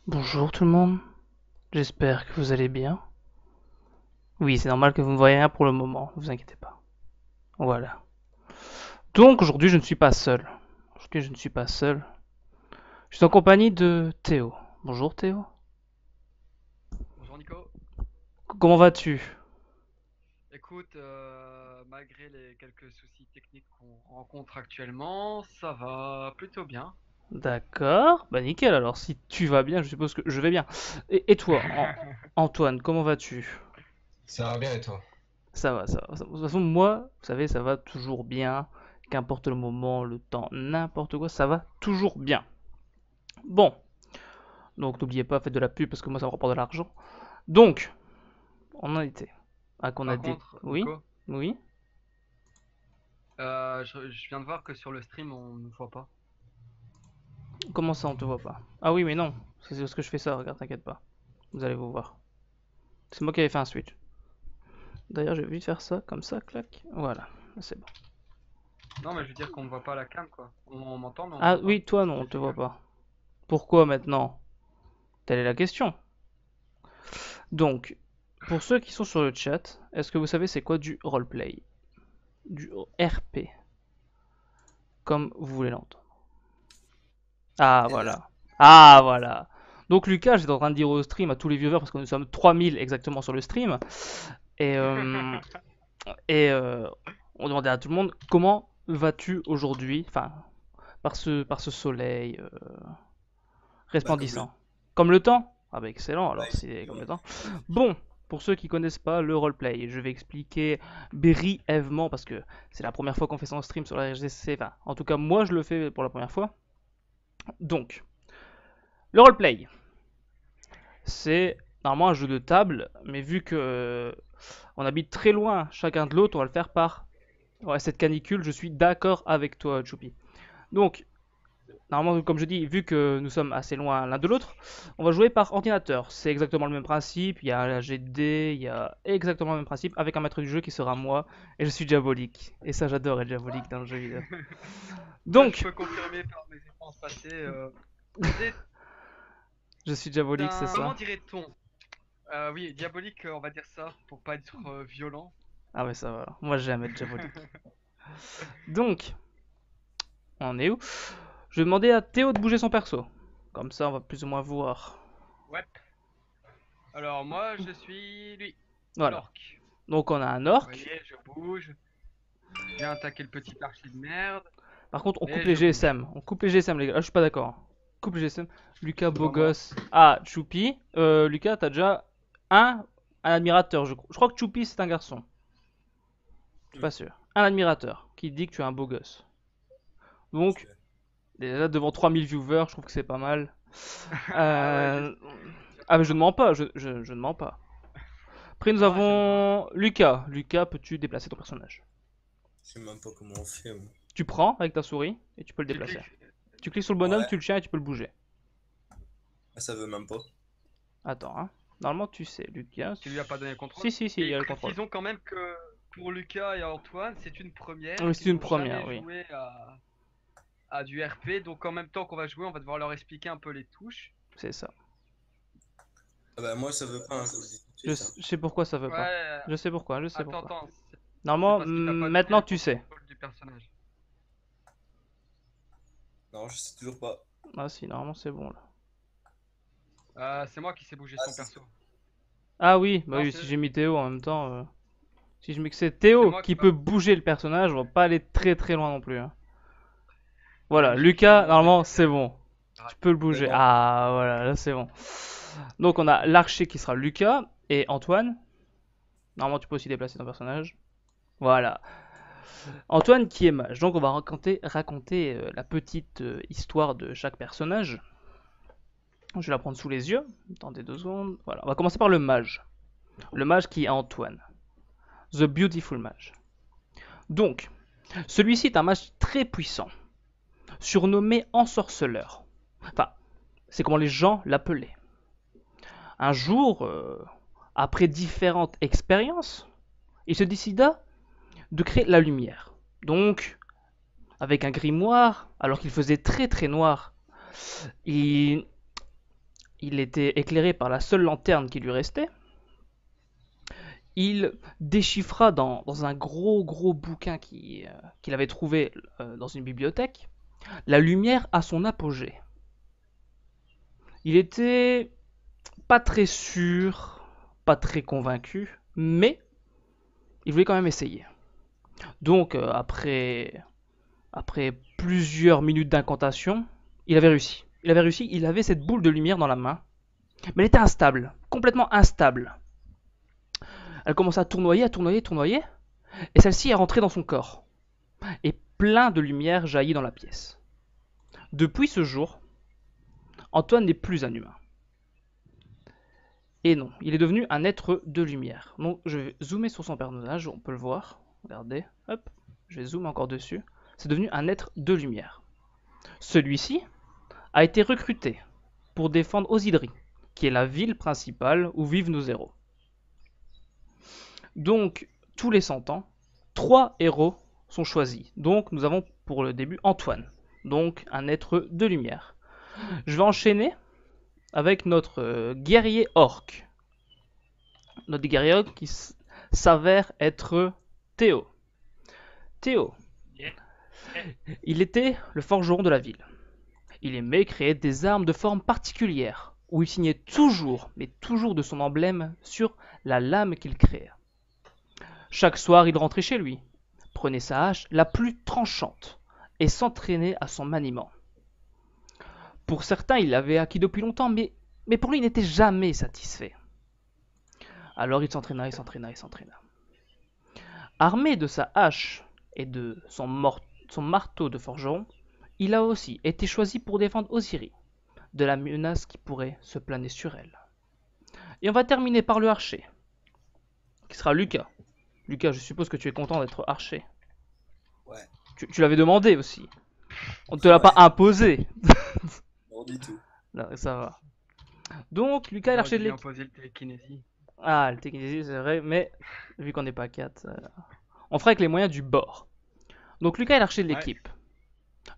Bonjour tout le monde, j'espère que vous allez bien. Oui, c'est normal que vous ne voyez rien pour le moment, ne vous inquiétez pas. Voilà. Donc aujourd'hui je ne suis pas seul. Aujourd'hui je ne suis pas seul. Je suis en compagnie de Théo. Bonjour Théo. Bonjour Nico. Comment vas-tu? Écoute, malgré les quelques soucis techniques qu'on rencontre actuellement, ça va plutôt bien. D'accord, bah nickel alors, si tu vas bien, je suppose que je vais bien. Et toi, Antoine, comment vas-tu? Ça va bien et toi? Ça va. De toute façon, moi, vous savez, ça va toujours bien. Qu'importe le moment, le temps, n'importe quoi, ça va toujours bien. Bon, donc n'oubliez pas, faites de la pub parce que moi ça me rapporte de l'argent. Donc, on en était. Ah, qu'on a Par dit. contre, Oui, Nico, oui. je viens de voir que sur le stream, on ne voit pas. Comment ça, on te voit pas? Ah oui, mais non. C'est parce que je fais ça, regarde, t'inquiète pas. Vous allez vous voir. C'est moi qui avais fait un switch. D'ailleurs, je vais vite faire ça, comme ça, clac. Voilà, c'est bon. Non, mais je veux dire qu'on ne voit pas la cam, quoi. On m'entend, mais on ne Ah voit pas. oui, toi non, Je on l'ai te fait voit que. pas. Pourquoi maintenant? Telle est la question. Donc, pour ceux qui sont sur le chat, est-ce que vous savez c'est quoi du roleplay? Du RP, comme vous voulez l'entendre. Ah, Eh ben, voilà. Ah, voilà. Donc Lucas, j'étais en train de dire au stream à tous les viewers, parce que nous sommes 3000 exactement sur le stream, et, euh, et on demandait à tout le monde comment vas-tu aujourd'hui, enfin, par ce soleil bah comme le... resplendissant. Comme le temps? Ah bah excellent, Bah, alors c'est comme le exactement. temps. Bon, pour ceux qui connaissent pas le roleplay, je vais expliquer brièvement, parce que c'est la première fois qu'on fait ça en stream sur la RGC, enfin, en tout cas moi je le fais pour la première fois. Donc, le roleplay, c'est normalement un jeu de table, mais vu que on habite très loin chacun de l'autre, on va le faire par ouais, cette canicule. Je suis d'accord avec toi, Choupi. Donc, normalement, comme je dis, vu que nous sommes assez loin l'un de l'autre, on va jouer par ordinateur. C'est exactement le même principe. Il y a la GD, il y a exactement le même principe avec un maître du jeu qui sera moi, et je suis diabolique. Et ça, j'adore être diabolique dans le jeu vidéo. Ça, je Donc, peux confirmer par mes expériences passées. C'est je suis diabolique, c'est un. ça? Comment dirait-on? Oui, diabolique, on va dire ça, pour pas être violent. Ah ouais, ça va. Moi, j'aime être diabolique. Donc, on en est où? Je vais demander à Théo de bouger son perso. Comme ça, on va plus ou moins voir. Ouais. Alors, moi, je suis lui, Voilà. l'orc. Donc, on a un Vous orc. voyez, je bouge. Je viens attaquer le petit archer de merde. Par contre, on coupe Et les je bouge. GSM. On coupe les GSM, les gars. Ah, je suis pas d'accord. Coupe les GSM. Lucas, C'est beau pas moi. gosse. Ah, Choupi. Lucas, t'as déjà un, un admirateur. Je crois que Choupi, c'est un garçon. Je suis Hmm, pas sûr. Un admirateur qui dit que tu es un beau gosse. Donc, c'est- déjà devant 3000 viewers, je trouve que c'est pas mal. Ah ouais, Euh... Ah, mais je ne j'espère. mens pas. Je ne mens pas. Après, nous Non, je vois. avons Lucas. Lucas, peux-tu déplacer ton personnage? Je sais même pas comment on fait, moi. Tu prends avec ta souris et tu peux le Tu déplacer. cliques. Tu cliques sur le bonhomme, Ouais, tu le tiens et tu peux le bouger. ah, ça veut même pas. Attends, hein. Normalement, tu sais, Lucas. Tu lui as pas donné le Si, contrôle. si, si, il y Et a le contrôle. précisons quand même que pour Lucas et Antoine, c'est une première. Oui, c'est Ils une n'ont première, jamais oui. joué à du RP. Donc en même temps qu'on va jouer, on va devoir leur expliquer un peu les touches. C'est ça. Ah bah moi ça veut pas, hein, je vous le dis tout de Je, suite, hein. je sais pourquoi ça veut Ouais, pas. Je sais pourquoi, je sais attends, pourquoi. attends. C'est Normalement, parce qu'il t'a pas donné maintenant le tu sais. contrôle du personnage. Non, je sais toujours pas. Ah si, normalement c'est bon là. C'est moi qui sais bouger Ah son si, perso. Ah oui, bah Non, oui, si c'est j'ai mis Théo en même temps. Si je mets que c'est c'est Théo moi qui qui peut va. bouger le personnage, on va pas aller très très loin non plus, hein. Ouais, Voilà, mais j'ai Lucas, justement enlevé normalement les c'est bon. Tu peux le c'est bouger. bon. Ah voilà, là c'est bon. Donc on a l'archer qui sera Lucas et Antoine. Normalement tu peux aussi déplacer ton personnage. Voilà. Antoine qui est mage. Donc on va raconter la petite histoire de chaque personnage. Je vais la prendre sous les yeux. Attendez 2 secondes. Voilà, on va commencer par le mage. Le mage qui est Antoine. The Beautiful Mage. Donc, celui-ci est un mage très puissant, surnommé ensorceleur. Enfin, c'est comment les gens l'appelaient. Un jour, après différentes expériences, il se décida de créer la lumière. Donc, avec un grimoire, alors qu'il faisait très très noir, il, il était éclairé par la seule lanterne qui lui restait. Il déchiffra dans un gros bouquin qu'il avait trouvé dans une bibliothèque la lumière à son apogée. Il était pas très sûr, pas très convaincu, mais il voulait quand même essayer. Donc après plusieurs minutes d'incantation, il avait réussi. Il avait cette boule de lumière dans la main, mais elle était instable, complètement instable. Elle commença à tournoyer, et celle-ci est rentrée dans son corps. Et plein de lumière jaillit dans la pièce. Depuis ce jour, Antoine n'est plus un humain. Et non, il est devenu un être de lumière. Donc je vais zoomer sur son personnage, on peut le voir. Regardez, hop, je vais zoomer encore dessus. C'est devenu un être de lumière. Celui-ci a été recruté pour défendre Osidri, qui est la ville principale où vivent nos héros. Donc, tous les 100 ans, 3 héros sont choisis. Donc, nous avons pour le début Antoine, donc un être de lumière. Je vais enchaîner avec notre guerrier orc. Notre guerrier orc qui s'avère être Théo. Théo, il était le forgeron de la ville. Il aimait créer des armes de forme particulière, où il signait toujours, mais toujours de son emblème sur la lame qu'il créait. Chaque soir, il rentrait chez lui, prenait sa hache la plus tranchante et s'entraînait à son maniement. Pour certains, il l'avait acquis depuis longtemps, mais pour lui, il n'était jamais satisfait. Alors il s'entraîna. Armé de sa hache et de son marteau de forgeron, il a aussi été choisi pour défendre Osiri de la menace qui pourrait se planer sur elle. Et on va terminer par le archer, qui sera Lucas. Lucas, je suppose que tu es content d'être archer. Ouais. Tu l'avais demandé aussi. On ne te l'a pas imposé. Non, du tout. Non, ça va. Donc, Lucas est l'archer de l'équipe. imposer le télékinésie. Ah, le télékinésie, c'est vrai, mais vu qu'on n'est pas 4, on fera avec les moyens du bord. Donc, Lucas est l'archer de l'équipe.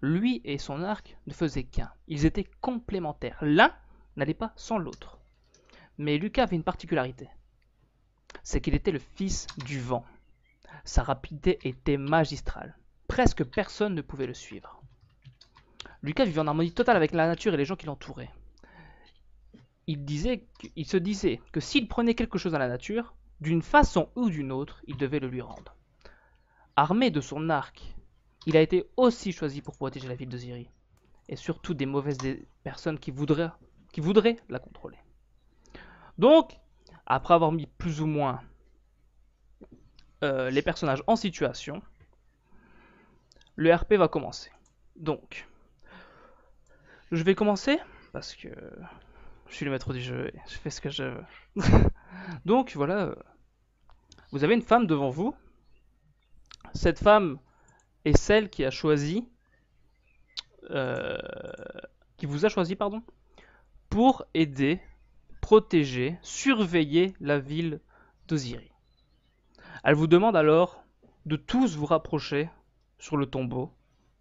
Lui et son arc ne faisaient qu'un. Ils étaient complémentaires. L'un n'allait pas sans l'autre. Mais Lucas avait une particularité. C'est qu'il était le fils du vent. Sa rapidité était magistrale. Presque personne ne pouvait le suivre. Lucas vivait en harmonie totale avec la nature et les gens qui l'entouraient. Il se disait que s'il prenait quelque chose à la nature, d'une façon ou d'une autre, il devait le lui rendre. Armé de son arc, il a été aussi choisi pour protéger la ville de Ziri, et surtout des mauvaises personnes qui voudraient la contrôler. Donc, après avoir mis plus ou moins les personnages en situation, le RP va commencer. Donc, je vais commencer parce que je suis le maître du jeu et je fais ce que je veux. Donc voilà, vous avez une femme devant vous. Cette femme est celle qui a choisi, qui vous a choisi, pardon, pour aider, protéger, surveiller la ville d'Osiri. Elle vous demande alors de tous vous rapprocher sur le tombeau,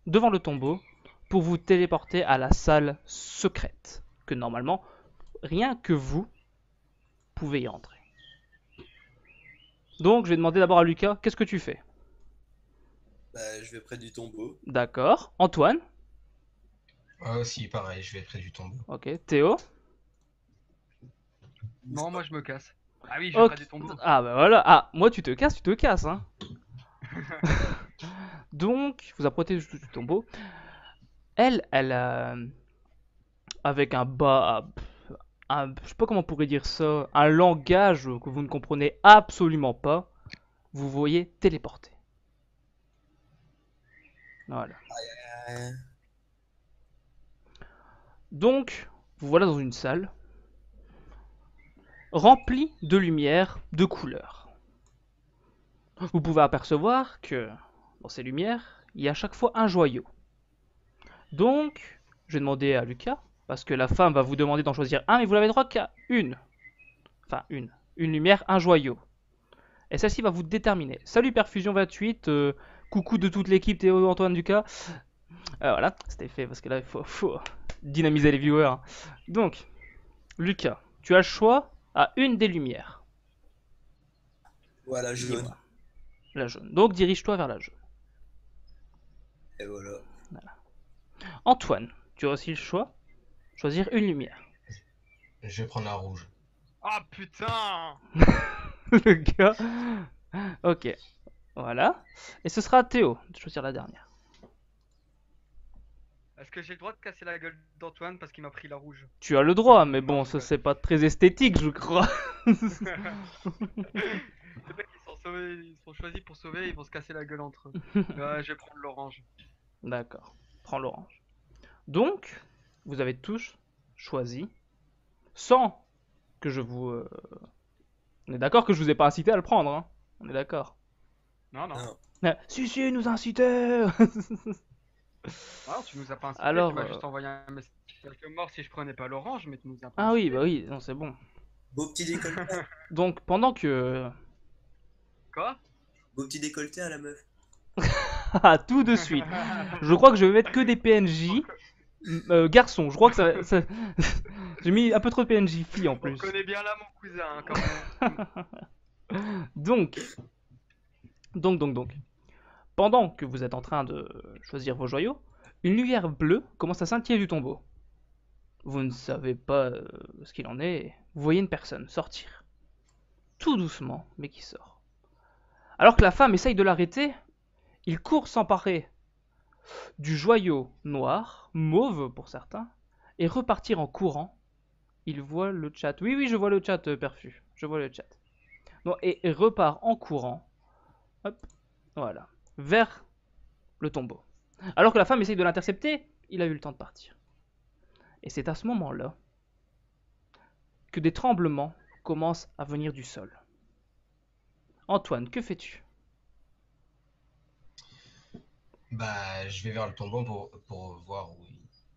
devant le tombeau, pour vous téléporter à la salle secrète, que normalement, rien que vous pouvez y entrer. Donc, je vais demander d'abord à Lucas, qu'est-ce que tu fais? Bah, je vais près du tombeau. D'accord. Antoine? Moi aussi, pareil, je vais près du tombeau. Ok. Théo? Non, moi je me casse. Ah oui, je vais Ok. près du tombeau. Ah bah voilà. Ah, moi tu te casses, hein. Donc, vous approchez du tombeau. Elle, avec je sais pas comment on pourrait dire ça, un langage que vous ne comprenez absolument pas, vous voyez téléporter. Voilà. Euh, Donc, vous voilà dans une salle remplie de lumière, de couleurs. Vous pouvez apercevoir que dans ces lumières, il y a à chaque fois un joyau. Donc, je vais demander à Lucas, parce que la femme va vous demander d'en choisir un, mais vous n'avez droit qu'à une. Enfin, une lumière, un joyau. Et celle-ci va vous déterminer. Salut Perfusion 28, coucou de toute l'équipe, Théo, Antoine, Lucas. Voilà, c'était fait parce que là il faut dynamiser les viewers. Donc, Lucas, tu as le choix à une des lumières. Voilà, jaune. Dis-moi. La jaune. Donc dirige-toi vers la jaune. Et voilà. Antoine, tu as aussi le choix. Choisir une lumière. Je vais prendre la rouge. Ah putain! Le gars. Ok. Voilà. Et ce sera à Théo de choisir la dernière. Est-ce que j'ai le droit de casser la gueule d'Antoine parce qu'il m'a pris la rouge? Tu as le droit, mais Non, bon, je ça rigole. c'est pas très esthétique, je crois. Les mecs ils sont sauvés, ils sont choisis pour sauver, ils vont se casser la gueule entre eux. Ouais, je vais prendre l'orange. D'accord. Prends l'orange. Donc, vous avez tous choisi, sans que je vous... On est d'accord que je vous ai pas incité à le prendre, hein. On est d'accord. Non, non. Non. Si, si, il nous a incité. Ah, tu nous as pas incité, Alors, tu m'as juste envoyé un message de mort si je prenais pas l'orange, mais tu nous as pas Ah oui, incité. bah oui, non, c'est bon. Beau petit décolleté. Donc, pendant que... Quoi? Beau petit décolleté à la meuf. Ah, tout de suite. Je crois que je vais mettre que des PNJ garçons. Je crois que ça... J'ai mis un peu trop de PNJ filles en On plus. connaît bien là mon cousin, hein, quand même. Donc. Pendant que vous êtes en train de choisir vos joyaux, une lumière bleue commence à scintiller du tombeau. Vous ne savez pas ce qu'il en est. Vous voyez une personne sortir. Tout doucement, mais qui sort. Alors que la femme essaye de l'arrêter, il court s'emparer du joyau noir, mauve pour certains, et repartir en courant. Il voit le chat. Oui, oui, je vois le chat, Perfu. Je vois le chat. Bon, et repart en courant. Hop, voilà. Vers le tombeau. Alors que la femme essaye de l'intercepter, il a eu le temps de partir. Et c'est à ce moment-là que des tremblements commencent à venir du sol. Antoine, que fais-tu? Bah, je vais vers le tombeau pour voir où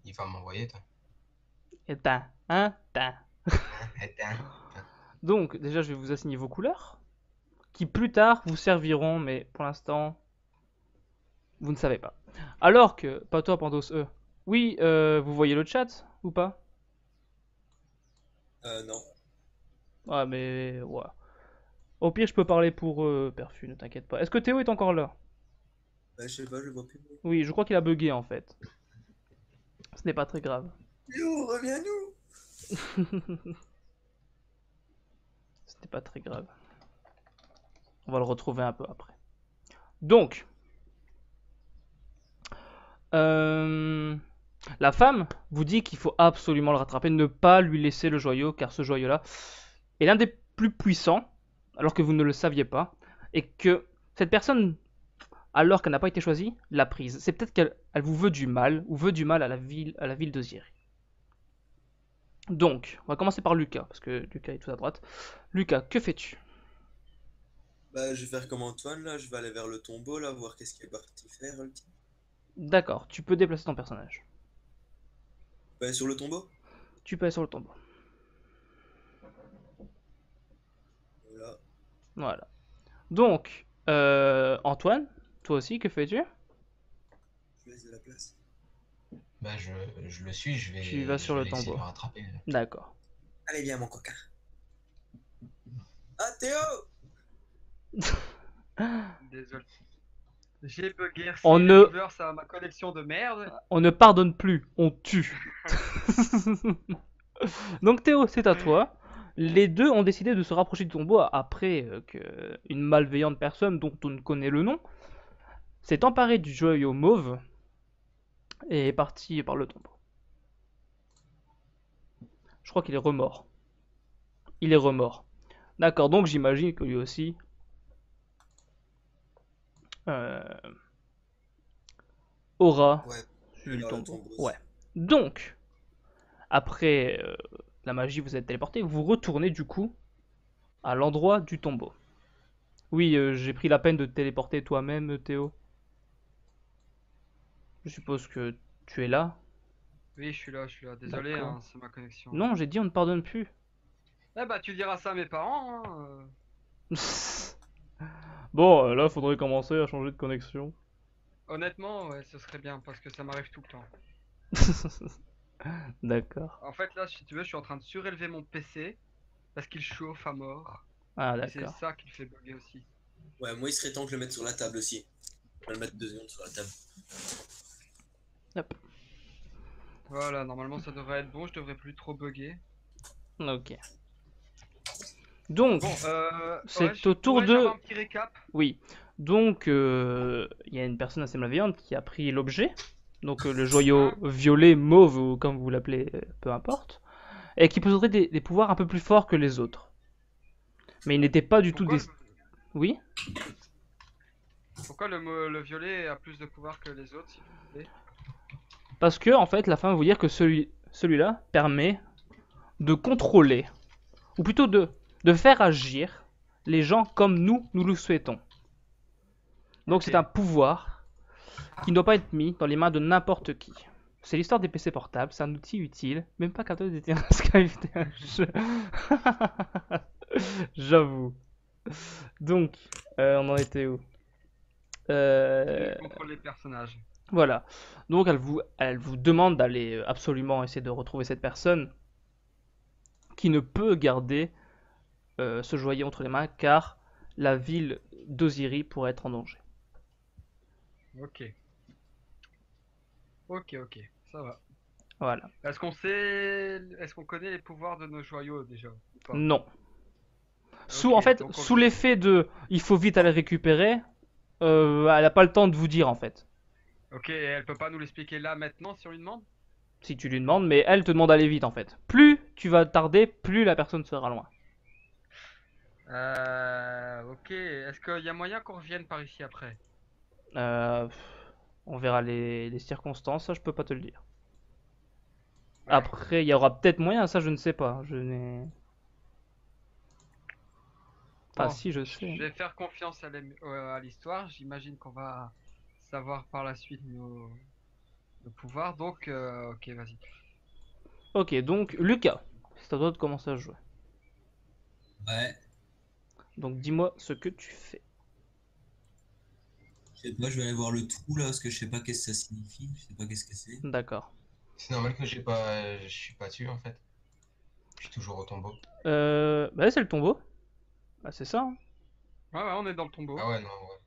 il va m'envoyer, toi. Et tin. Attends. Donc, déjà, je vais vous assigner vos couleurs, qui plus tard vous serviront, mais pour l'instant, vous ne savez pas. Alors que, pas toi, Pandos, oui, vous voyez le chat ou pas? Non. Ah, mais, ouais. Au pire, je peux parler pour Perfu, ne t'inquiète pas. Est-ce que Théo est encore là? Bah, je sais pas, je le vois plus. Oui, je crois qu'il a bugué en fait. Ce n'est pas très grave. Yo, reviens-nous. Ce n'est pas très grave. On va le retrouver un peu après. Donc, la femme vous dit qu'il faut absolument le rattraper, ne pas lui laisser le joyau, car ce joyau-là est l'un des plus puissants, alors que vous ne le saviez pas, et que cette personne, alors qu'elle n'a pas été choisie, l'a prise. C'est peut-être qu'elle vous veut du mal, ou veut du mal à la ville de Ziri. Donc, on va commencer par Lucas, parce que Lucas est tout à droite. Lucas, que fais-tu? Bah, je vais faire comme Antoine là, je vais aller vers le tombeau là, voir qu'est-ce qu'il est parti faire. Le petit. D'accord, tu peux déplacer ton personnage. Bah, sur le tombeau. Tu peux aller sur le tombeau. Voilà. Voilà. Donc, Antoine, toi aussi, que fais-tu? Je laisse de la place. Bah, je le suis, Tu vas sur je le vais essayer de tombeau. le rattraper. D'accord. Allez, viens, mon coquin. Ah, Théo! Désolé. J'ai bugué, On si ne- reverse à ma connexion de merde. On ne pardonne plus, on tue. Donc Théo, c'est à toi. Les deux ont décidé de se rapprocher du tombeau après que une malveillante personne dont on ne connaît le nom s'est emparée du joyau mauve et est partie par le tombeau. Je crois qu'il est remords. Il est remords. D'accord, donc j'imagine que lui aussi euh, aura Ouais, suivi le vers le tombeau. tombeau. Ouais. Donc, après la magie vous êtes téléporté, vous retournez du coup à l'endroit du tombeau. Oui, j'ai pris la peine de te téléporter toi-même, Théo. Je suppose que tu es là. Oui, je suis là, je suis là. Désolé, D'accord. hein, c'est ma connexion. Non, j'ai dit on ne pardonne plus. Eh bah, tu diras ça à mes parents, hein. Bon, là, faudrait commencer à changer de connexion. Honnêtement, ouais, ce serait bien parce que ça m'arrive tout le temps. D'accord. En fait, là, si tu veux, je suis en train de surélever mon PC parce qu'il chauffe à mort. Ah, Et c'est d'accord. ça qui le fait bugger aussi. Ouais, moi il serait temps que je le mette sur la table aussi. Je vais le mettre 2 secondes sur la table. Hop. Voilà, normalement ça devrait être bon, je devrais plus trop bugger. Ok. Donc, Bon, c'est au tour pourrais-je avoir de... un petit récap? Oui. Donc, il y a une personne assez malveillante qui a pris l'objet. Donc, le joyau violet, mauve, ou comme vous l'appelez, peu importe. Et qui posséderait des pouvoirs un peu plus forts que les autres. Mais il n'était pas du tout Pourquoi, des... Oui? pourquoi le violet a plus de pouvoir que les autres, s'il vous plaît? Parce que, en fait, la femme veut dire que celui-là permet de contrôler, ou plutôt de faire agir les gens comme nous le souhaitons. Donc Ok. c'est un pouvoir qui ne doit pas être mis dans les mains de n'importe qui. C'est l'histoire des PC portables, c'est un outil utile, même pas capable de détenir un Skype un jeu. J'avoue. Donc, on en était où? Je contrôle les personnages. Voilà. Donc elle vous demande d'aller absolument essayer de retrouver cette personne qui ne peut garder ce joyau entre les mains car la ville d'Oziri pourrait être en danger. Ok. Ok, ça va. Voilà. Est-ce qu'on connaît les pouvoirs de nos joyaux déjà? Ou pas? Non. Ok, En fait, donc sous l'effet de il faut vite aller récupérer, elle n'a pas le temps de vous dire en fait. ok, et elle peut pas nous l'expliquer là maintenant si on lui demande? Si tu lui demandes, mais elle te demande d'aller vite en fait. Plus tu vas tarder, plus la personne sera loin. Ok, est-ce qu'il y a moyen qu'on revienne par ici après? Euh, on verra les circonstances, ça je peux pas te le dire. Ouais. Après, il y aura peut-être moyen, ça je ne sais pas. Je n'ai. Ah Bon, si, je je sais. vais faire confiance à l'histoire. J'imagine qu'on va savoir par la suite nos pouvoirs. Donc, ok, vas-y. Ok, donc Lucas, c'est à toi de commencer à jouer. Ouais, Donc dis-moi ce que tu fais. je sais pas, je vais aller voir le trou là parce que je sais pas qu'est-ce que ça signifie, je sais pas qu'est-ce que c'est. D'accord. C'est normal que je suis pas dessus en fait. Je suis toujours au tombeau. Bah c'est le tombeau. Bah c'est ça, hein. Ouais, on est dans le tombeau. Ah ouais, non, ouais.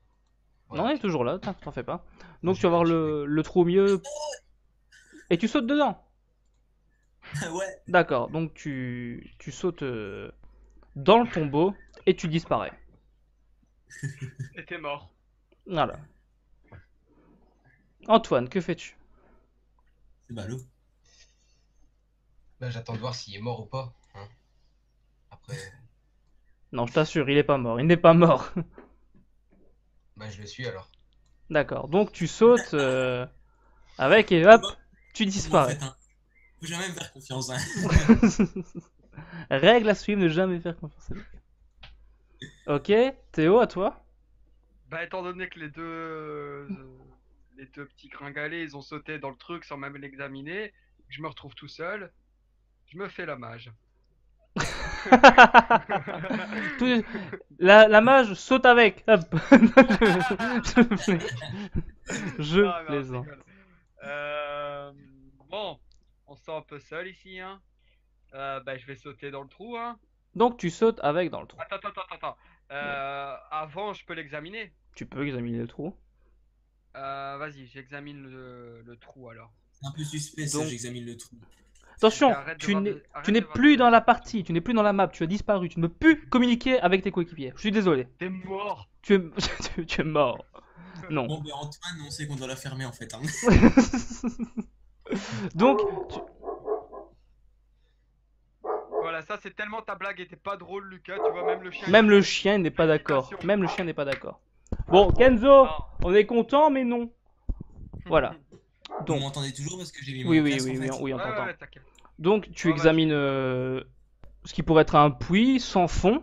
Ouais, Non, il est ok. toujours là, t'en fais pas. Donc tu J'ai vas voir activé. le trou au milieu et tu sautes dedans. Ouais, D'accord, donc tu sautes dans le tombeau et tu disparais. Et t'es mort. Voilà. Antoine, que fais-tu? c'est ballot. Là, j'attends de voir s'il est mort ou pas, hein. Après, Non, je t'assure, il est pas mort. Il n'est pas mort. bah, je le suis alors. D'accord, donc tu sautes avec et hop, Moi, tu moi, en disparais. fait, hein, faut jamais me faire confiance. Hein. Règle à suivre, ne jamais faire confiance à lui. Ok, Théo, à toi. Bah, étant donné que les deux petits gringalets, ils ont sauté dans le truc sans même l'examiner, je me retrouve tout seul, je me fais la mage. Tout- la mage saute avec. Hop. Je Non, je plaisante. rigole. Bon, on se sent un peu seul ici, hein. Bah, je vais sauter dans le trou, hein. Donc tu sautes avec dans le trou. Attends. Avant, je peux l'examiner. Tu peux examiner le trou. Vas-y, j'examine le trou alors. C'est un peu suspect ça, Donc, j'examine le trou. attention, Arrête de tu voir n'es des- tu arrête n'es de voir plus des dans la amis. partie, tu n'es plus dans la map, tu as disparu, tu ne peux plus communiquer avec tes coéquipiers. Je suis désolé. T'es mort. Tu es, tu es mort. Non. Bon, ben Antoine, on sait qu'on doit la fermer en fait. Hein. Donc, Voilà, ça c'est tellement ta blague était pas drôle, Lucas. Tu vois, même le chien. même il le fait chien n'est pas d'accord. Félicitations. Même le chien n'est pas d'accord. Bon, Kenzo, Non. on est content, mais non. Voilà. Vous Donc, m'entendez toujours parce que j'ai mis mon oui, casque en fait. on t'entend. Ouais, t'inquiète. Donc, tu Oh, bah, examines ce qui pourrait être un puits sans fond.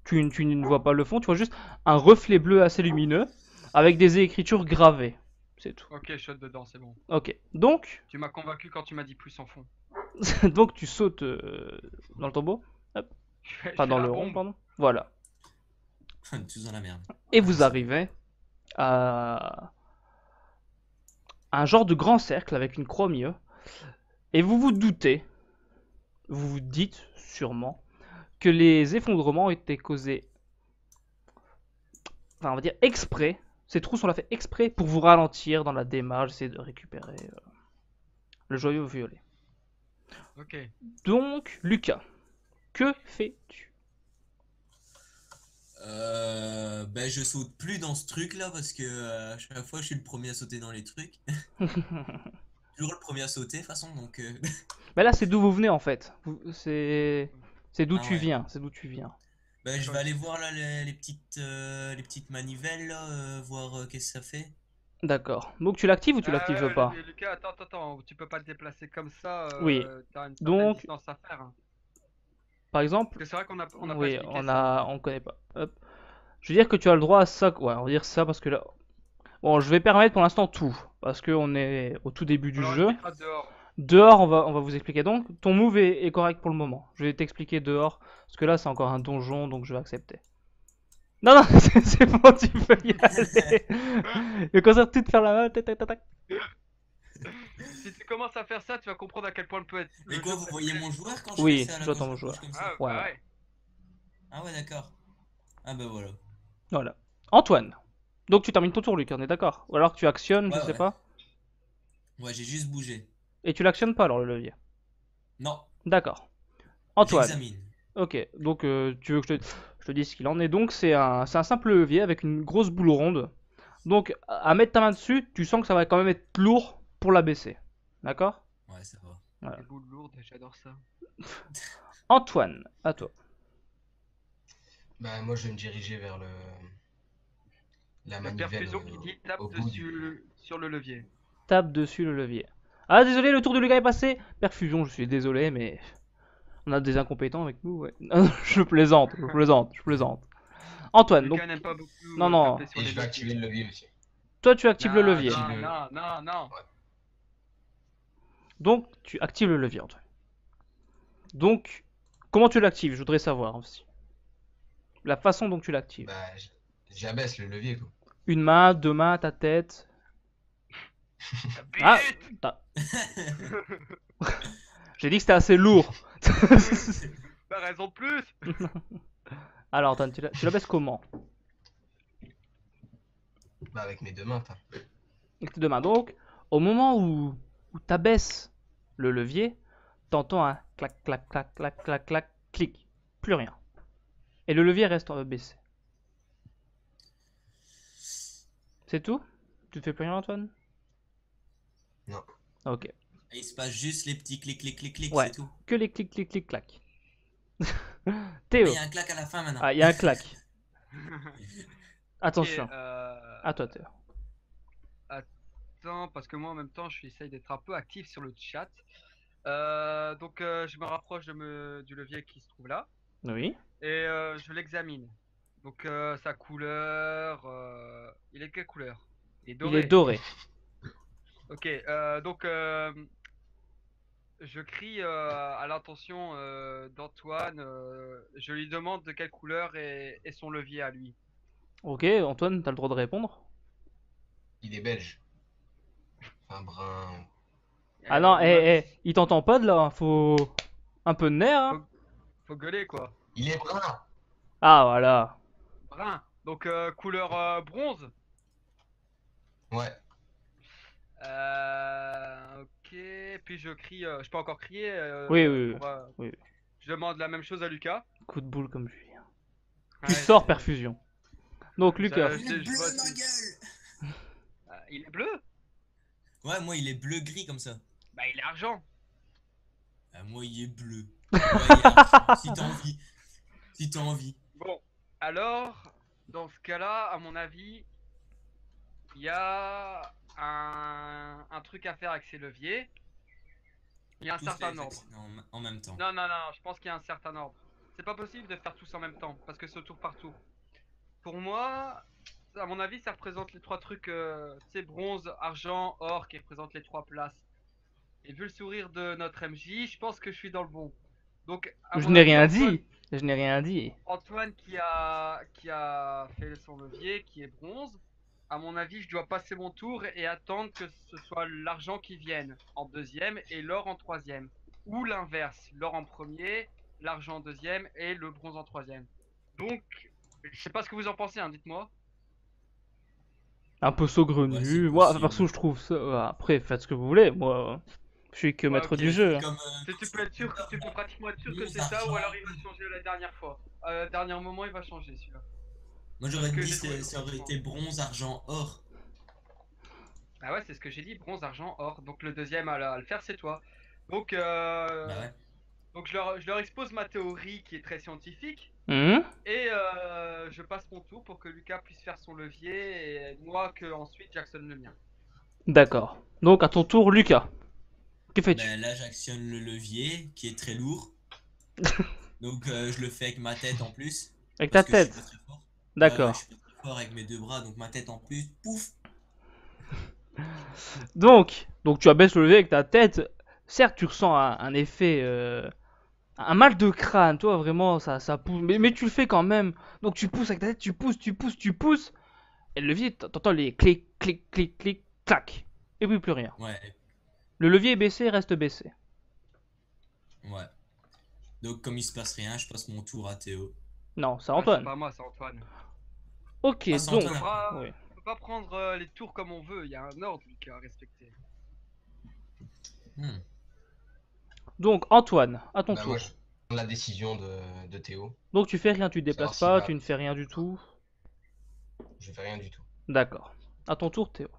Tu ne vois pas le fond, tu vois juste un reflet bleu assez lumineux avec des écritures gravées. C'est tout. Ok, je saute dedans, c'est bon. Ok. Donc, Tu m'as convaincu quand tu m'as dit plus en fond. donc tu sautes dans le tombeau. Hop. Je Enfin, fais dans la le rond, bombe. pardon. Voilà. Tous dans la merde. Et vous arrivez à un genre de grand cercle avec une croix au milieu. Et vous vous doutez, vous vous dites sûrement, que les effondrements ont été causés, enfin on va dire exprès, ces trous sont là fait exprès pour vous ralentir dans la démarche, essayer de récupérer le joyau violet. Ok. Donc, Lucas, que fais-tu? Ben je saute plus dans ce truc là parce que à chaque fois je suis le premier à sauter dans les trucs. Toujours le premier à sauter de toute façon donc. Mais là, c'est d'où vous venez en fait. C'est d'où Ah tu ouais. viens, c'est d'où tu viens. Ben je vais aller voir là les petites manivelles là, voir qu'est-ce que ça fait. D'accord. Donc tu l'actives ou tu l'actives pas? Lucas, attends, tu peux pas te déplacer comme ça, Oui. t'as une certaine Donc, distance à faire. Hein. par exemple, Parce que c'est vrai qu'on a pas oui, expliqué ça. on connaît pas. Hop. Je veux dire que tu as le droit à ça. Ouais, on va dire ça parce que là. Bon, je vais permettre pour l'instant tout. Parce qu'on est au tout début On du leur jeu. expliquera dehors. Dehors, on va vous expliquer donc. Ton move est correct pour le moment. Je vais t'expliquer dehors. Parce que là, c'est encore un donjon, donc je vais accepter. Non, non, c'est bon, tu peux y aller. Et concentre-toi de faire la main. Tac, tac, tac, tac. Si tu commences à faire ça, tu vas comprendre à quel point Mais quoi, vous voyez mon joueur quand je Oui, fais ça là je vois quand ton je joueur. bouge comme Ah, ça? bah Voilà. ouais. Ah ouais d'accord. Ah bah voilà. Voilà. Antoine. Donc tu termines ton tour, Luc, on est d'accord? Ou alors que tu actionnes, je Ouais sais ouais. pas. Ouais j'ai juste bougé. Et tu l'actionnes pas alors le levier. Non, D'accord. Antoine. j'examine. Ok, donc tu veux que je te dise ce qu'il en est. Donc c'est un simple levier avec une grosse boule ronde. Donc à mettre ta main dessus, tu sens que ça va quand même être lourd pour la baisser. D'accord? Ouais ça va. Voilà. Les boules lourdes, j'adore ça. Antoine, à toi. Bah, moi, je vais me diriger vers la La manivelle perfusion qui dit tape au bout du. dessus sur le levier. Tape dessus le levier. Ah désolé, le tour de Lucas est passé. Perfusion, je suis désolé, mais on a des incompétents avec nous. Ouais. Je plaisante, je plaisante, je plaisante. Antoine, donc Lucas n'aime pas beaucoup non non, taper sur Et les je vais leviers. activer le levier aussi. toi tu actives le Non, levier. non, le- non, non, non. Ouais. Donc tu actives le levier, Antoine. Donc comment tu l'actives? Je voudrais savoir aussi. La façon dont tu l'actives. Bah, j'abaisse le levier, quoi. Une main, deux mains, ta tête. Ah, t'as- j'ai dit que c'était assez lourd. Bah, raison de plus. Alors Antoine, tu la baisses comment? Bah, avec mes deux mains, t'as. Avec tes deux mains. Donc, au moment où tu abaisses le levier, t'entends un clac, clac, clac, clac, clac, clac, clic. Plus rien. Et le levier reste baissé. C'est tout? Tu te fais plus rien, Antoine? Non. Ok. Et il se passe juste les petits clics clics clics clics, Ouais. c'est tout. Que les clics, clics, clics, clac. Ah, Théo. il y a un clac à la fin maintenant. Ah, il y a un clac. Ok, Attention. À toi, Théo. attends, parce que moi en même temps, j'essaye d'être un peu actif sur le chat. Donc, je me rapproche du levier qui se trouve là Oui. et je l'examine. Donc, sa couleur, il est de quelle couleur? Il est Il doré. est doré. Ok, donc je crie à l'intention d'Antoine. Je lui demande de quelle couleur est son levier à lui. Ok, Antoine, t'as le droit de répondre. Il est belge. Enfin, brun. Ah non, Il m'a- il t'entend pas de là. Faut un peu de nerf, hein. Faut gueuler quoi. Il est brun! Ah, voilà. Brun. Donc couleur bronze. Ouais. Ok. Puis je crie. Je peux encore crier. Oui, oui, pour, oui. je demande la même chose à Lucas. Coup de boule comme Julien. Ouais, Tu sors c'est- perfusion. Donc, Lucas. je- Il est je bleu vois ma tout. gueule. Il est bleu. Ouais moi il est bleu gris comme ça. Bah il est argent. Ah, moi il est bleu. Ouais, il est argent, si t'as envie. Si t'as envie. Bon. Alors, dans ce cas-là, à mon avis, il y a un truc à faire avec ces leviers. Il y a un Tous certain les ordre. accidents en même temps. Non, non, non, je pense qu'il y a un certain ordre. C'est pas possible de faire tous en même temps, parce que c'est au tour par tour. Pour moi, à mon avis, ça représente les trois trucs, tu sais, bronze, argent, or, qui représentent les trois places. Et vu le sourire de notre MJ, je pense que je suis dans le bon. Donc, à Je mon n'ai avis, rien Antoine, dit. Je n'ai rien dit. Antoine qui a fait son levier, qui est bronze. à mon avis, je dois passer mon tour et attendre que ce soit l'argent qui vienne en deuxième et l'or en troisième. Ou l'inverse, l'or en premier, l'argent en deuxième et le bronze en troisième. Donc, je sais pas ce que vous en pensez, hein, dites-moi. Un peu Ouais, c'est saugrenu. Moi, perso, possible. je trouve ça. Après, faites ce que vous voulez. Moi, je suis que Ouais, maître ok. du jeu. Comme Tu peux être sûr, tu peux pratiquement être sûr que bronze, c'est ça, ou argent. alors il va changer à la dernière fois. À dernier moment, il va changer celui-là. Moi Parce j'aurais que dit j'ai trouvé ça aurait pratiquement. été bronze, argent, or. Ah ouais, c'est ce que j'ai dit, bronze, argent, or. Donc le deuxième à le faire, c'est toi. Donc, Bah ouais. je leur expose ma théorie qui est très scientifique. Mhm. Et je passe mon tour pour que Lucas puisse faire son levier et moi que ensuite Jackson le mien. D'accord. Donc, à ton tour, Lucas. Que fais-tu? Ben là j'actionne le levier qui est très lourd. Donc je le fais avec ma tête en plus. Avec ta Parce que je suis pas tête. très fort. Ouais, je D'accord. suis pas très fort avec mes deux bras, donc ma tête en plus. Pouf! Donc tu abaisses le levier avec ta tête. Certes, tu ressens un effet, un mal de crâne, toi, vraiment, ça pousse. Mais tu le fais quand même. Donc tu pousses avec ta tête, tu pousses, tu pousses, tu pousses. Et le levier, t'entends les clics, clics, clics, clics, clac. Et puis plus rien. Ouais, Le levier est baissé, reste baissé. ouais. Donc comme il se passe rien, je passe mon tour à Théo. Non, c'est Ah, c'est Antoine. pas moi, c'est Antoine. Ok, Ah, c'est donc. Antoine après. Oui. On peut pas prendre les tours comme on veut, il y a un ordre Lucas, à respecter. Hmm. Donc, Antoine, à ton Bah, moi, tour. je prends la décision de Théo. Donc tu fais rien, tu te Savoir déplaces s'il pas, va. tu ne fais rien du tout. Je fais rien du tout. D'accord. À ton tour, Théo.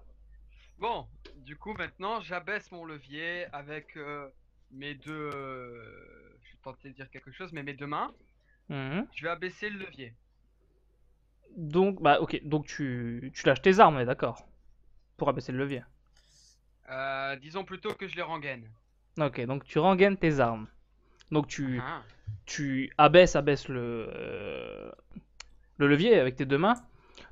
Bon, du coup maintenant j'abaisse mon levier avec mes deux... je vais tenter de dire quelque chose, mais mes deux mains. Mhm. Je vais abaisser le levier. Donc, bah ok, donc tu lâches tes armes, on est d'accord. Pour abaisser le levier. Disons plutôt que je les rengaine. Ok, donc tu rengaines tes armes. Donc Ah, tu abaisses le levier avec tes deux mains.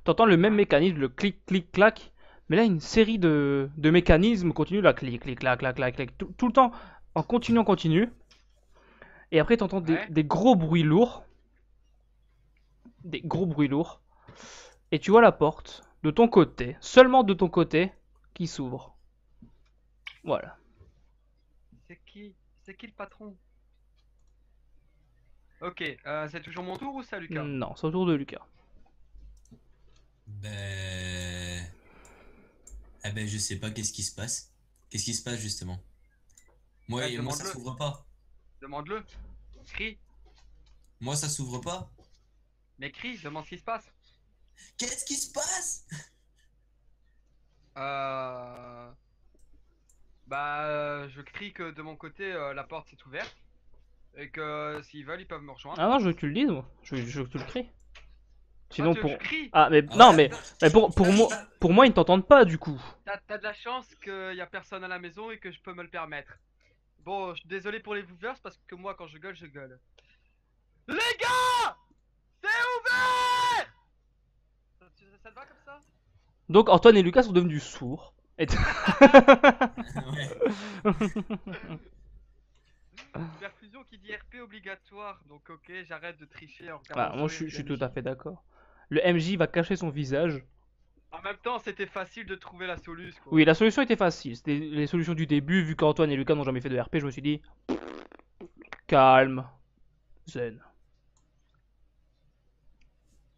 T'entends le même ah. mécanisme, le clic, clic, clac. Mais là, une série de mécanismes continue, là, clic, clic, clac, clac, clac, clac, tout le temps, en continu, en continu. Et après, t'entends Ouais. des gros bruits lourds. Des gros bruits lourds. Et tu vois la porte, de ton côté, seulement de ton côté, qui s'ouvre. Voilà. C'est qui? C'est qui le patron? Ok, c'est toujours mon tour ou ça, Lucas? Non, c'est au tour de Lucas. Ben. Eh ben je sais pas qu'est-ce qui se passe. Qu'est-ce qui se passe justement? Bah, Moi ça demande-le. s'ouvre pas. Demande-le. Crie. Moi ça s'ouvre pas. Mais crie, demande ce qui se passe. Qu'est-ce qui se passe? Euh... Bah, je crie que de mon côté, la porte s'est ouverte. Et que s'ils veulent, ils peuvent me rejoindre. Ah non, je veux que tu le dises, moi. Je veux que tu le cries. Ah, Sinon, tu veux que pour. je crie? Ah, mais Ah non, ouais, mais pour moi, ils ne t'entendent pas, du coup. T'as de la chance qu'il y a personne à la maison et que je peux me le permettre. Bon, je suis désolé pour les viewers parce que moi, quand je gueule, je gueule. Les gars! C'est ouvert! Ça te va comme ça? Donc, Antoine et Lucas sont devenus sourds. Et ouais. Perfusion qui dit RP obligatoire. Donc, ok, j'arrête de tricher en regardant Voilà, le moi, sourire je suis du tout MJ. à fait d'accord. Le MJ va cacher son visage. En même temps, c'était facile de trouver la soluce, quoi. Oui, la solution était facile. C'était les solutions du début. Vu qu'Antoine et Lucas n'ont jamais fait de RP, je me suis dit calme, zen.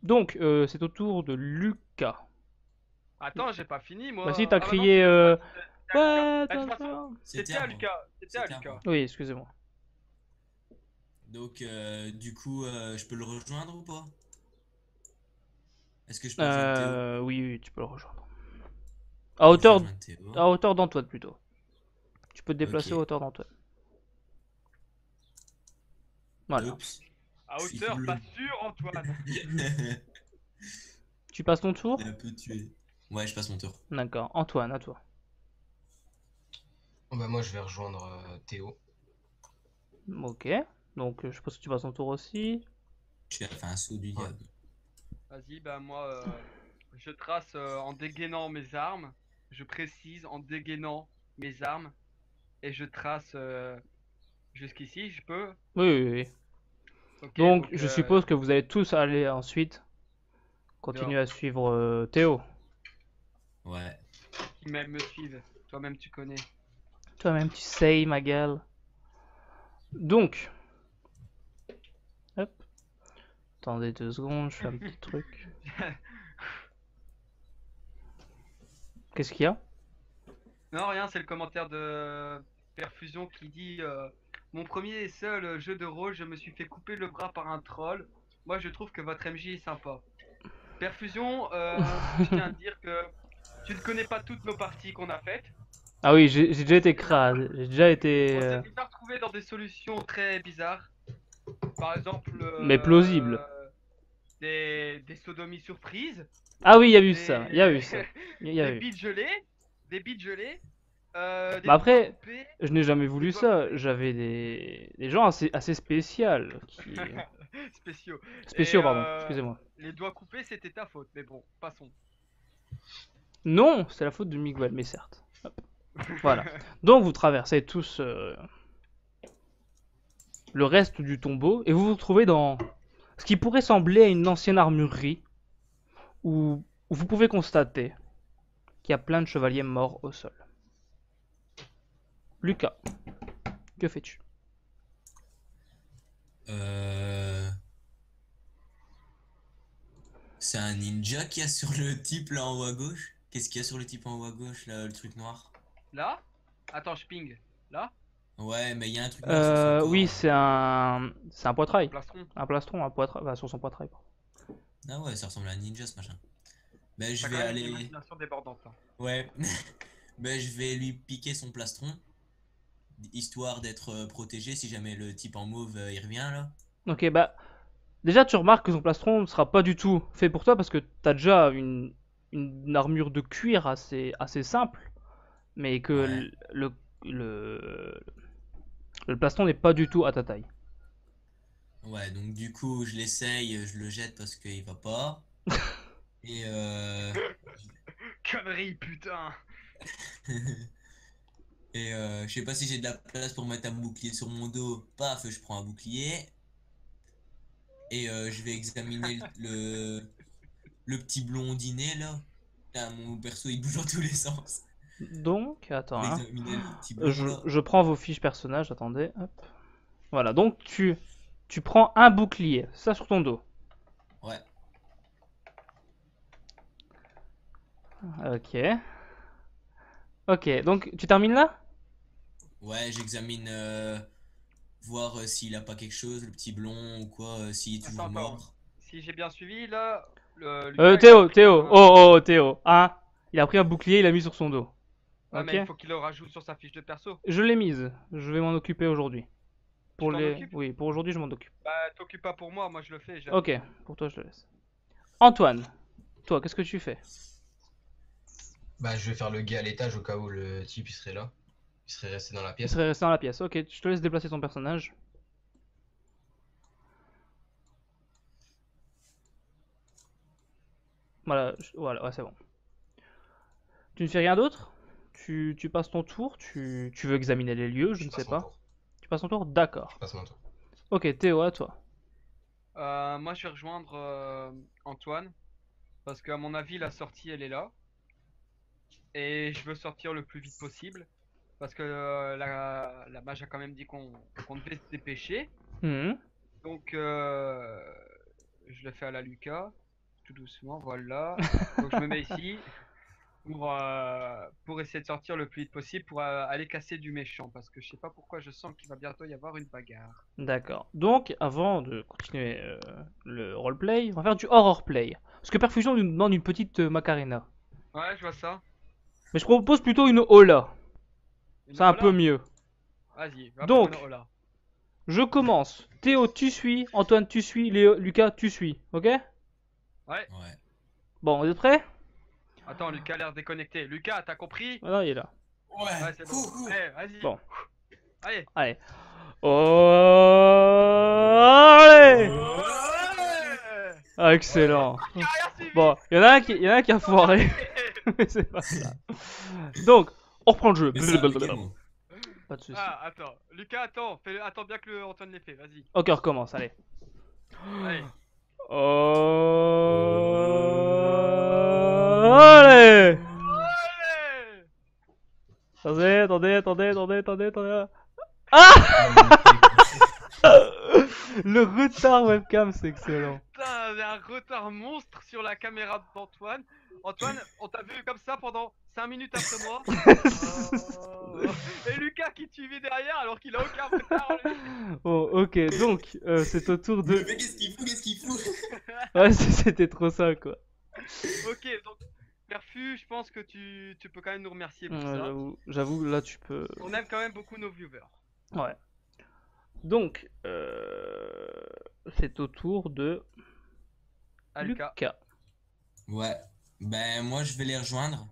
Donc, c'est au tour de Lucas. Attends, j'ai pas fini, moi. Bah, si, t'as Ah bah non, crié. c'était à Lucas. Ouais, Ah, de toute façon, attention. c'était à moi. Lucas. C'était à C'était à Lucas. moi. Oui, excusez-moi. Donc du coup je peux le rejoindre ou pas? Est-ce que je peux rejoindre Théo? Oui, oui, tu peux le rejoindre. Je vais rejoindre Théo. À hauteur d'Antoine plutôt. Tu peux te déplacer à Ok. hauteur d'Antoine. Voilà. Oups. À Je suis hauteur, cool. pas sûr, Antoine. Tu passes ton tour? Il a un peu tué. Ouais, je passe mon tour. D'accord. Antoine, à toi. Bah, moi, je vais rejoindre Théo. Ok. Donc, je suppose que tu passes ton tour aussi. Tu as fait un saut du Ouais. diable. Vas-y, bah moi, je trace en dégainant mes armes. Je précise en dégainant mes armes. Et je trace jusqu'ici, je peux. Oui, oui, oui. Ok, Donc, je suppose que vous allez tous aller ensuite dehors. continuer à suivre Théo. Ouais. qui même me suivent. Toi-même, tu connais. Toi-même, tu sais, ma gueule. Donc, hop. Attendez 2 secondes, je fais un petit truc. Qu'est-ce qu'il y a? Non, rien, c'est le commentaire de Perfusion qui dit mon premier et seul jeu de rôle, je me suis fait couper le bras par un troll. Moi, je trouve que votre MJ est sympa. Perfusion, je tiens à te dire que tu ne connais pas toutes nos parties qu'on a faites. Ah oui, j'ai déjà été crade. J'ai déjà été. On s'est déjà retrouvé dans des solutions très bizarres. Par exemple, Mais plausible. des sodomies surprises, Ah oui, il y a eu des, ça. Il y a eu ça. Il y a des eu. bites gelées, des bites gelées, des Bah après, doigts coupés. je n'ai jamais voulu Des doigts ça. coupés. J'avais des gens assez spéciaux. Spéciaux. Spéciaux, Et pardon. Excusez-moi. les doigts coupés, c'était ta faute, mais bon, passons. Non, c'est la faute de Miguel, mais certes. Hop. Voilà. Donc vous traversez tous le reste du tombeau et vous vous retrouvez dans ce qui pourrait sembler à une ancienne armurerie où vous pouvez constater qu'il y a plein de chevaliers morts au sol. Lucas, que fais-tu? C'est un ninja qu'il y a sur le type là en haut à gauche? Qu'est-ce qu'il y a sur le type en haut à gauche là, le truc noir? Là? Attends, je ping. Là? Ouais, mais il y a un truc noir sur son corps. Oui, c'est un poitrail. Plastron. Un plastron, un poitrail, bah, sur son poitrail. Ah ouais, ça ressemble à un ninja ce machin. Ben je T'as vais quand même une aller. imagination débordante. Hein. Ouais. Ben je vais lui piquer son plastron. Histoire d'être protégé si jamais le type en mauve il revient là. Ok, bah déjà tu remarques que son plastron ne sera pas du tout fait pour toi parce que t'as déjà une armure de cuir assez simple, mais que Ouais. le plastron n'est pas du tout à ta taille. Ouais, donc du coup je l'essaye, je le jette parce qu'il va pas. Et Connerie, putain! Et je sais pas si j'ai de la place pour mettre un bouclier sur mon dos. Paf, je prends un bouclier. Et je vais examiner le petit blondinet là. Putain, mon perso il bouge dans tous les sens. Donc, attends, Je vais hein. examiner le petit blond là. Je prends vos fiches personnages, attendez, hop. Voilà, donc tu prends un bouclier, ça sur ton dos. Ouais. Ok. Ok, donc tu termines là? Ouais, j'examine voir s'il a pas quelque chose, le petit blond ou quoi, s'il est toujours Attends, mort. si j'ai bien suivi, là, Lucas, il a Théo, pris Théo, un- oh, Théo, hein? Il a pris un bouclier, il l'a mis sur son dos. Ouais, Ok? mais il faut qu'il le rajoute sur sa fiche de perso. Je l'ai mise, je vais m'en occuper aujourd'hui. Tu t'en occupes? Oui, pour aujourd'hui je m'en occupe. Bah, t'occupes pas pour moi je le fais. j'ai Ok, l'habitude. pour toi je le laisse. Antoine, toi, qu'est-ce que tu fais? Bah, je vais faire le guet à l'étage au cas où le type il serait là. Il serait resté dans la Il pièce. serait resté dans la pièce. Ok, je te laisse déplacer ton personnage. Voilà, voilà, ouais, c'est bon. Tu ne fais rien d'autre? Tu passes ton tour? Tu veux examiner les lieux? Je ne sais passe mon pas. tour. Tu passes ton tour? D'accord. Je passe mon tour. Ok, Théo, à toi. Moi, je vais rejoindre Antoine. Parce qu'à mon avis, la sortie, elle est là. Et je veux sortir le plus vite possible. Parce que la mage a quand même dit qu'on devait se dépêcher. Mhm. Donc, je le fais à la Lucas. Tout doucement, voilà. Donc, je me mets ici. Pour essayer de sortir le plus vite possible. Pour aller casser du méchant. Parce que je sais pas pourquoi je sens qu'il va bientôt y avoir une bagarre. D'accord. Donc, avant de continuer le roleplay, on va faire du horror play. Parce que Perfusion nous demande une petite Macarena. Ouais, je vois ça. Mais je propose plutôt une Ola. Une C'est un Ola. peu mieux. Vas-y, va Donc, pour une Ola. Je commence. Théo, tu suis. Antoine, tu suis. Lucas, tu suis. Ok? Ouais. Ouais. Bon, vous êtes prêts? Attends, Lucas a l'air déconnecté. Lucas, t'as compris? Ah non, il est là. Ouais, c'est bon. Coucou. Allez, vas-y. Bon. Allez. Allez. Allez! Ouais. Ah, excellent. Rien suivi. Bon, il y en a un qui a foiré. Mais c'est pas ça. Donc, on reprend le jeu. Mais ça, avec moi. Pas de soucis. Ah, attends. Lucas, attends. Attends bien que Antoine l'ait fait. Vas-y. Ok, on recommence. Allez. Allez. Allez! Attendez. Ah! Le retard webcam, c'est excellent. Putain, il y a un retard monstre sur la caméra d'Antoine. Antoine, on t'a vu comme ça pendant 5 minutes après moi. Et Lucas qui te suivait derrière alors qu'il a aucun retard. Lui. Bon, ok, donc c'est au tour de. Mais qu'est-ce qu'il fout? Ouais, c'était trop ça quoi. Ok, donc Perfus, je pense que tu peux quand même nous remercier pour Ouais, ça. j'avoue, là tu peux. On aime quand même beaucoup nos viewers. Ouais. Donc, c'est au tour de Alka. Lucas. Ouais. Ben, moi, je vais les rejoindre.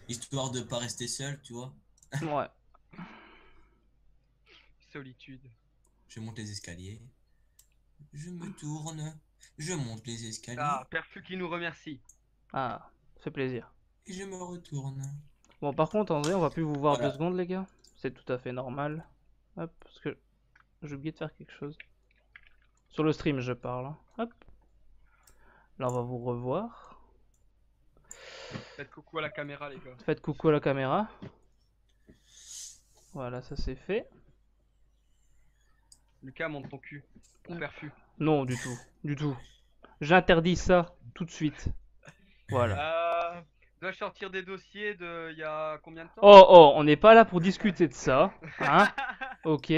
Histoire de pas rester seul, tu vois. Ouais. Solitude. Je monte les escaliers. Je me tourne. Je monte les escaliers. Ah, Perfus qui nous remercie. Ah, ça fait plaisir. Et je me retourne. Bon, par contre, en vrai, on va plus vous voir Voilà. 2 secondes, les gars. C'est tout à fait normal. Hop, parce que j'ai oublié de faire quelque chose. Sur le stream, je parle. Hein. Hop. Là, on va vous revoir. Faites coucou à la caméra, les gars. Faites coucou à la caméra. Voilà, ça c'est fait. Lucas, monte ton cul. Pour Perfus. Non, du tout. Du tout. J'interdis ça tout de suite. Voilà. Dois-je sortir des dossiers de il y a combien de temps? Oh, on n'est pas là pour discuter de ça. Hein? Ok.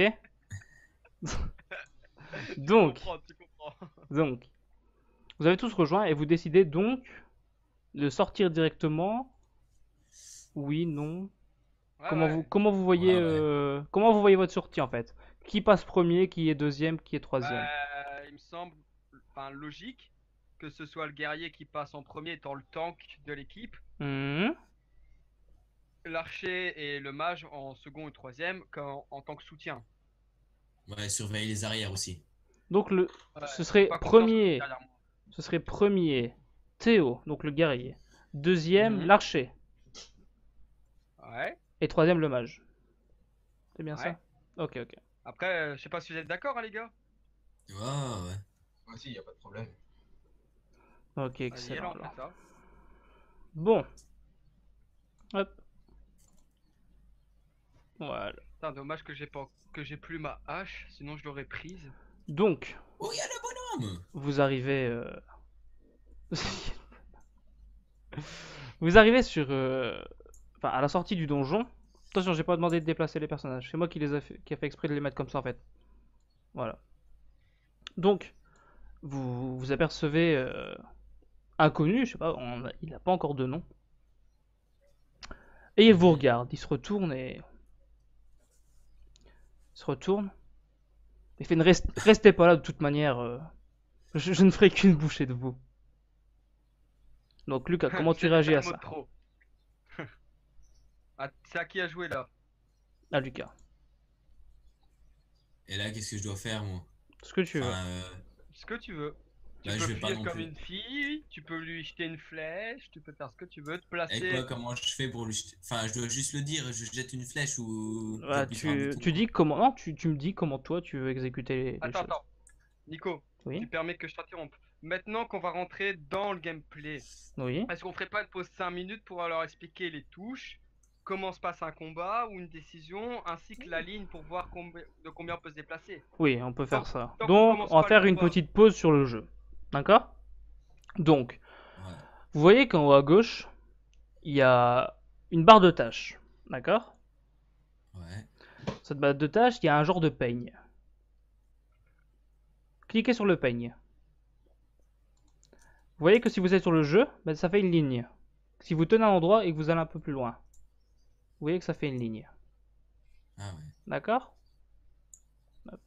Donc, Tu comprends. donc, vous avez tous rejoint et vous décidez donc de sortir directement. Oui, non. Ouais, Comment ouais. vous voyez Ouais. comment vous voyez votre sortie en fait? Qui passe premier, qui est deuxième, qui est troisième? Il me semble logique que ce soit le guerrier qui passe en premier étant le tank de l'équipe, Mhm. l'archer et le mage en second et troisième en tant que soutien. Ouais, surveille les arrières aussi. Donc Ouais, ce serait pas content premier, derrière moi. ce serait premier Théo, donc le guerrier. Deuxième Mhm. l'archer Ouais. et troisième le mage. C'est bien Ouais. ça? Ok. Après, je sais pas si vous êtes d'accord, hein, les gars. Ouais, ouais. Moi aussi, y a pas de problème. Ok, Vas-y, excellent. alors, on fait ça. Bon. Hop. Voilà. Putain, dommage que j'ai plus ma hache, sinon je l'aurais prise. Donc, Oh, il y a le bonhomme! vous arrivez. Vous arrivez sur. Enfin, à la sortie du donjon. Attention, j'ai pas demandé de déplacer les personnages. C'est moi qui qui a fait exprès de les mettre comme ça en fait. Voilà. Donc, vous apercevez inconnu, je sais pas, il n'a pas encore de nom. Et il vous regarde, il se retourne et. Il se retourne. Il fait restez pas là de toute manière. Je ne ferai qu'une bouchée de vous. Donc Lucas, comment tu C'est réagis un à mot de ça? trop. Ah, c'est à qui a joué là? À Lucas. Et là, qu'est-ce que je dois faire, moi? Ce que tu veux. Enfin, Ce que tu veux. Tu bah, peux je vais pas fuir non comme plus. une fille, tu peux lui jeter une flèche, tu peux faire ce que tu veux, te Et placer. quoi, comment je fais pour lui jeter... Enfin, je dois juste le dire, je jette une flèche ou Voilà, j'appuie sur un bouton. tu dis comment. Non, tu me dis comment toi tu veux exécuter les Attends, choses. attends. Nico, Oui. tu permets que je t'interrompe. Maintenant qu'on va rentrer dans le gameplay, Oui. est-ce qu'on ferait pas une pause 5 minutes pour leur expliquer les touches, comment se passe un combat ou une décision, ainsi que la ligne pour voir de combien on peut se déplacer? Oui, on peut faire Donc- ça. donc on Donc, commence on va pas le faire une combat. petite pause sur le jeu. D'accord? Donc, Ouais. vous voyez qu'en haut à gauche, il y a une barre de tâches. D'accord? Ouais. Cette barre de tâches, il y a un genre de peigne. Cliquez sur le peigne. Vous voyez que si vous êtes sur le jeu, ben, ça fait une ligne. Si vous tenez à l'endroit et que vous allez un peu plus loin, vous voyez que ça fait une ligne. Ah ouais. D'accord? Hop.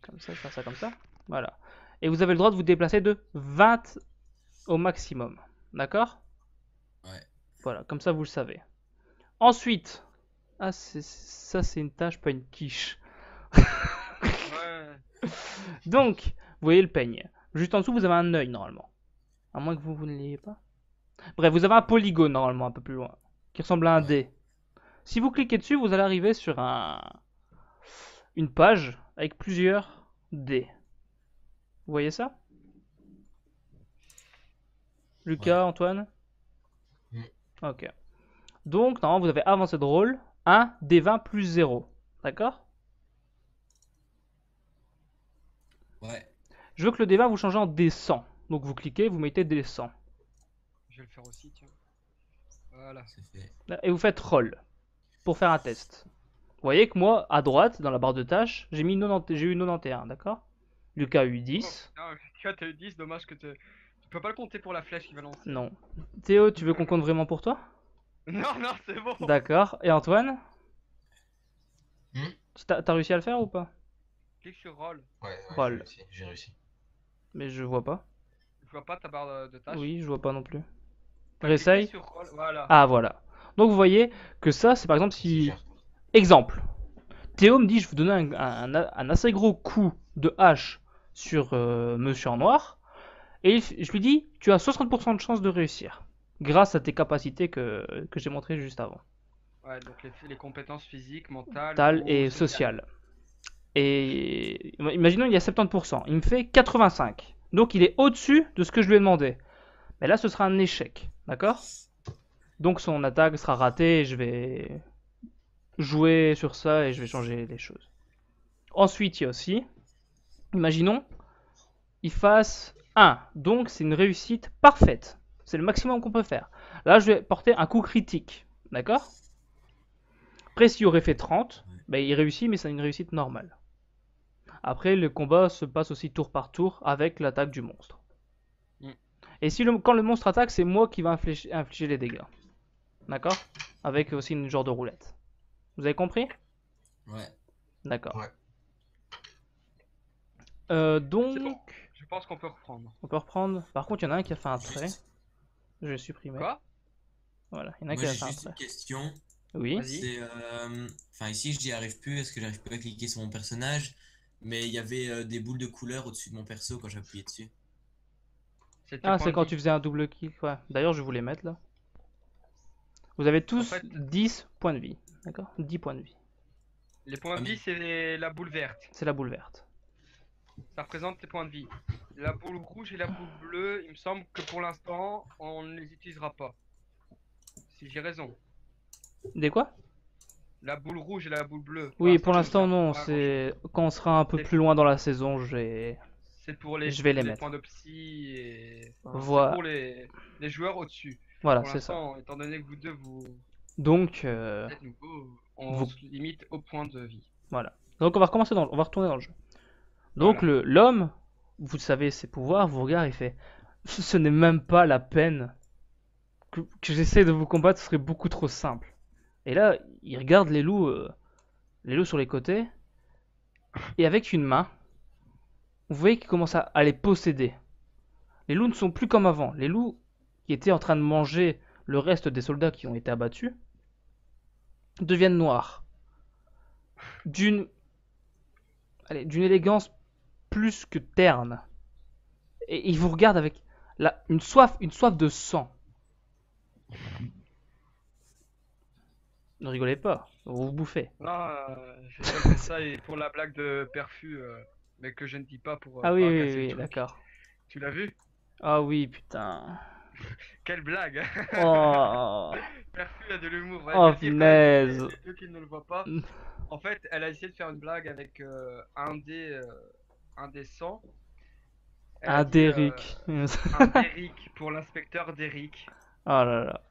Comme ça, je fais ça comme ça. Voilà. Et vous avez le droit de vous déplacer de 20 au maximum. D'accord? Ouais. Voilà, comme ça vous le savez. Ensuite, ah, ça c'est une tâche, pas une quiche. Ouais. Donc, vous voyez le peigne. Juste en dessous, vous avez un œil normalement. À moins que vous ne l'ayez pas. Bref, vous avez un polygone normalement un peu plus loin, qui ressemble à un Ouais. dé. Si vous cliquez dessus, vous allez arriver sur une page avec plusieurs dés. Vous voyez ça? Lucas, Ouais. Antoine? Mm. Ok. Donc, normalement, vous avez avancé de rôle 1 D20 plus 0. D'accord? Ouais, Je veux que le D20 vous changez en D100. Donc, vous cliquez, vous mettez D100. Je vais le faire aussi, tiens. Voilà. c'est fait. Et vous faites roll pour faire un test. Vous voyez que moi, à droite, dans la barre de tâches, j'ai eu 91, d'accord? Lucas a eu 10. Oh, putain, t'as eu 10, dommage que tu peux pas le compter pour la flèche qui va lancer. Non. Théo, tu veux qu'on compte vraiment pour toi? Non, non, c'est bon. D'accord. Et Antoine? Hmm. T'as réussi à le faire ou pas? Clique sur roll. Ouais, Roll. j'ai réussi. Mais je vois pas. Je vois pas ta barre de tâches. Oui, je vois pas non plus. T'as Réessaye. cliqué sur roll, voilà. Ah, voilà. Donc vous voyez que ça, c'est par exemple si... Cher. Exemple. Théo me dit, je vais vous donner un assez gros coup de hache sur Monsieur en Noir. Et je lui dis, tu as 60% de chance de réussir. Grâce à tes capacités que j'ai montrées juste avant. Ouais, donc les compétences physiques, mentales Mental ou et sociales. social. Et imaginons il y a 70%. Il me fait 85. Donc il est au-dessus de ce que je lui ai demandé. Mais là, ce sera un échec. D'accord? Donc son attaque sera ratée et je vais jouer sur ça et je vais changer les choses. Ensuite, il y a aussi, imaginons, il fasse 1. Donc c'est une réussite parfaite. C'est le maximum qu'on peut faire. Là, je vais porter un coup critique. D'accord? Après, s'il aurait fait 30, ben, il réussit, mais c'est une réussite normale. Après, le combat se passe aussi tour par tour avec l'attaque du monstre. Mm. Et si quand le monstre attaque, c'est moi qui va infliger les dégâts. D'accord? Avec aussi une genre de roulette. Vous avez compris? Ouais. D'accord. Ouais. Donc, C'est bon. Je pense qu'on peut reprendre. on peut reprendre. Par contre, il y en a un qui a fait un trait. Juste- Je vais supprimer. Quoi? Voilà, il y en a un Moi qui a j'ai fait un juste trait. une question. Oui. Vas-y. C'est enfin ici je n'y arrive plus parce que j'arrive plus à cliquer sur mon personnage. Mais il y avait des boules de couleur au-dessus de mon perso quand j'appuyais dessus. C'était Ah, point c'est de quand vie. tu faisais un double clic. Ouais. D'ailleurs, je vais vous les mettre là. Vous avez tous En fait- 10 points de vie. D'accord? 10 points de vie. Les points de Ah, mais- vie, c'est la boule verte. C'est la boule verte. Ça représente les points de vie. La boule rouge et la boule bleue, il me semble que pour l'instant, on ne les utilisera pas. Si j'ai raison. Des quoi? La boule rouge et la boule bleue. Oui, pour ça ne l'instant, sert non. pas à C'est quand on sera un peu C'est- plus loin dans la saison, je vais. grand-chose. C'est pour les, Je vais les les mettre. points de psy et. Enfin, Voilà. c'est pour les joueurs au-dessus. Voilà, Pour c'est ça. l'instant, étant donné que vous deux, vous Donc, êtes nouveaux, on vous- se limite au point de vie. voilà. Donc, on va recommencer on va retourner dans le jeu. Donc, Voilà. l'homme, vous savez ses pouvoirs, vous regarde et fait. Ce n'est même pas la peine que j'essaie de vous combattre, ce serait beaucoup trop simple. Et là, il regarde les loups sur les côtés, et avec une main, vous voyez qu'il commence à les posséder. Les loups ne sont plus comme avant. Les loups qui étaient en train de manger le reste des soldats qui ont été abattus deviennent noirs. D'une élégance plus que terne. Et ils vous regardent avec une soif de sang. Ne rigolez pas, vous vous bouffez. Non, j'ai fait ça et pour la blague de Perfu, mais que je ne dis pas pour Ah oui, pas oui, casser le oui, truc. d'accord. Tu l'as vu? Ah oui, putain. Quelle blague! Oh, Perfu a de l'humour. Ouais, oh merci, punaise. les deux qui ne le voient pas. En fait, elle a essayé de faire une blague avec un des 100. Elle a Un dit, Derrick. un Derrick pour l'inspecteur Derrick. Oh là là.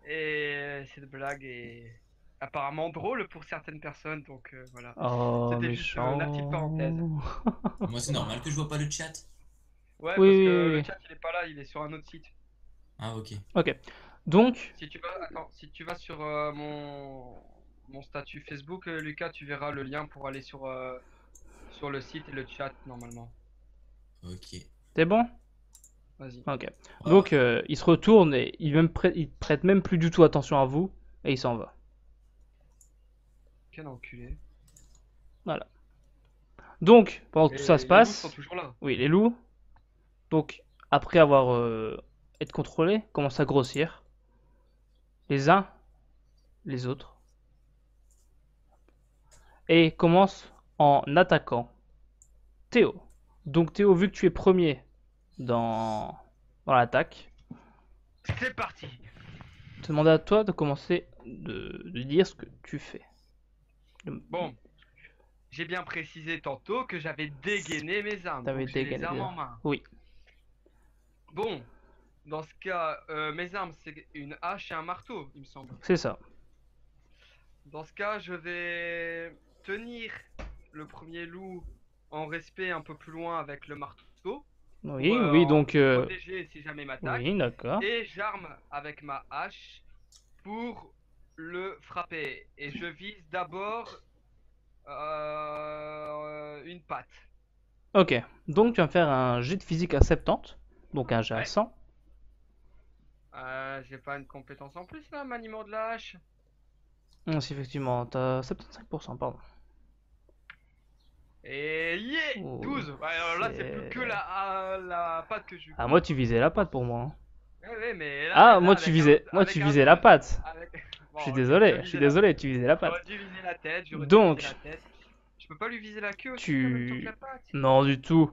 Et cette blague est apparemment drôle pour certaines personnes, donc voilà. Oh, C'était juste méchant. la petite parenthèse. Moi c'est normal que je vois pas le chat. Ouais, Oui, parce oui, que oui. le chat il est pas là, il est sur un autre site. Ah ok. Ok. Donc, Si tu vas sur mon statut Facebook, Lucas, tu verras le lien pour aller sur le site et le chat normalement. Ok. c'est bon? Vas-y. Ok. Ah, Donc, il se retourne et il prête même plus du tout attention à vous et il s'en va. Quel enculé. Donc, pendant que Et tout ça se les loups passe, sont toujours là. oui, les loups, donc, après avoir été contrôlés, commencent à grossir. Les uns, les autres. Et commencent en attaquant Théo. Donc, Théo, vu que tu es premier dans l'attaque, C'est parti. je te demande à toi de commencer de dire ce que tu fais. Bon, j'ai bien précisé tantôt que j'avais dégainé mes armes. T'avais Donc j'ai les dégainé armes les en armes. main. Oui, Bon, dans ce cas, mes armes, c'est une hache et un marteau, il me semble. c'est ça. Dans ce cas, je vais tenir le premier loup en respect un peu plus loin avec le marteau. Oui, Pour, oui, en donc... me protéger si jamais il m'attaque. oui, d'accord. Et j'arme avec ma hache pour le frapper. Et je vise d'abord une patte. Ok, donc tu vas me faire un jet de physique à 70, donc un jet à Ouais. 100. J'ai pas une compétence en plus là, maniement de la hache. Si, effectivement, t'as 75%, pardon. Et yeah, Oh, 12. Ouais, alors là, c'est plus c'est- que la patte que je lui Ah, coupe. moi, tu visais la patte pour moi. Hein. Ouais, mais là, Ah, moi, tu avec visais, un- moi, avec tu un visais la 12, patte. avec- Bon, Je suis ok, désolé, je je suis visais la- désolé, tu visais la patte. J'aurais dû viser la tête, j'aurais dû Donc, viser la tête. Je peux pas lui viser la queue aussi en même temps que la tu... patte. Non, du tout.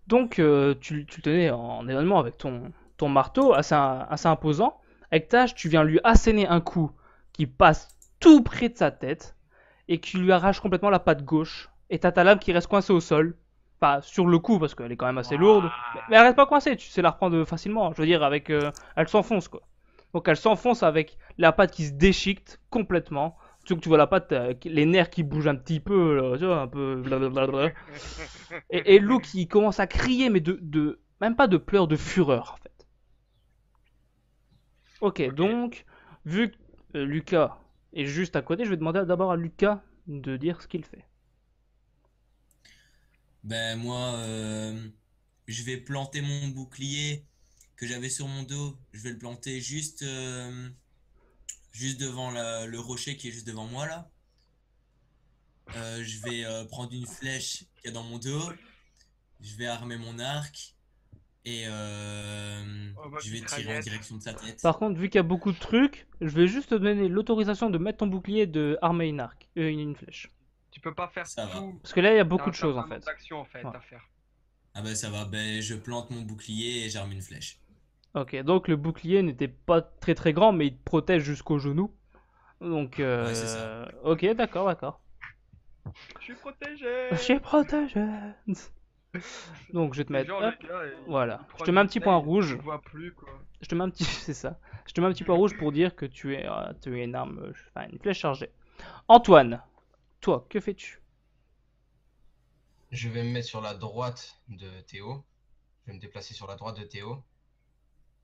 Donc, tu le tenais en événement avec ton marteau assez imposant. Avec ta hache, tu viens lui asséner un coup qui passe tout près de sa tête et qui lui arrache complètement la patte gauche. Et t'as ta lame qui reste coincée au sol. Enfin, sur le coup, parce qu'elle est quand même assez lourde. Mais elle reste pas coincée, tu sais la reprendre facilement. Je veux dire, elle s'enfonce, quoi. Donc elle s'enfonce avec la patte qui se déchiquette complètement. Surtout que tu vois la patte, les nerfs qui bougent un petit peu, là, tu vois, un peu blablabla. Et Lou qui commence à crier, mais même pas de pleurs, de fureur, en fait. Ok, donc, vu que Lucas est juste à côté, je vais demander d'abord à Lucas de dire ce qu'il fait. Ben moi, je vais planter mon bouclier que j'avais sur mon dos. Je vais le planter juste devant le rocher qui est juste devant moi là. Je vais prendre une flèche qu'il y a dans mon dos. Je vais armer mon arc et Oh, ma je vais tirer en mitraillette. direction de sa tête. Par contre, vu qu'il y a beaucoup de trucs, je vais juste te donner l'autorisation de mettre ton bouclier et de armer une arc, une flèche. Tu peux pas faire Ça va. tout. Parce que là, il y a T'as beaucoup un de choses en certain nombre fait. d'actions en fait Ouais. à faire. Ah ben ça va. Ben je plante mon bouclier et j'arme une flèche. Ok, donc le bouclier n'était pas très très grand, mais il te protège jusqu'au genou. Donc, Ouais, c'est ça. ok, d'accord, d'accord. Je suis protégé. Je suis protégé. Donc, je vais te Les mettre, gens, hop, le gars, voilà. il Je prend te une mets un petit point bouteille, rouge. il voit plus quoi. Je te mets un petit, c'est ça. Je te mets un petit point rouge pour dire que tu es une arme, enfin une flèche chargée. Antoine, toi, que fais-tu? Je vais me mettre sur la droite de Théo. Je vais me déplacer sur la droite de Théo.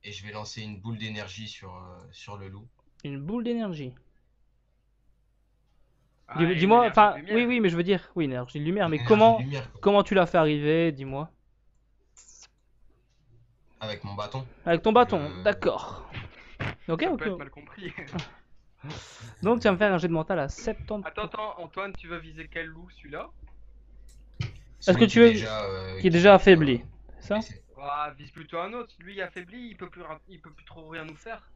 Et je vais lancer une boule d'énergie sur le loup. Une boule d'énergie. Ah, une Dis-moi, énergie enfin, de lumière. oui, oui, mais je veux dire, oui, énergie de lumière, mais Une énergie de comment, lumière, quoi. comment tu l'as fait arriver, dis-moi? Avec mon bâton. Avec ton bâton, Je- d'accord. Ok, Ça ok. peut être mal compris. Donc, tu vas me faire un jet de mental à 70. Attends, Antoine, tu veux viser quel loup celui-là? Est-ce que tu veux- qui est déjà affaibli, c'est ça? blessé. Ah, vise plutôt un autre. Lui affaibli, il peut plus trop rien nous faire.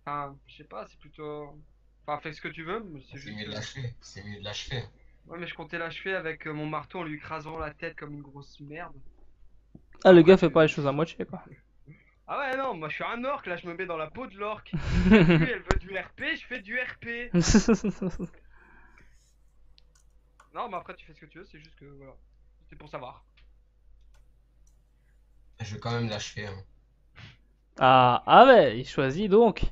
Enfin, je sais pas, c'est plutôt. Enfin, fais ce que tu veux, mais c'est C'est juste. mieux de l'achever. C'est mieux de l'achever. Ouais, mais je comptais l'achever avec mon marteau en lui écrasant la tête comme une grosse merde. Ah, le gars fait pas les choses à moitié, quoi. Ah ouais, non, moi je suis un orc, là je me mets dans la peau de l'orc. Lui, elle veut du RP, je fais du RP. Non, mais après tu fais ce que tu veux, c'est juste que voilà. C'est pour savoir. Je vais quand même l'achever. Hein. Ah ouais, il choisit donc.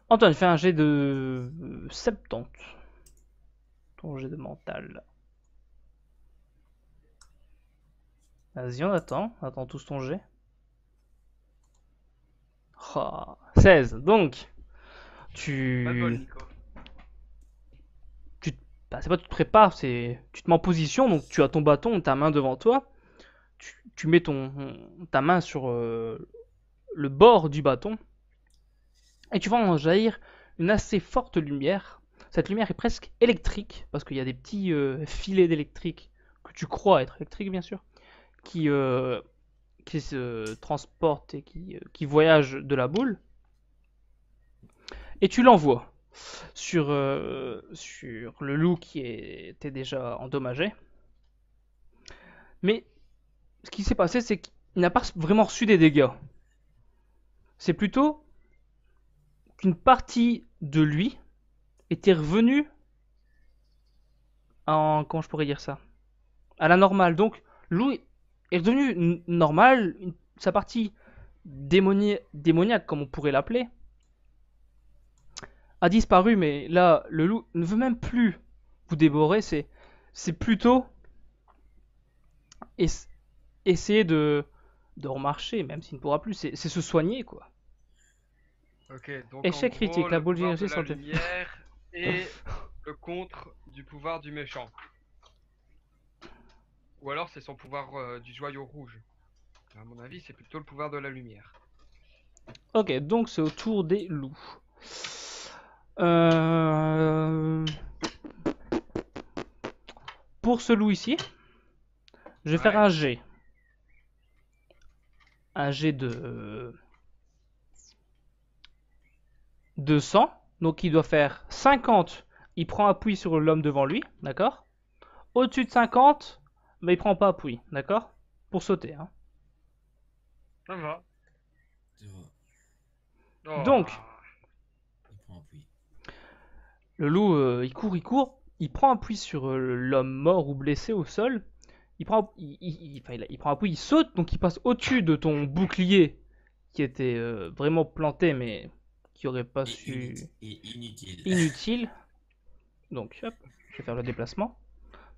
Antoine, fais un jet de 70. Ton jet de mental. Vas-y, on attend. On attend tous ton jet. Oh, 16. Donc, Pas de bol, Nico. bah, c'est pas tu te prépares, c'est tu te mets en position, donc tu as ton bâton, ta main devant toi. Tu mets ta main sur le bord du bâton. Et tu vas en jaillir une assez forte lumière. Cette lumière est presque électrique, parce qu'il y a des petits filets d'électrique, que tu crois être électriques bien sûr, qui se transportent et qui voyagent de la boule. Et tu l'envoies sur le loup qui était déjà endommagé. Mais ce qui s'est passé, c'est qu'il n'a pas vraiment reçu des dégâts. C'est plutôt qu'une partie de lui était revenue en... Comment je pourrais dire ça? À la normale. Donc, loup est redevenu normal. Sa partie démoniaque, comme on pourrait l'appeler, a disparu. Mais là, le loup ne veut même plus vous dévorer. C'est plutôt essayer de remarcher, même s'il ne pourra plus. C'est se soigner, quoi. Ok, donc Échec en critique, gros, la le boule pouvoir d'énergie de la sur le- lumière et le contre du pouvoir du méchant. Ou alors c'est son pouvoir du joyau rouge. À mon avis, c'est plutôt le pouvoir de la lumière. Ok, donc c'est au tour des loups. Euh, Pour ce loup ici, je vais faire Ouais. un G. Un G de 100. Donc il doit faire 50. Il prend appui sur l'homme devant lui, d'accord? Au-dessus de 50, mais il prend pas appui, d'accord? Pour sauter, hein. Ça va. Tu vois, Oh. Donc, il prend appui. le loup, il court, il prend appui sur l'homme mort ou blessé au sol. Il prend, il prend appui, il saute, donc il passe au-dessus de ton bouclier qui était vraiment planté, mais qui aurait pas su. Inutile. Inutile. Donc, hop, je vais faire le déplacement.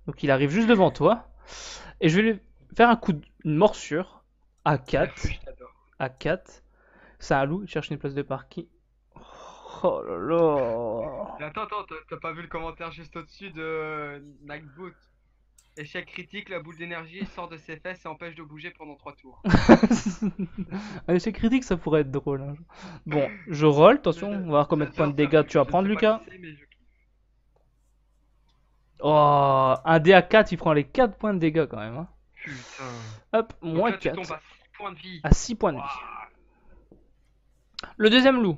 Donc, il arrive juste devant toi. Et je vais lui faire une morsure à 4. Je t'adore. À 4. C'est un loup, il cherche une place de parking. Oh là là. Et attends, t'as pas vu le commentaire juste au-dessus de Nagboot? Échec critique, la boule d'énergie sort de ses fesses et empêche de bouger pendant 3 tours. Un échec critique, ça pourrait être drôle, hein. Bon, je roll, attention, on va voir combien de points de dégâts tu vas prendre, Lucas. Oh, un dé à 4, il prend les 4 points de dégâts quand même, hein. Putain. Hop, Donc moins là, tu 4. tombes à 6 points de vie. À 6 points de vie. Ouah. Le deuxième loup,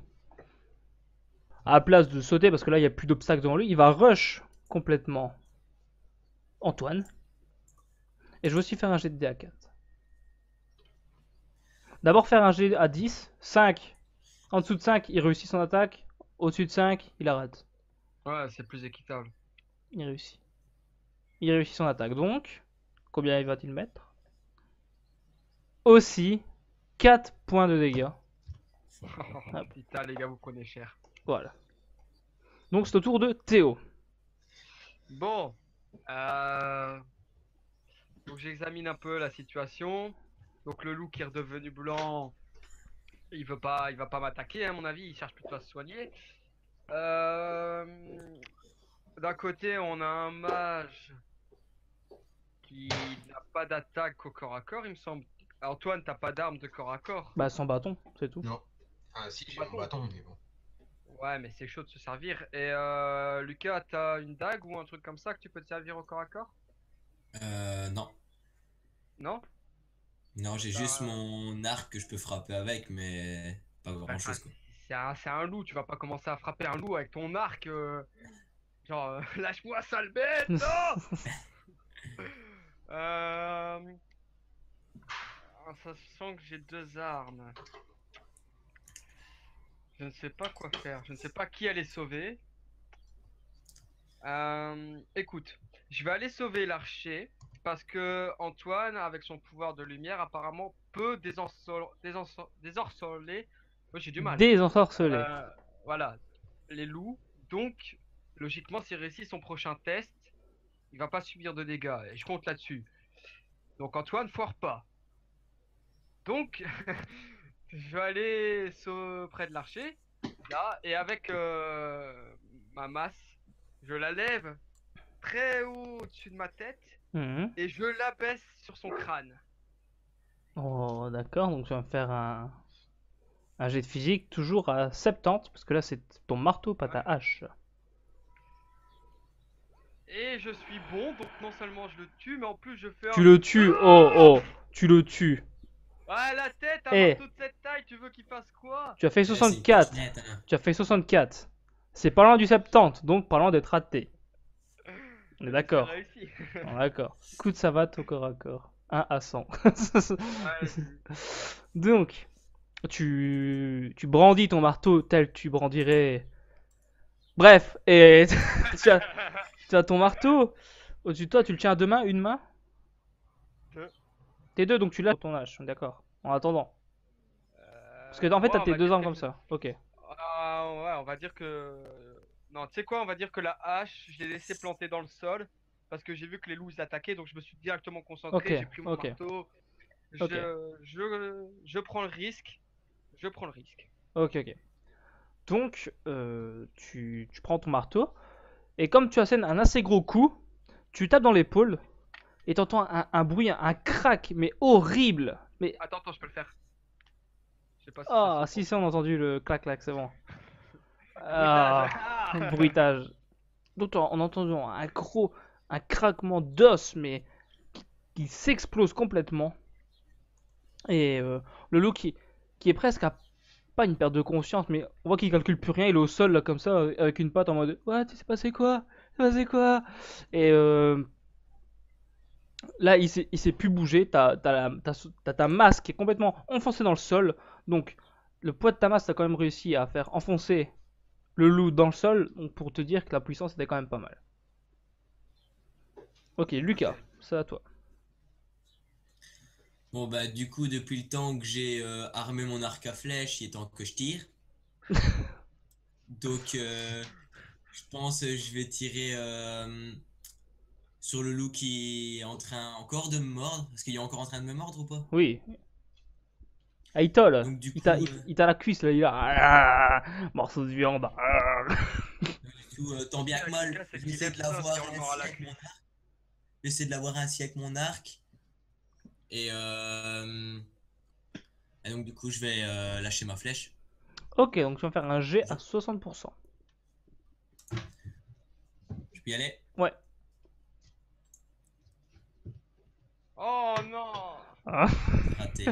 à la place de sauter, parce que là, il n'y a plus d'obstacles devant lui, il va rush complètement Antoine. Et je vais aussi faire un jet de dé à 4. D'abord faire un jet à 10. 5. En dessous de 5, il réussit son attaque. Au-dessus de 5, il la rate. Ouais, c'est plus équitable. Il réussit. Il réussit son attaque. Donc, combien il va-t-il mettre? Aussi, 4 points de dégâts. Hop. Putain, les gars, vous prenez cher. Voilà. Donc, c'est au tour de Théo. Bon. Donc j'examine un peu la situation. Donc le loup qui est redevenu blanc, il va pas m'attaquer à mon avis, il cherche plutôt à se soigner. D'un côté on a un mage qui n'a pas d'attaque au corps à corps, il me semble. Antoine, t'as pas d'arme de corps à corps? Bah, sans bâton, c'est tout. Non. Ah si, j'ai Bâton. un bâton, mais bon. Ouais, mais c'est chaud de se servir. Et Lucas, t'as une dague ou un truc comme ça que tu peux te servir au corps à corps? Non. Non? Non, j'ai Bah, juste mon arc que je peux frapper avec, mais pas grand chose quoi. C'est un loup, tu vas pas commencer à frapper un loup avec ton arc. Genre, lâche-moi, sale bête, non! Sachant que j'ai 2 armes. Je ne sais pas quoi faire. Je ne sais pas qui aller sauver. Écoute, je vais aller sauver l'archer. Parce que Antoine, avec son pouvoir de lumière, apparemment peut désorceler. Oh, j'ai du mal. Désensorcelé. Voilà, les loups. Donc, logiquement, s'il réussit son prochain test, il va pas subir de dégâts. Et je compte là-dessus. Donc, Antoine, foire pas. Donc, je vais aller près de l'archer. Là, et avec ma masse, je la lève très haut au-dessus de ma tête. Mhm. Et je la baisse sur son crâne. Oh, d'accord, donc tu vas me faire un jet de physique toujours à 70, parce que là c'est ton marteau, pas ta hache. Et je suis bon, donc non seulement je le tue, mais en plus je fais Tu le tues, oh, tu le tues. Ouais, la tête, un Eh. marteau de cette taille, tu veux qu'il fasse quoi? Tu as fait Ouais, c'est une 64. piquinette, hein. Tu as fait 64. C'est pas loin du 70, donc pas loin d'être raté. On est d'accord. J'ai réussi. On est d'accord. Coup de savate au corps à corps. 1 à 100. Ouais, Donc, tu brandis ton marteau tel que tu brandirais. Bref, et tu as ton marteau. Au-dessus de toi, tu le tiens à deux mains, une main. Deux. T'es deux, donc tu l'as sur ton âge, d'accord. En attendant. Parce que en fait, ouais, t'as on tes va deux dire armes que comme ça. Ok. Ah, ouais, on va dire que. Non, tu sais quoi, on va dire que la hache, je l'ai laissé planter dans le sol. Parce que j'ai vu que les loups ils attaquaient, donc je me suis directement Ok, concentré, j'ai pris mon ok, marteau. ok, Je prends le risque. Je prends le risque. ok, ok. Donc, tu prends ton marteau. Et comme tu assènes un assez gros coup, tu tapes dans l'épaule. Et t'entends un bruit, un crack, mais horrible. Mais. Attends, je peux le faire. Je sais pas si ça Ah, s'entend. si, on a entendu le clac-clac, c'est bon. Bruitage. Ah, Ah. bruitage. Donc, on entend un gros. Un craquement d'os, mais qui s'explose complètement. Et le loup qui est presque à pas une perte de conscience, mais on voit qu'il calcule plus rien, il est au sol là comme ça, avec une patte en mode what, il s'est passé quoi? Il s'est passé quoi? Et là, il s'est plus bougé, t'as ta masse qui est complètement enfoncée dans le sol, donc le poids de ta masse, t'as quand même réussi à faire enfoncer le loup dans le sol, donc pour te dire que la puissance était quand même pas mal. Ok, Lucas, c'est à toi. Bon, bah, du coup, depuis le temps que j'ai armé mon arc à flèche, il est temps que je tire. Donc, je pense je vais tirer sur le loup qui est en train encore de me mordre. Est-ce qu'il est encore en train de me mordre ou pas? Oui. Ah, il t'a là. Donc, du coup, Il t'a la cuisse là, il a. Ah, morceau de viande. Ah. du coup, tant bien que mal, Lucas, c'est je vais qu'il essayer aime de ça, l'avoir si on le mord à ainsi la avec mon cuisse. arc. Je vais essayer de l'avoir ainsi avec mon arc. Et, et donc, du coup, je vais lâcher ma flèche. Ok, donc tu vas faire un G à 60%. Je peux y aller? Ouais. Oh non! Hein. Raté.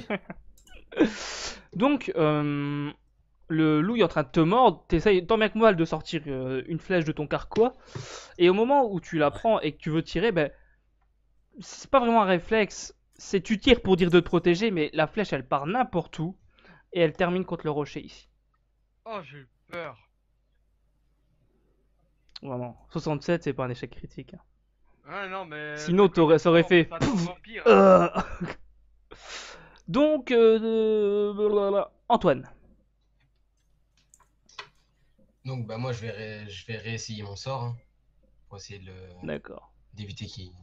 Donc, le loup est en train de te mordre. T'essayes tant bien que mal de sortir une flèche de ton carquois. Et au moment où tu la Ouais. prends et que tu veux tirer, ben, c'est pas vraiment un réflexe. C'est tu tires pour dire de te protéger, mais la flèche elle part n'importe où. Et elle termine contre le rocher ici. Oh, j'ai eu peur. Vraiment. 67, c'est pas un échec critique. Ah non, mais. Sinon, ça aurait fait. Vampire. Euh. Donc, blablabla. Antoine. Donc bah moi je vais réessayer mon sort hein, pour essayer D'accord. d'éviter qu'il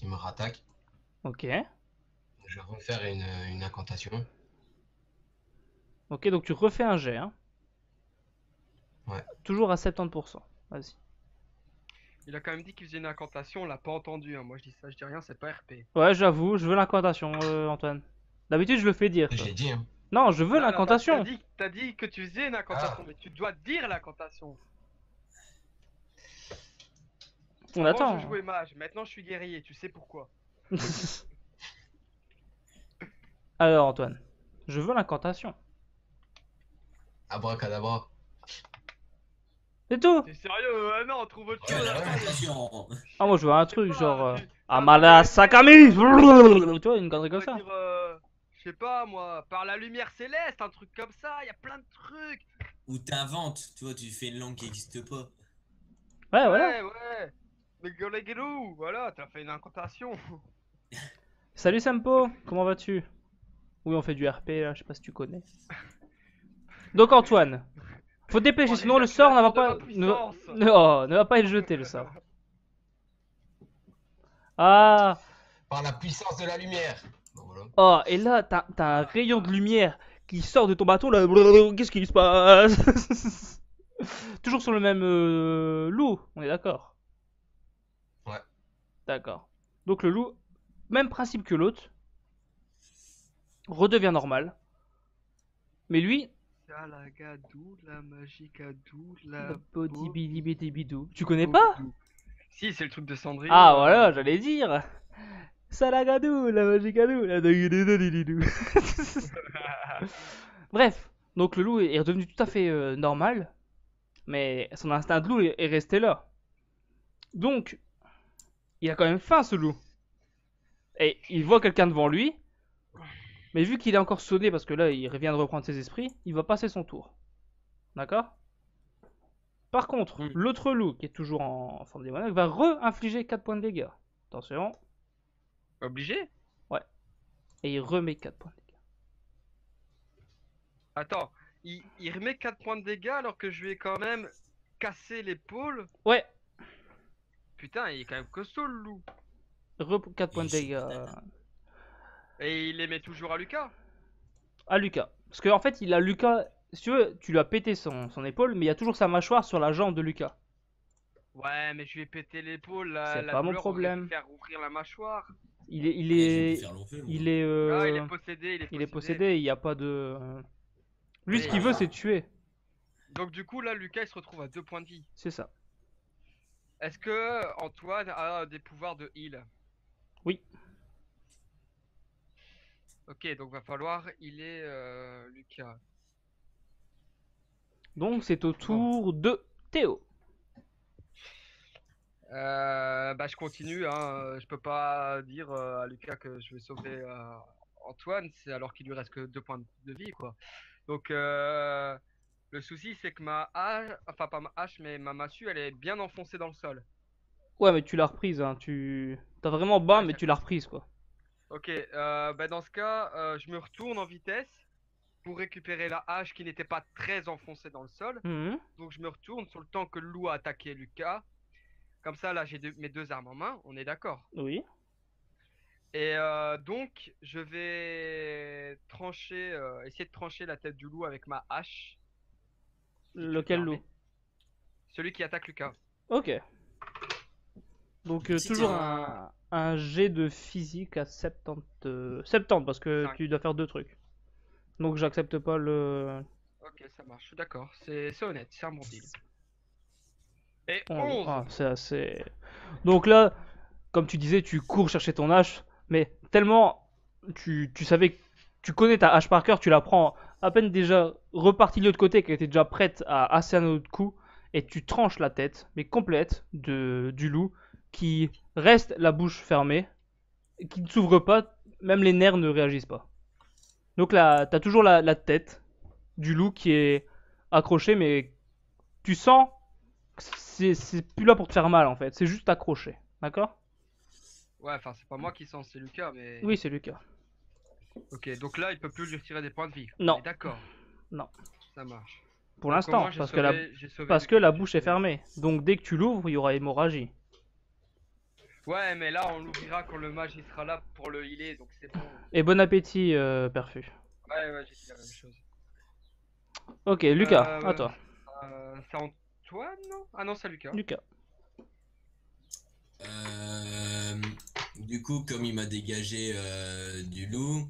me rattaque. Ok. Je vais refaire une incantation. Ok, donc tu refais un jet. Hein. Ouais. Toujours à 70%. Vas-y. Il a quand même dit qu'il faisait une incantation, on l'a pas entendu. Hein. Moi je dis ça, je dis rien, c'est pas RP. Ouais, j'avoue, je veux l'incantation, Antoine. D'habitude, je le fais dire, Je ça. l'ai dit hein. Non, je veux Non, non, l'incantation. t'as dit que tu faisais une incantation, Ah. mais tu dois dire l'incantation. On Avant attend. je jouais mage, maintenant je suis guerrier, tu sais pourquoi. Alors, Antoine, je veux l'incantation. Abracadabra. C'est tout. T'es sérieux? Ah non, on trouve autre Oh, chose. la Attends, présentation. Ah, moi, je veux un je sais truc pas, genre. tu- Amala Sakami. Tu vois, une connerie on comme va ça. dire, je sais pas moi, par la lumière céleste, un truc comme ça, y a plein de trucs. Ou t'inventes, tu vois, tu fais une langue qui n'existe pas. Ouais, voilà. Ouais. Mais Golegelou, voilà, t'as fait une incantation. Salut Sampo, comment vas-tu? Oui, on fait du RP là, je sais pas si tu connais. Donc, Antoine, faut te dépêcher, Oh, sinon le sort ne va pas. l'éjaculation de ma puissance. Ne va pas être jeté le sort. Ah, Par la puissance de la lumière. Bon, voilà. oh, et là, t'as un rayon de lumière qui sort de ton bâton là. Qu'est-ce qui se passe? Toujours sur le même loup, on est d'accord? Ouais. D'accord. Donc le loup, même principe que l'autre, redevient normal. Mais lui, Ah, la gadou, la magie gadou, la la body beau- bidi bidi bidou. Tu connais pas? Si, c'est le truc de Cendrillon. Ah voilà, j'allais dire. Salagadou, la magigadou, la dagidou. Bref, donc le loup est redevenu tout à fait normal, mais son instinct de loup est resté là. Donc, il a quand même faim ce loup. Et il voit quelqu'un devant lui, Mais vu qu'il est encore sonné parce que là il vient de reprendre ses esprits, il va passer son tour. D'accord? Par contre, Mm. l'autre loup qui est toujours en forme démoniaque va re-infliger 4 points de dégâts. Attention. Obligé? Et il remet 4 points de dégâts. Attends, il remet 4 points de dégâts alors que je lui ai quand même cassé l'épaule. Ouais, Putain, il est quand même costaud le loup. 4 points de Il est dégâts Et il les met toujours à Lucas. à Lucas. Parce qu'en fait, il a Lucas. Si tu veux, tu lui as pété son épaule, mais il y a toujours sa mâchoire sur la jambe de Lucas. Ouais, mais je lui ai pété l'épaule, C'est la pas mon douleur aurait problème. pu faire ouvrir la mâchoire. Il est, il Et j'ai est, dû faire l'enfer, moi. il est, Ah, il est possédé, il est possédé. Il n'y a pas de. Lui, ce Oui, qu'il veut, ah. c'est tuer. Donc du coup, là, Lucas, il se retrouve à 2 points de vie. C'est ça. Est-ce que Antoine a des pouvoirs de heal? Oui. Ok, donc va falloir healer Lucas. Donc, c'est au tour de Théo. Bah je continue, hein. Je peux pas dire à Lucas que je vais sauver Antoine, c'est alors qu'il lui reste que 2 points de vie, quoi. Donc le souci c'est que ma hache, enfin pas ma hache, mais ma massue, elle est bien enfoncée dans le sol. Ouais, mais tu l'as reprise. Hein. T'as vraiment bas, Ouais, mais j'ai tu l'as reprise, quoi. Ok, bah dans ce cas, je me retourne en vitesse pour récupérer la hache qui n'était pas très enfoncée dans le sol. Mhm. Donc je me retourne sur le temps que le loup a attaqué Lucas. Comme ça, là, j'ai mes 2 armes en main, on est d'accord. Oui. Et donc, je vais trancher, essayer de trancher la tête du loup avec ma hache. si tu le Lequel permets. loup? Celui qui attaque Lucas. Ok. Donc, Si toujours t'es un jet de physique à 70. 70, parce que Cinq. tu dois faire 2 trucs. Donc, j'accepte pas le. Ok, ça marche, je suis d'accord. C'est honnête, c'est un bon deal. Et 11. 11. Ah, c'est assez. Donc là, comme tu disais, tu cours chercher ton hache, mais tellement tu savais, tu connais ta hache par cœur, tu la prends à peine déjà repartie de l'autre côté, qu'elle était déjà prête à asséner un autre coup, et tu tranches la tête, mais complète, du loup, qui reste la bouche fermée, qui ne s'ouvre pas, même les nerfs ne réagissent pas. Donc là, t'as toujours la tête du loup qui est accrochée, mais tu sens que c'est plus là pour te faire mal en fait, c'est juste accroché, d'accord? Ouais, enfin, c'est pas moi qui sens, c'est Lucas, mais. Oui, c'est Lucas. Ok, donc là, il peut plus lui retirer des points de vie. Non. On est d'accord. Non. Ça marche. Pour Donc, au l'instant, moins, j'ai parce sauvé- j'ai sauvé que Lucas, la j'ai bouche est sauvé- fermée. Donc dès que tu l'ouvres, il y aura hémorragie. Ouais, mais là, on l'ouvrira quand le mage il sera là pour le healer, donc c'est bon. Et bon appétit, Perfu. Ouais, j'ai dit la même chose. Ok, Lucas, à toi. C'est Antoine, non? Ah non, c'est Lucas. Lucas. Du coup, comme il m'a dégagé du loup,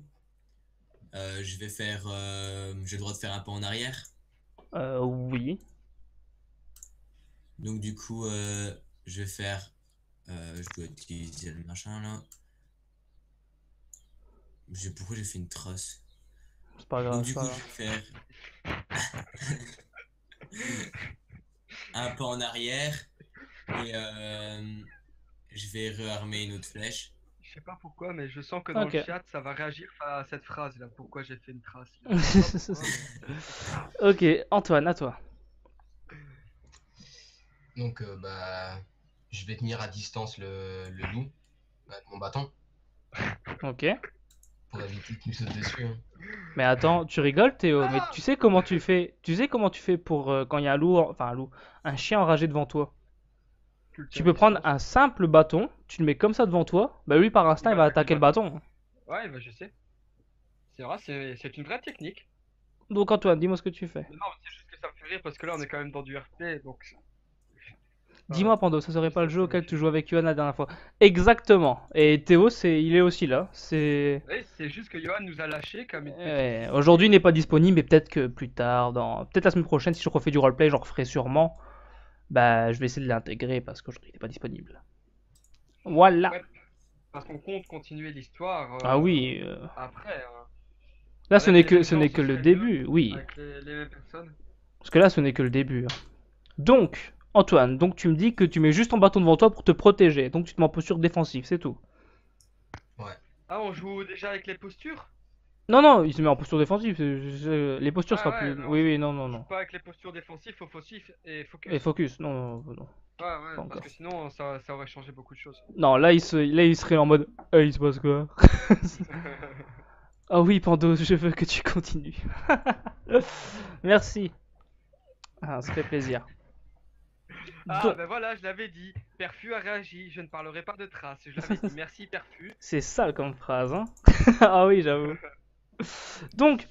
j'ai le droit de faire un pas en arrière. Oui. Donc du coup, je vais faire, je dois utiliser le machin là. Pourquoi j'ai fait une trace? C'est pas grave. Donc du c'est coup, pas je grave. vais faire un pas en arrière et je vais rearmer une autre flèche. Je sais pas pourquoi, mais je sens que dans Ok. le chat, ça va réagir à cette phrase là. Pourquoi j'ai fait une trace là. Je sais pas pourquoi, Ok, Antoine, à toi. Donc, bah, je vais tenir à distance le loup avec mon bâton Ok. pour éviter qu'il me saute dessus. Hein. Mais attends, tu rigoles, Théo, mais tu sais comment tu fais pour quand il y a un loup, un chien enragé devant toi. mais- Tu peux prendre un simple bâton, tu le mets comme ça devant toi, bah lui par instinct Il il va va attaquer attaquer le le bâton. Ouais, bah je sais. C'est vrai, c'est une vraie technique. Donc Antoine, dis-moi ce que tu fais. Mais non, mais c'est juste que ça me fait rire parce que là, on est quand même dans du RP, donc. Dis-moi Pando, ça serait pas le ça, jeu ça auquel me tu fait- jouais avec Yohan la dernière fois. Exactement. Et Théo, il est aussi là. Oui, c'est juste que Johan nous a lâché comme une petite. Aujourd'hui il n'est pas disponible, mais peut-être que plus tard, peut-être la semaine prochaine, si je refais du roleplay, j'en referai sûrement. Bah, je vais essayer de l'intégrer parce qu'aujourd'hui il n'est pas disponible. Voilà. Ouais. Parce qu'on compte continuer l'histoire Ah oui. après, hein, Là, ce avec n'est les ce mêmes n'est gens, que ce le serait début, oui. avec les mêmes personnes. Parce que là, ce n'est que le début. Hein. Donc, Antoine, donc tu me dis que tu mets juste ton bâton devant toi pour te protéger. Donc tu te mets en posture défensive, c'est tout. Ah, on joue déjà avec les postures? Non, non, il se met en posture défensive. Les postures Ah sera ouais, plus. non, Oui, oui, non, non, non. pas avec les postures défensives, faussif et focus. Et focus, non, non, non. Ouais, ouais, Pas parce encore. que sinon ça aurait changé beaucoup de choses. Non, là, il serait en mode. Il se passe quoi? Ah oui, Pando, je veux que tu continues. Merci. Ah, ça fait plaisir. Ah, Donc, ben voilà, je l'avais dit. Perfu a réagi, je ne parlerai pas de traces. Je l'avais dit. Merci, Perfu. c'est sale comme phrase, hein. Ah oui, j'avoue. Donc,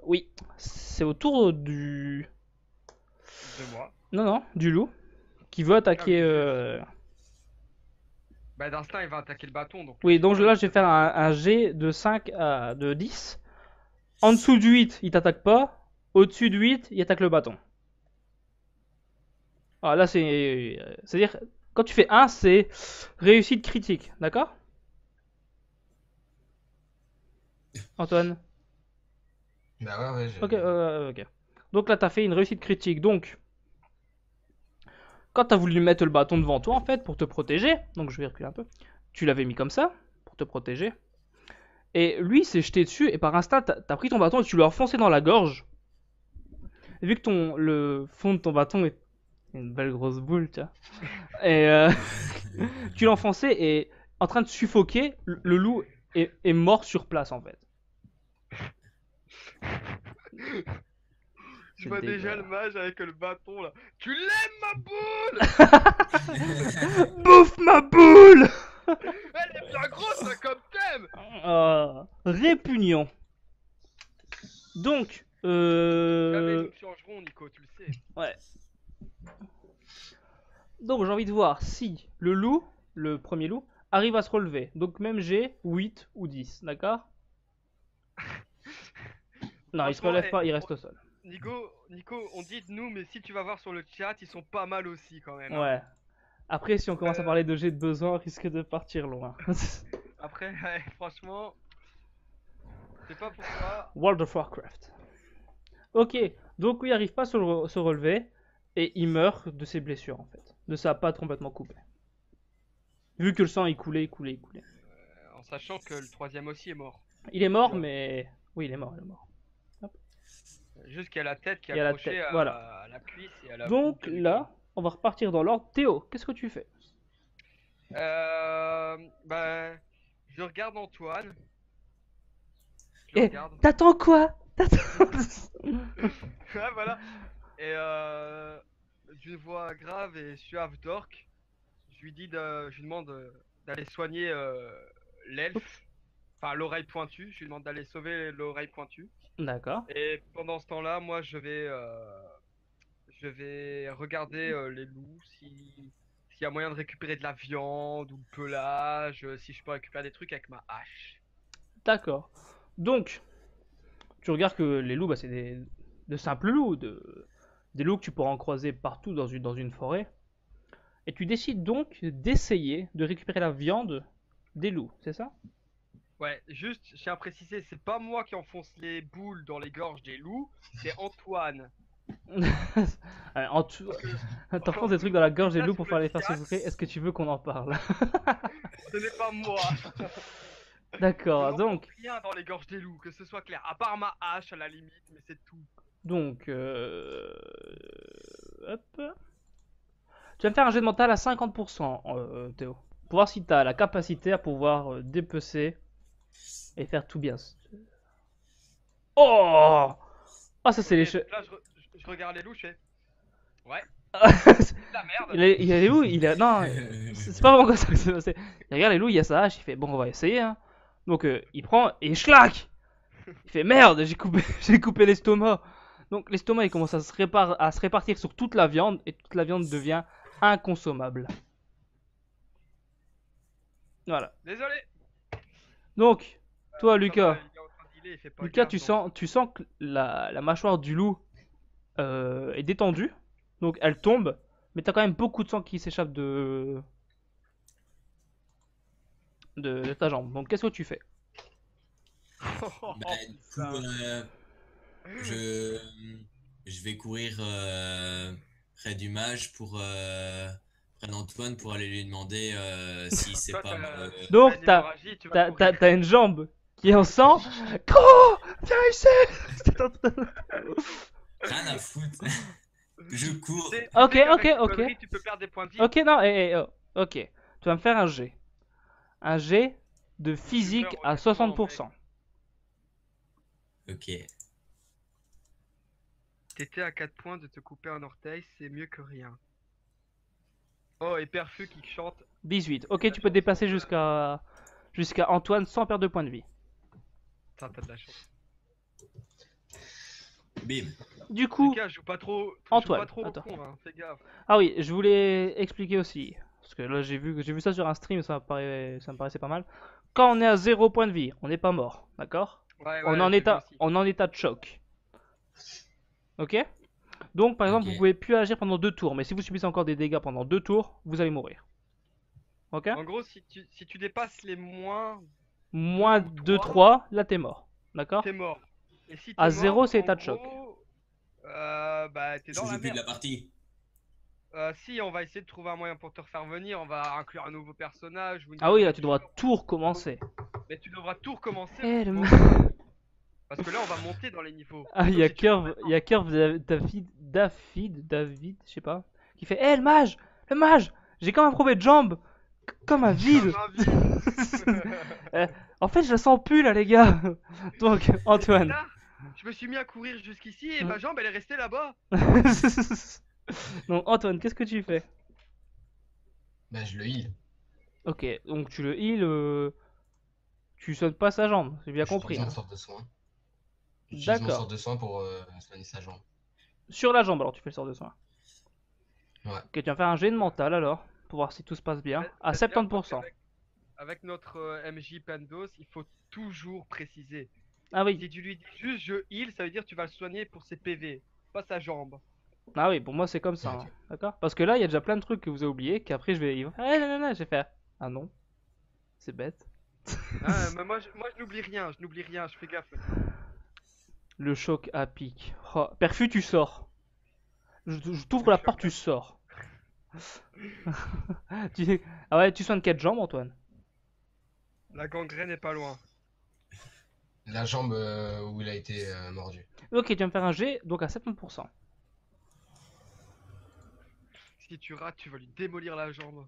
oui, c'est au tour du... De moi. Non, non, du loup, qui veut attaquer... Bah, d'instinct, il va attaquer le bâton. Donc Oui, donc logiquement, là, il je vais va faire attaquer un G de 5 à de 10. En dessous du 8, il t'attaque pas. Au-dessus du 8, il attaque le bâton. Alors là, c'est-à-dire, quand tu fais 1, c'est réussite critique, d'accord? Antoine? Bah ouais, Ok, ok. Donc là, t'as fait une réussite critique. Donc, quand t'as voulu mettre le bâton devant toi, en fait, pour te protéger, donc je vais reculer un peu, tu l'avais mis comme ça, pour te protéger. Et lui, il s'est jeté dessus, et par instinct, t'as pris ton bâton et tu l'as enfoncé dans la gorge. Et vu que le fond de ton bâton est une belle grosse boule, tu vois. Et tu l'as enfoncé et en train de suffoquer, le loup est mort sur place, en fait. Je vois déjà le mage avec le bâton là. Tu l'aimes ma boule? Bouffe ma boule! Elle est bien grosse là, comme thème. Répugnant. Donc, Jamais nous changerons, Nico, tu le sais. ouais. Donc j'ai envie de voir si le loup, le premier loup, arrive à se relever. Donc même G, 8 ou 10, d'accord? Non, il se Franchement, relève pas, il reste au sol. Nico, on dit de nous, mais si tu vas voir sur le chat, ils sont pas mal aussi quand même. Hein. Ouais. Après, si on commence à parler de G de besoin, on risque de partir loin. Après, ouais, franchement, c'est pas pour ça. World of Warcraft. Ok, donc il arrive pas à se relever et il meurt de ses blessures en fait, de sa patte complètement coupée. Vu que le sang il coulait, il coulait, il coulait. En sachant que le troisième aussi est mort. Il est mort, Ouais. mais oui, il est mort, il est mort. Juste qu'il y a la tête qui est Il y a la accrochée tête, à, voilà. à la cuisse et à la Donc boucle du là, on va repartir dans l'ordre. Théo, qu'est-ce que tu fais? Bah, je regarde Antoine. Je Eh, regarde. t'attends quoi? Ouais, voilà. Et d'une voix grave et suave d'orque, je lui demande d'aller soigner l'elfe. Enfin, l'oreille pointue. Je lui demande d'aller sauver l'oreille pointue. D'accord. Et pendant ce temps-là, moi, je vais regarder les loups s'il y a moyen de récupérer de la viande ou le pelage, si je peux récupérer des trucs avec ma hache. D'accord. Donc, tu regardes que les loups, bah, c'est de simples loups, des loups que tu pourras en croiser partout dans une forêt. Et tu décides donc d'essayer de récupérer la viande des loups, c'est ça? Ouais, juste, je tiens à préciser, c'est pas moi qui enfonce les boules dans les gorges des loups, c'est Antoine. T'enfonces des trucs dans la gorge des Là, loups sur pour le faire les faire chat. souffrir. Est-ce que tu veux qu'on en parle? Ce n'est pas moi. Je D'accord, n'enfonce donc, rien dans les gorges des loups, que ce soit clair, à part ma hache à la limite, mais c'est tout. donc, hop. Tu vas me faire un jet de mental à 50%, Théo. Pour voir si tu as la capacité à pouvoir dépecer et faire tout bien. Oh! Ah, ça c'est les Ok, cheveux. donc là, je regarde les loups, je fais. Ouais, il, c'est de la merde. il a les loups, il a. Non, c'est pas vraiment comme ça que c'est passé. Il regarde les loups, il y a sa hache, il fait bon, on va essayer. Hein. Donc il prend et schlac! Il fait merde, j'ai coupé l'estomac. Donc l'estomac il commence à se répartir sur toute la viande et toute la viande devient inconsommable. Voilà. Désolé. Donc, toi Ça Lucas, va, il est en train de dealer, il fait pas Lucas gaffe, donc. tu sens que la mâchoire du loup est détendue. Donc elle tombe, mais t'as quand même beaucoup de sang qui s'échappe de ta jambe. Donc qu'est-ce que tu fais? Bah, du coup, je vais courir près du mage prenne Antoine pour aller lui demander si c'est Toi, pas. Donc, une t'as hémorragie, tu vas courir. t'as une jambe qui est en sang. Gros, viens ici. Rien à foutre. Je cours. Tu sais Ok, qu'avec ok, tes ok. conneries, tu peux perdre des points de vie. Ok, non, oh, ok. Tu vas me faire un G. Un G de physique meurs à honnêtement, 60%. Ok. T'étais à 4 points de te couper un orteil, c'est mieux que rien. Oh, et Perfu qui chante. 18. Ok, tu peux te déplacer jusqu'à Antoine sans perdre de points de vie. Putain, t'as de la chance. Bim. Du coup, Lucas, joue pas trop. Antoine, Joue pas trop au attends. con, hein, fais gaffe. ah oui, je voulais expliquer aussi. Parce que là, j'ai vu ça sur un stream, ça me paraissait pas mal. Quand on est à 0 point de vie, on n'est pas mort, d'accord? Ouais, on, est ouais, en j'ai vu état, aussi. on est en état de choc. Ok? Donc, par exemple, Ok. vous pouvez plus agir pendant 2 tours, mais si vous subissez encore des dégâts pendant 2 tours, vous allez mourir. Ok? En gros, si tu dépasses les moins, Moins deux ou 2, trois, 3, là t'es mort. D'accord? t'es mort. Et si À t'es 0, mort, c'est en état de choc. gros, bah t'es Je dans la joue plus de la merde. partie. Si, on va essayer de trouver un moyen pour te refaire venir, on va inclure un nouveau personnage ou une Ah oui, là nouvelle tu devras voiture. tout recommencer. Mais tu devras tout recommencer. Eh, le bon, ma- Parce que là, on va monter dans les niveaux. Ah, il Sauf y a si tu veux Curve, il y a Curve David, je sais pas, qui fait Eh, le mage! Le mage! J'ai comme un problème de jambe! Comme un vide! Comme un vide. Eh, en fait, je la sens plus là, les gars! Donc, Antoine. Là, je me suis mis à courir jusqu'ici et Mm. ma jambe elle est restée là-bas. Donc, Antoine, qu'est-ce que tu fais? Bah, je le heal. Ok, donc tu le heal, tu soignes pas sa jambe, j'ai bien compris. J'utilise Hein. mon sort de soin. J'utilise mon D'accord. sort de soin pour soigner sa jambe. Sur la jambe, alors tu fais le sort de soin. Ouais. Ok, tu vas faire un jet de mental alors, pour voir si tout se passe bien. À Faites gaffe, 70%. avec notre MJ Pandos, il faut toujours préciser. Ah oui, Si tu lui dis juste je heal, ça veut dire que tu vas le soigner pour ses PV, pas sa jambe. ah oui, pour moi c'est comme ça, Ok. hein. D'accord? Parce que là, il y a déjà plein de trucs que vous avez oubliés, qu'après je vais... Ah non, non, non, je vais faire... Ah non, c'est bête. Ah, mais moi je n'oublie rien, je fais gaffe. Le choc à pic. Oh, Perfu, tu sors. Je t'ouvre Le la choc porte, tu sors. Ah ouais, tu soignes quelle jambe, Antoine? La gangrène est pas loin. La jambe où il a été mordu. Ok, tu vas me faire un G, donc à 70%. Si tu rates, tu vas lui démolir la jambe.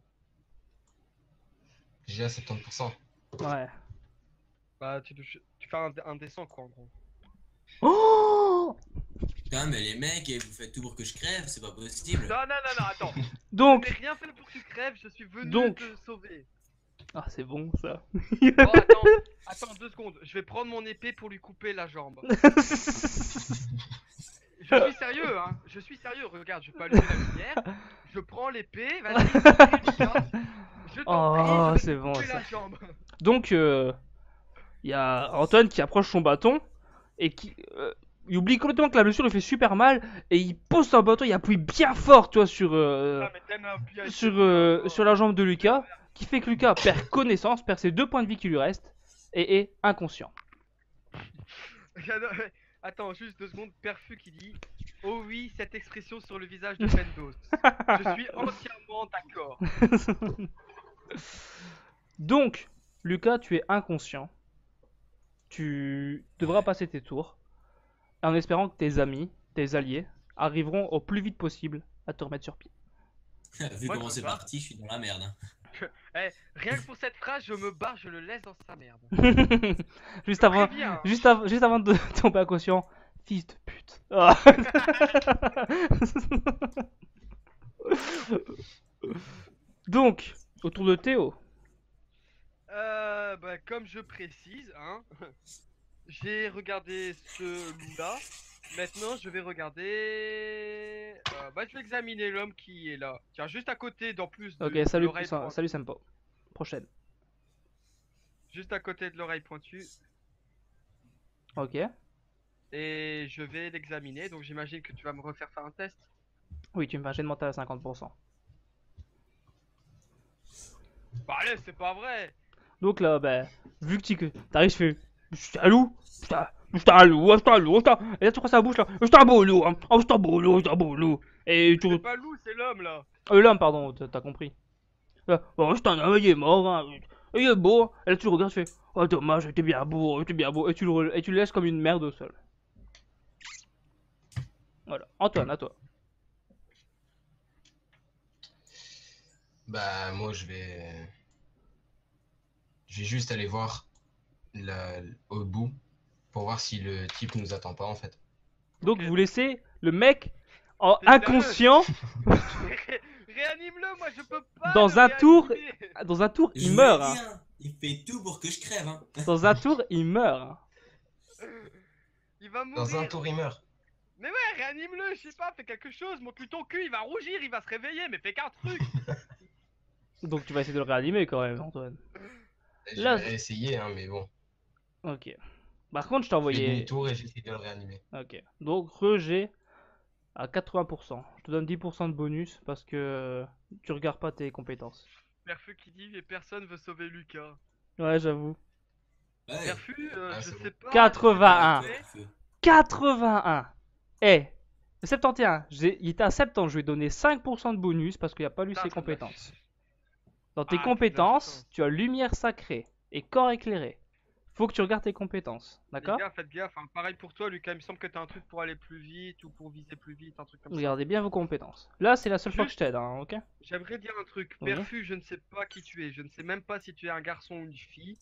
J'ai à 70%. Ouais. Bah tu fais un descent quoi en gros. Oh! Putain, mais les mecs, vous faites tout pour que je crève, c'est pas possible. Non, non, non, non, attends. Je Donc... n'ai rien fait pour que tu crèves, je suis venu Donc. te sauver. Ah, c'est bon, ça. Oh, attends 2 secondes, je vais prendre mon épée pour lui couper la jambe. Je suis sérieux, hein, je suis sérieux, regarde, je peux allumer la lumière, je prends l'épée, vas-y, je t'en prie, Oh, je vais c'est te bon, couper ça. la jambe. Donc, il y a Antoine qui approche son bâton et qui... il oublie complètement que la blessure lui fait super mal et il pose son bâton, il appuie bien fort, tu vois, sur, Ah, mais t'aimes un piège, sur la jambe de Lucas, qui fait que Lucas perd connaissance, perd ses 2 points de vie qui lui restent et est inconscient. Attends, juste 2 secondes, Perfu qui dit oh oui, cette expression sur le visage de Pendos. Je suis entièrement d'accord. Donc, Lucas, tu es inconscient. Tu devras passer tes tours en espérant que tes amis, tes alliés, arriveront au plus vite possible à te remettre sur pied. Vu Moi, comment je c'est me bats. parti, je suis dans la merde. Hein. Eh, rien que pour cette phrase, je me barre, je le laisse dans sa merde. juste, avant, Préviens, hein. juste avant de tomber inconscient, fils de pute. Ah. Donc, autour de Théo. Bah, comme je précise, hein, j'ai regardé ce loup-là. Maintenant, je vais regarder. Bah, je vais examiner l'homme qui est là. Tiens, juste à côté, d'en plus de Ok, salut, l'oreille pointue. salut Sampo. Prochaine. Juste à côté de l'oreille pointue. Ok. Et je vais l'examiner. Donc, j'imagine que tu vas me refaire faire un test. Oui, tu me fais un jet de mental à 50%. Bah, allez, c'est pas vrai. Donc là, bah, vu que tu arrives, je fais. Je suis un loup. Putain, C'est un loup, c'est un loup, c'est un... Et là tu crois sa bouche là, c'est un beau loup, hein. Oh, c'est un beau loup, c'est un beau loup. Et tu... C'est pas loup, c'est l'homme là. L'homme, pardon, t'as compris. Bon, c'est un homme, il est mort, hein. Il est beau, hein. Et là tu le regardes, tu fais, oh dommage, il était bien beau, il était bien beau. Et tu le laisses comme une merde au sol. Voilà, Antoine, à toi. Bah, moi, je vais juste aller voir au bout pour voir si le type nous attend pas, en fait. Donc Ok. vous laissez le mec en T'es sérieux? inconscient, Réanime-le, moi je peux pas. Dans le un tour. réanimer. Dans un tour, Je il vous meurt, l'ai hein. dit, hein, il fait tout pour que je crève, hein. Dans un tour, il meurt, hein. Il va mourir. Dans un tour, il meurt. Mais ouais, réanime-le, je sais pas, fais quelque chose, montre-lui ton cul, il va rougir, il va se réveiller, mais fais qu'un truc. Donc tu vas essayer de le réanimer quand même, Antoine. Je Là, vais essayer, hein, mais bon. Ok. Par contre, je t'ai Je fais envoyé... demi-tour et j'essaie de le réanimer. Ok. Donc rejet à 80%. Je te donne 10% de bonus parce que tu regardes pas tes compétences. Perfus qui dit, mais personne veut sauver Lucas. Ouais, j'avoue. Ouais. Perfus, Ah, je c'est sais bon. pas. 81. je sais pas, Feu. 81. Eh, le 71. Il était à 70. Je lui ai donné 5% de bonus parce qu'il a pas lu Putain, ses ça me compétences. lâche. Dans tes Ah, compétences, putain. tu as lumière sacrée et corps éclairé. Faut que tu regardes tes compétences. Les D'accord? gars, faites gaffe, hein. Pareil pour toi, Lucas, il me semble que t'as un truc pour aller plus vite ou pour viser plus vite, un truc comme ça. Regardez bien vos compétences. Là, c'est la seule fois que je Juste- t'aide, hein, ok? J'aimerais dire un truc. Oui. Perfus, je ne sais pas qui tu es. Je ne sais même pas si tu es un garçon ou une fille.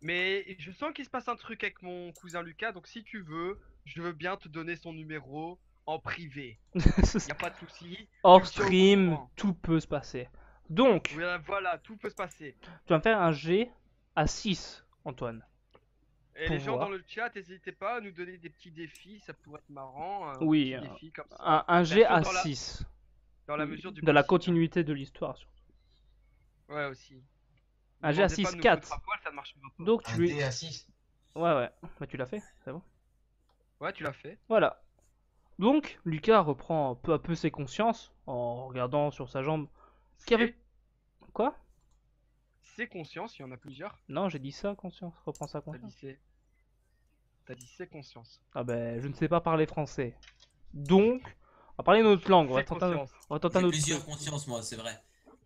Mais je sens qu'il se passe un truc avec mon cousin Lucas. Donc si tu veux, je veux bien te donner son numéro en privé. Y a pas de souci. Hors Tu me tiens au stream, courant. tout peut se passer. Donc, Voilà, tout peut se passer. tu vas me faire un G à 6, Antoine. Et Pour les gens voir. dans le chat, n'hésitez pas à nous donner des petits défis. Ça pourrait être marrant. Un Oui, petit défi comme ça. Un G Bien sûr, à dans la- 6. Dans la mesure du De la possible. continuité de l'histoire, surtout. Ouais, aussi. Un G à Demandez pas de 6, nous 4. foutre à poil, ça ne marchera pas. Donc, Un tu lui... dé à 6. Ouais. Bah, tu l'as fait, c'est bon. Ouais, tu l'as fait. Voilà. Donc, Lucas reprend peu à peu ses consciences en regardant sur sa jambe. Qui avait... Quoi? C'est conscience, il y en a plusieurs. Non, j'ai dit ça, conscience. Reprends sa T'as dit conscience. c'est. T'as dit c'est conscience. Ah ben, je ne sais pas parler français. Donc, on va parler une autre langue. On va C'est tenter un conscience. on va tenter un J'ai autre plusieurs truc. consciences, moi, c'est vrai.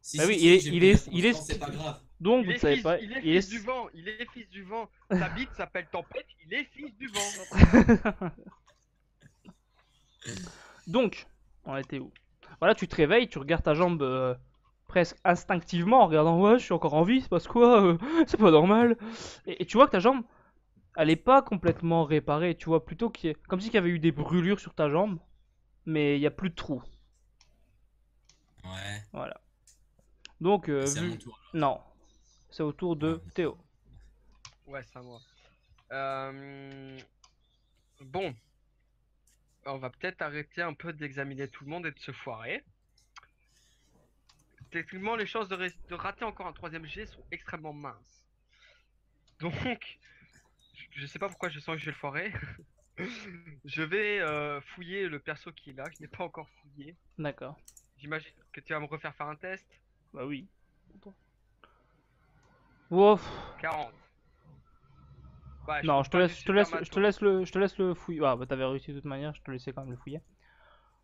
Si, Bah si, oui, si, il est- j'ai il plusieurs est- il est- consciences, c'est pas grave. Donc, Il vous est ne savez fils, pas... il est il est- fils du vent, il est fils du vent. Sa bite s'appelle tempête, il est fils du vent. Donc, on était où? Voilà, tu te réveilles, tu regardes ta jambe presque instinctivement en regardant, ouais, je suis encore en vie, c'est parce quoi? C'est pas normal. Et tu vois que ta jambe, elle est pas complètement réparée. Tu vois plutôt qu'il y a... comme s'il y avait eu des brûlures sur ta jambe, mais il y a plus de trous. Ouais, Voilà. Donc, c'est à vu... mon tour. Non, c'est au tour de Ouais. Théo. Ouais, c'est à moi. Bon. On va peut-être arrêter un peu d'examiner tout le monde et de se foirer. Techniquement, les chances de rater encore un troisième G sont extrêmement minces. Donc, je sais pas pourquoi je sens que je vais le foirer. Je vais fouiller le perso qui est là, que je n'ai pas encore fouillé. D'accord. J'imagine que tu vas me refaire faire un test. Bah oui. Wouf. 40. Ouais, Non, trouve je te pas du laisse, super matos. je te laisse le fouiller. Ah, bah t'avais réussi de toute manière, je te laissais quand même le fouiller.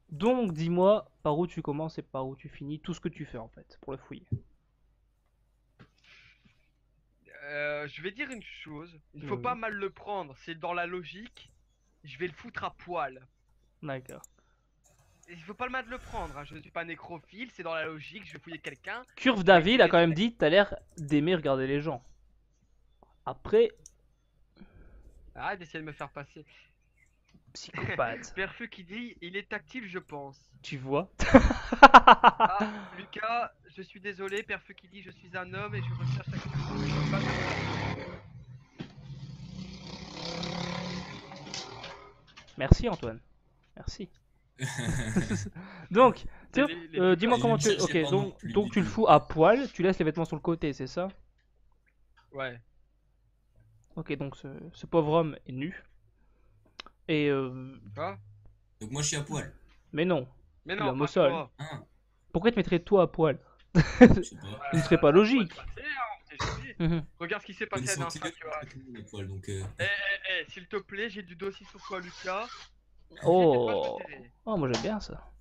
Donc, dis-moi par où tu commences et par où tu finis, tout ce que tu fais en fait, pour le fouiller. Je vais dire une chose, il faut Oui. pas mal le prendre, c'est dans la logique, je vais le foutre à poil. D'accord. Il faut pas le mal le prendre, hein. Je ne suis pas nécrophile, c'est dans la logique, je vais fouiller quelqu'un. Curve David a quand même dit, t'as l'air d'aimer regarder les gens. Après, Arrête d'essayer de me faire passer. psychopathe. Perfus qui dit, il est tactile je pense. Tu vois? Ah, Lucas, je suis désolé, Perfus qui dit, je suis un homme et je recherche actuellement une femme. Merci Antoine. Merci. Donc, tiens, dis-moi Je comment ne tu... cherchais Ok, pas non plus donc du tu le tout. fous à poil, tu laisses les vêtements sur le côté, c'est ça? Ouais. Ok, donc ce pauvre homme est nu. Et Quoi? Donc moi je suis à poil. mais non. Mais Il non, est pas au sol. toi. Hein, Pourquoi tu mettrais toi à poil? je sais pas. Ce ne serait pas Ça logique. pourrait se passer, hein, on sait jamais. Mhm. Regarde ce qui s'est Ils passé la sont dernière fois, tu vois. tous à poil, donc Eh, Eh, s'il te plaît, j'ai du dossier sur toi, Lucas. Si j'étais toi, je Oh, le dirais. oh moi j'aime bien ça.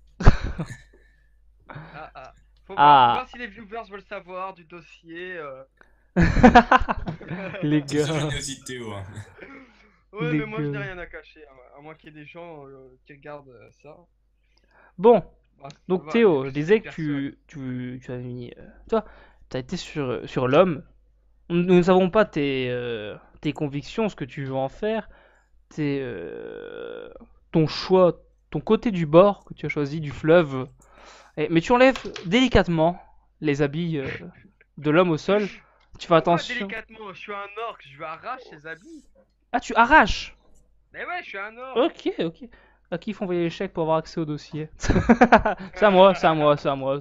Ah, ah. Faut Ah. voir si les viewers veulent savoir du dossier. Les De toute façon, j'en gars, ai aussi de Théo. Hein. Ouais, les mais moi je n'ai gars. rien à cacher, à moins qu'il y ait des gens qui regardent ça. Bon, Bah, ça donc va, il y a Théo, que je 6 disais que personnes. tu as mis. Toi, tu as été sur l'homme. Nous ne savons pas tes convictions, ce que tu veux en faire, ton choix, ton côté du bord que tu as choisi, du fleuve. Mais tu enlèves délicatement les habits de l'homme au sol. Tu fais Pourquoi attention. délicatement? Je suis un orc, je lui arrache ses habits. Ah, tu arraches. Mais ouais, je suis un orc. Ok, ok. À qui il faut envoyer les chèques pour avoir accès au dossier? C'est à moi, c'est à moi, c'est à moi.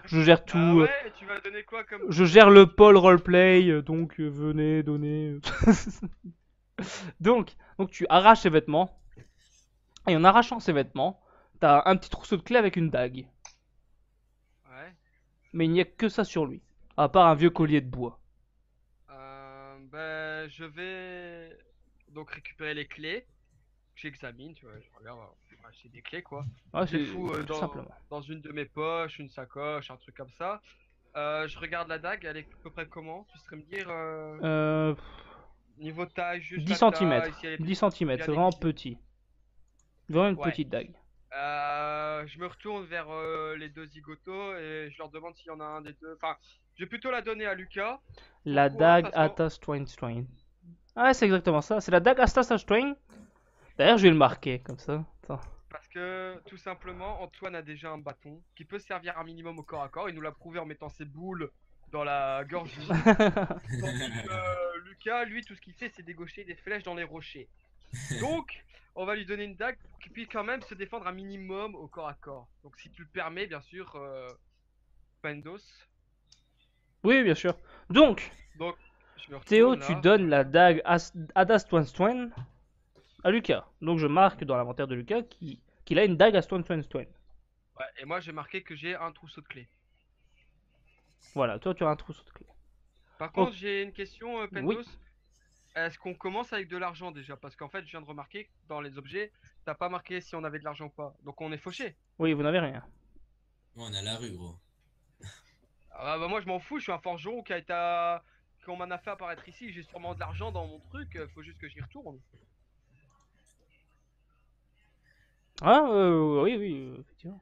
Je gère tout. Ah ouais, tu vas donner quoi comme Je dossier? gère le pôle roleplay, donc venez, donnez. donc tu arraches ses vêtements. Et en arrachant ses vêtements, t'as un petit trousseau de clés avec une dague. Ouais. Mais il n'y a que ça sur lui. À part un vieux collier de bois. Ben, je vais donc récupérer les clés. J'examine, tu vois, je regarde. C'est des clés quoi. Ouais, Je les c'est fous tout simplement. dans une de mes poches, une sacoche, un truc comme ça. Je regarde la dague, elle est à peu près comment? Tu saurais me dire Euh, niveau taille, juste 10 la taille, cm. si elle est 10 cm, bien c'est vraiment aiguisée. petit. Vraiment une Ouais. petite dague. Je me retourne vers les deux zigotos et je leur demande s'il y en a un des deux. Enfin, je vais plutôt la donner à Lucas. La Pourquoi? dague Parce que Atas Twain Strain. Ah, ouais, c'est exactement ça. C'est la dague Atas Strain. D'ailleurs, je vais le marquer comme ça. Attends. tout simplement, Antoine a déjà un bâton qui peut servir un minimum au corps à corps. Il nous l'a prouvé en mettant ses boules dans la gorge du loup. Tandis que Lucas, lui, tout ce qu'il fait, c'est dégaucher des flèches dans les rochers. Donc, on va lui donner une dague pour qu'il puisse quand même se défendre un minimum au corps à corps. Donc, si tu le permets, bien sûr, Pendos. Oui, bien sûr. Donc, Donc, je me Théo, retourne tu là. donnes la dague Adas Twain Strain à Lucas. Donc, je marque dans l'inventaire de Lucas qu'il a une dague à Twain Twain Strain. Ouais, et moi, j'ai marqué que j'ai un trousseau de clés. Voilà, toi, tu as un trousseau de clés. Par Oh, contre, j'ai une question, oui. Pendos. Est-ce qu'on commence avec de l'argent déjà? Parce qu'en fait, je viens de remarquer que dans les objets, t'as pas marqué si on avait de l'argent ou pas. Donc, on est fauché. Oui, vous n'avez rien. On a la rue, gros. Ah bah moi je m'en fous, je suis un forgeron qu'on m'en a fait apparaître ici, j'ai sûrement de l'argent dans mon truc, faut juste que j'y retourne. Ah, oui, oui, effectivement.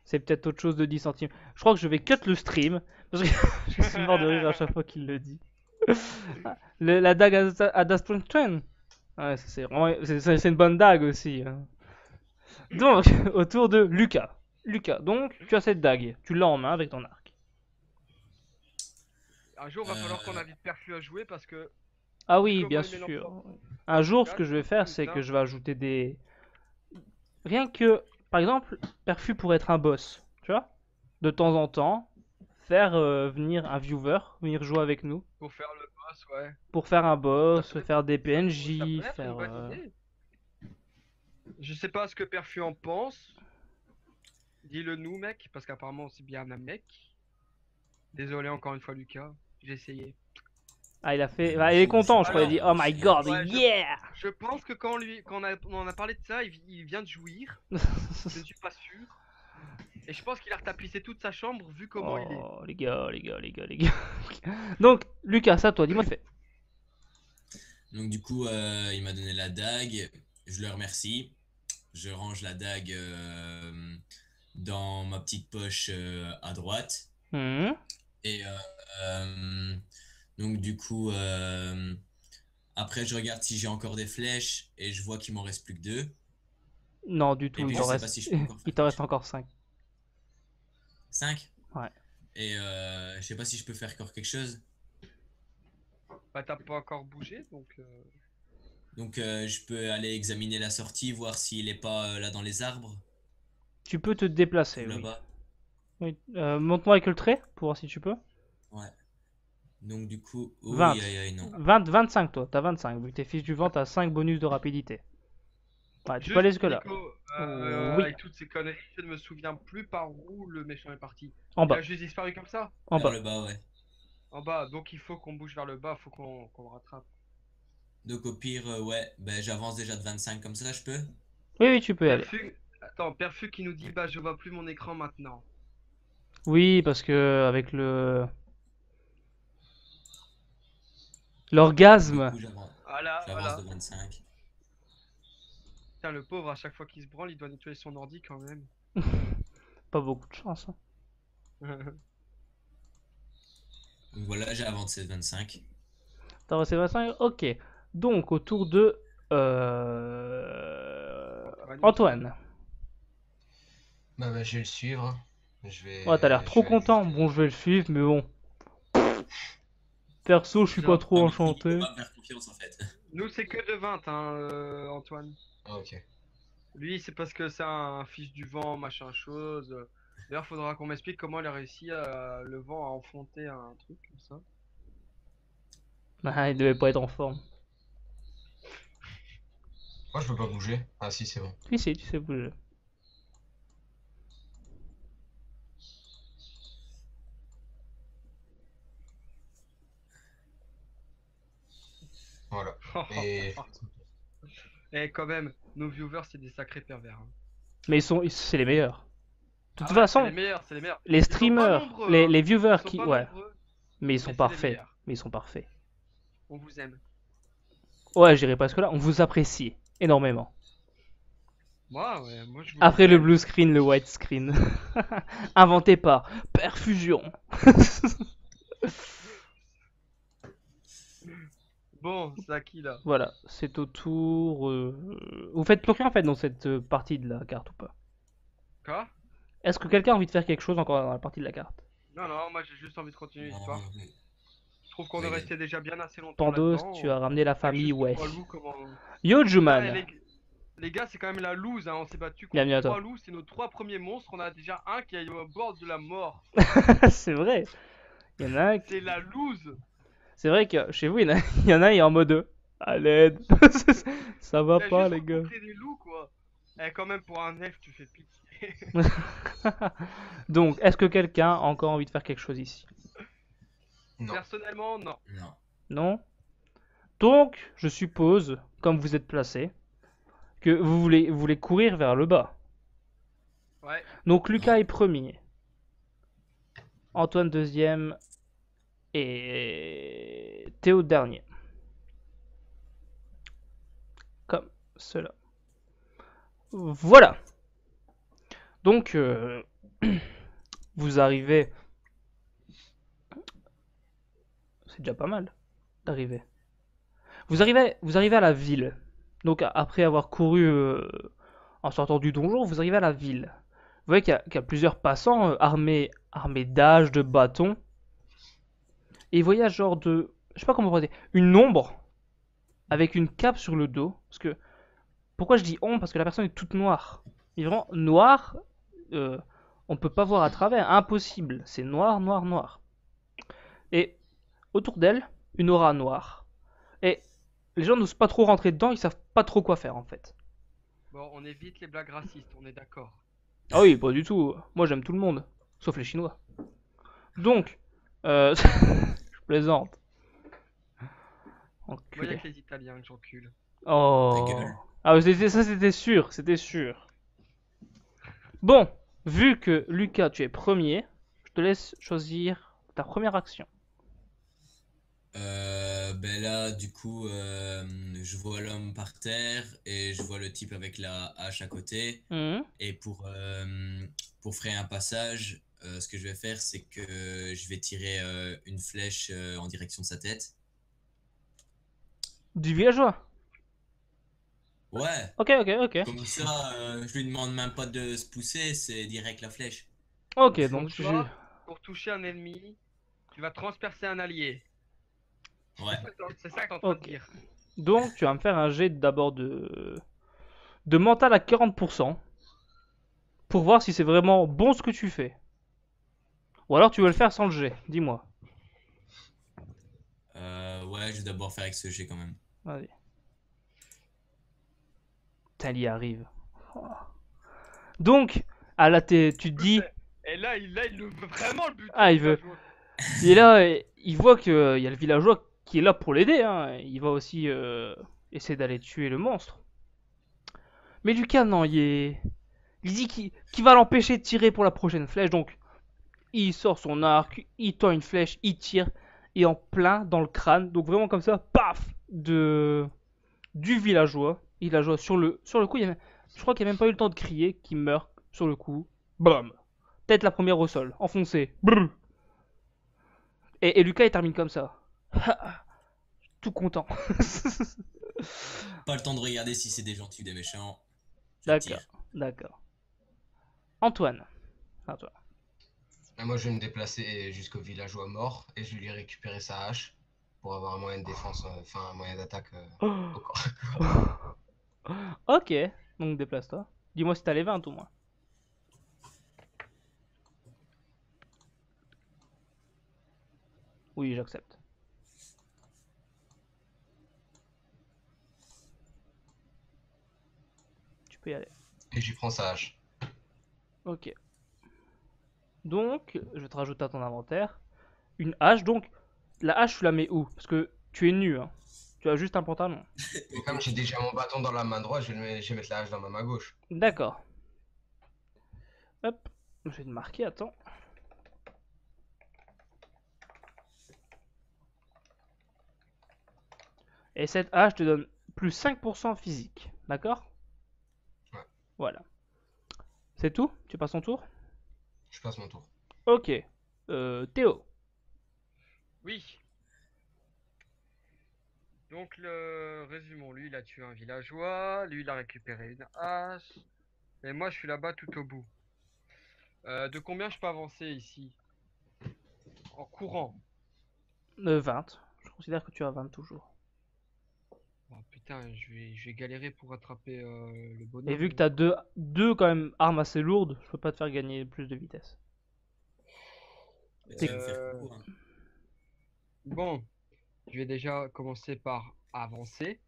C'est peut-être autre chose de 10 centimes. Je crois que je vais cut le stream. Parce que je suis mort de rire à chaque fois qu'il le dit. La dague à Das Train. Ouais, c'est vraiment, c'est une bonne dague aussi. Hein. Donc, autour de Lucas. Lucas, donc, tu as cette dague. Tu l'as en main avec ton arc. Un jour va falloir qu'on Euh, invite Perflu à jouer parce que Ah vu oui, bien comment il mélange sûr. Un jour, ce que Forticat, je vais faire, tout c'est que ça. je vais ajouter des... Rien que, par exemple, Perfu pourrait être un boss. Tu vois? De temps en temps, faire venir un viewer, venir jouer avec nous. Pour faire le boss, ouais. Pour faire un Ça boss, peut être, faire des ça PNJ, peut être une faire... bonne idée. Je sais pas ce que Perflu en pense. Dis-le nous mec, parce qu'apparemment c'est bien un mec. Désolé encore une fois Lucas, j'ai essayé. Ah, il a fait... Ah, il est content, je crois. Il a dit, oh Alors, my god, Ouais, yeah. je pense que quand on en a parlé de ça, il vient de jouir. Je ne suis pas sûr. Et je pense qu'il a retapissé toute sa chambre vu comment il est. Oh, les gars, les gars, les gars, les gars. Donc, Lucas, ça toi, dis-moi fait. donc du coup, il m'a donné la dague. Je le remercie. Je range la dague dans ma petite poche à droite. Mhm. Et euh, donc du coup, après je regarde si j'ai encore des flèches et je vois qu'il m'en reste plus que 2. Non, du Et tout, puis il je t'en sais pas reste... si je peux encore il faire t'en quelque reste chose. encore 5. 5. Ouais. Et je sais pas si je peux faire encore quelque chose. Bah t'as pas encore bougé donc. Donc je peux aller examiner la sortie, voir s'il est pas là dans les arbres Tu peux te déplacer, ou oui. là-bas. Oui. Monte-moi avec le trait, pour voir si tu peux. Ouais. Donc du coup, oh, 20. aïe aïe non. 20, 25 toi, t'as 25. Vu que t'es fils du vent, t'as 5 bonus de rapidité. Ouais, tu peux aller Juste jusque là. Nico, Oui, avec toutes ces conneries, je ne me souviens plus par où le méchant est parti. en Il a bas, juste disparu comme ça, en Vers bas. le bas, ouais. en bas. Donc il faut qu'on bouge vers le bas, faut qu'on le rattrape. Donc au pire, ouais, ben j'avance déjà de 25 comme ça, je peux? Oui, oui, tu peux y aller. Attends, Perfu qui nous dit bah je vois plus mon écran maintenant. Oui, parce que avec l'orgasme. Du coup, Voilà, j'avance de voilà. 25. Putain, le pauvre, à chaque fois qu'il se branle, il doit nettoyer son ordi quand même. Pas beaucoup de chance. Hein. Donc voilà, j'ai avancé de 25. T'as reçu 25? Ok. Donc, autour de Antoine. Bah, je vais le suivre. Ouais, t'as l'air trop Je vais aller content. jusqu'à- Bon, je vais le suivre, mais bon. Perso, je suis pas Genre, trop Non, mais il peut enchanté. pas me faire confiance en fait. nous, c'est que de 20, hein, Antoine. Ah, ok. Lui, c'est parce que c'est un fils du vent, machin chose. D'ailleurs, faudra qu'on m'explique comment il a réussi à le vent à enfoncer un truc comme ça. Ah, il devait pas être en forme. Moi, je peux pas bouger. Ah, si, c'est bon. Si, tu sais bouger. Voilà. Et Et quand même, nos viewers, c'est des sacrés pervers. Hein. Mais c'est les meilleurs. De toute Ah ouais, c'est façon, les meilleurs, c'est les meilleurs. les Ils sont pas streamers, nombreux, les, hein. les viewers Ils sont qui. pas Ouais, nombreux, mais ils mais sont c'est les parfaits. meilleurs. Mais ils sont parfaits. On vous aime. Ouais, j'irai presque là. On vous apprécie énormément. Moi, ouais, moi je vous Après le aime. blue screen, le white screen. Inventé par Perfusion. Bon, c'est à qui là? Voilà, c'est au tour. Vous faites plus rien en fait dans cette partie de la carte ou pas? Quoi? Est-ce que quelqu'un a envie de faire quelque chose encore dans la partie de la carte? Non, non, moi j'ai juste envie de continuer Non, l'histoire. mais- Je trouve qu'on est Ouais, resté déjà bien assez longtemps Pandos, là-dedans. tu as ramené la Avec famille, juste ouais. trois loups, comment... Yo Putain, et Juman, les gars, c'est quand même la loose, hein. On s'est battu contre bienvenue à trois toi. loups, c'est nos trois premiers monstres. On a déjà un qui est au bord de la mort. C'est vrai. Il y en a un C'est la loose. C'est vrai que chez vous, il y en a un, il est en mode à l'aide. Ça va T'as pas, juste les gars. rencontré des loups, quoi. Eh, quand même, pour un elfe, tu fais pitié. Donc, est-ce que quelqu'un a encore envie de faire quelque chose ici? non. Personnellement, non. Non. Non? Donc, je suppose, comme vous êtes placé, que vous voulez courir vers le bas. Ouais. Donc, Lucas Ouais. est premier. Antoine deuxième. Et Théo dernier. Comme cela. Voilà. Donc, vous arrivez. C'est déjà pas mal d'arriver. Vous arrivez à la ville. Donc, après avoir couru en sortant du donjon, vous arrivez à la ville. Vous voyez qu'il y a plusieurs passants armés d'âges, de bâtons. Et vous voyez un genre de. Je sais pas comment on pourrait dire. Une ombre avec une cape sur le dos. Parce que. Pourquoi je dis ombre? Parce que la personne est toute noire. Il est vraiment noir. On peut pas voir à travers. Impossible. C'est noir, noir, noir. Et autour d'elle, une aura noire. Et les gens n'osent pas trop rentrer dedans. Ils savent pas trop quoi faire en fait. Bon, on évite les blagues racistes, on est d'accord. Ah oui, pas du tout. Moi j'aime tout le monde. Sauf les Chinois. Donc. Je plaisante. Moi, y'a Enculé. que les Italiens que j'encule. Oh. Ta gueule. Ah, ça c'était sûr, c'était sûr. Bon, vu que Lucas, tu es premier, je te laisse choisir ta première action. Ben là, du coup, je vois l'homme par terre et je vois le type avec la hache à côté. Mhm. Et pour frayer un passage, ce que je vais faire, c'est que je vais tirer une flèche en direction de sa tête. Du villageois. Ouais, Ok. comme ça, je lui demande même pas de se pousser, c'est direct la flèche. Ok, Donc donc toi, pour toucher un ennemi, tu vas transpercer un allié. Ouais. C'est ça que t'es en train Ok. de dire. donc tu vas me faire un jet d'abord de mental à 40% pour voir si c'est vraiment bon ce que tu fais. Ou alors tu veux le faire sans le jet, dis-moi. Ouais, je vais d'abord faire avec ce jet quand même. Vas-y. Putain, il y arrive. Oh. Donc, tu te dis, Et là, il veut vraiment le but. Ah, il veut. et là, il voit qu'il y a le villageois qui est là pour l'aider, hein. Il va aussi essayer d'aller tuer le monstre. Mais Lucas, non, il dit qu'il va l'empêcher de tirer pour la prochaine flèche. Donc, il sort son arc, il tend une flèche, il tire, et en plein dans le crâne. Donc, vraiment comme ça, paf, du villageois. Sur le coup, je crois qu'il n'y a même pas eu le temps de crier, qu'il meurt sur le coup. Bam. Tête la première au sol, enfoncée. Brrr. Et Lucas, il termine comme ça. Tout content. Pas le temps de regarder si c'est des gentils ou des méchants. Je D'accord, tire. d'accord. Antoine. À toi. Et moi, je vais me déplacer jusqu'au villageois mort et je vais lui récupérer sa hache pour avoir un moyen de défense, enfin un moyen d'attaque au corps. Ok, donc déplace-toi. Dis-moi si t'as les 20 au moins. Oui, j'accepte. Tu peux y aller. Et j'y prends sa hache. Ok. Donc, je vais te rajouter à ton inventaire une hache. Donc, la hache, tu la mets où? Parce que tu es nu, hein. Tu as juste un pantalon. Et comme j'ai déjà mon bâton dans la main droite, je vais mettre la hache dans ma main gauche. D'accord. Hop, je vais te marquer, attends. Et cette hache te donne plus 5% physique. D'accord? Ouais. Voilà. C'est tout? Tu passes ton tour? Je passe mon tour. Ok. Théo. Oui. Donc, le résumons. Lui, il a tué un villageois. Lui, il a récupéré une hache. Et moi, je suis là-bas tout au bout. De combien je peux avancer ici? En courant. 20. Je considère que tu as 20 toujours. Oh, putain, je vais galérer pour attraper le bonhomme. Et vu que tu as deux quand même armes assez lourdes, je peux pas te faire gagner plus de vitesse. Mais tu vas me faire coucou, hein. Bon, je vais déjà commencer par avancer.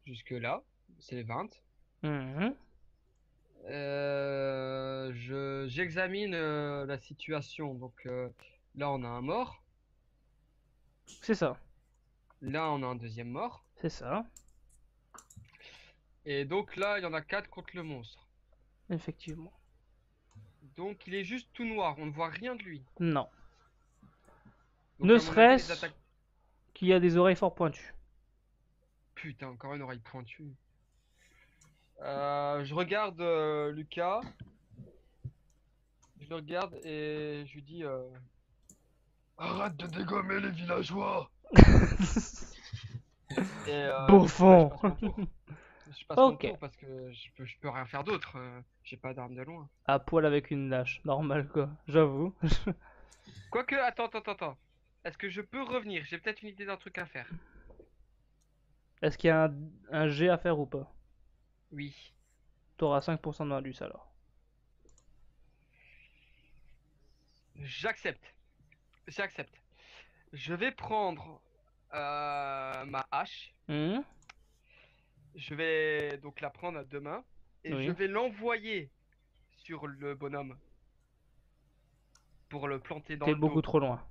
Jusque là, c'est 20. Mhm. J'examine la situation. Donc là, on a un mort. C'est ça. Là, on a un deuxième mort. C'est ça. Et donc là, il y en a 4 contre le monstre. Effectivement. Donc il est juste tout noir. On ne voit rien de lui. Non. Donc, Ne à mon avis, les serait-ce attaques... qu'il y a des oreilles fort pointues. Putain, encore une oreille pointue. Je regarde Lucas. Je le regarde et je lui dis arrête de dégommer les villageois. Et, Bouffon. je passe mon tour. Je passe mon Ok. tour parce que je peux rien faire d'autre. J'ai pas d'arme de loin. À poil avec une lâche. Normal quoi. J'avoue. Quoique, attends. Est-ce que je peux revenir? J'ai peut-être une idée d'un truc à faire. Est-ce qu'il y a un jet à faire ou pas? Oui. T'auras 5% de malus alors. J'accepte. J'accepte. Je vais prendre ma hache. Mhm. Je vais donc la prendre à deux mains. Et Oui. je vais l'envoyer sur le bonhomme. Pour le planter dans T'es le beaucoup dos. trop loin.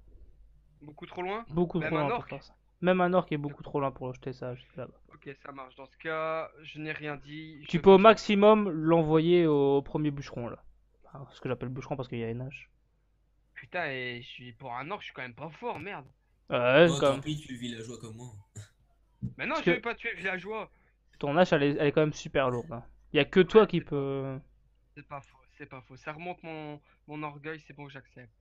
Beaucoup trop loin? Beaucoup Même trop un loin pour orc? faire ça. Même un orc est beaucoup trop loin pour jeter ça juste là-bas. Ok, ça marche. Dans ce cas, je n'ai rien dit. Tu Je peux au continue. maximum l'envoyer au premier bûcheron là. Enfin, ce que j'appelle bûcheron parce qu'il y a une hache. Putain, et pour un orc, je suis quand même pas fort, merde. Ouais, Oh, quand tant même. pis, tu es villageois comme moi. Mais non, Parce je vais que pas tuer le villageois. ton hache elle est quand même super lourde, hein. Il y a que toi qui peut. C'est pas faux, c'est pas faux. Ça remonte mon orgueil, c'est bon, j'accepte.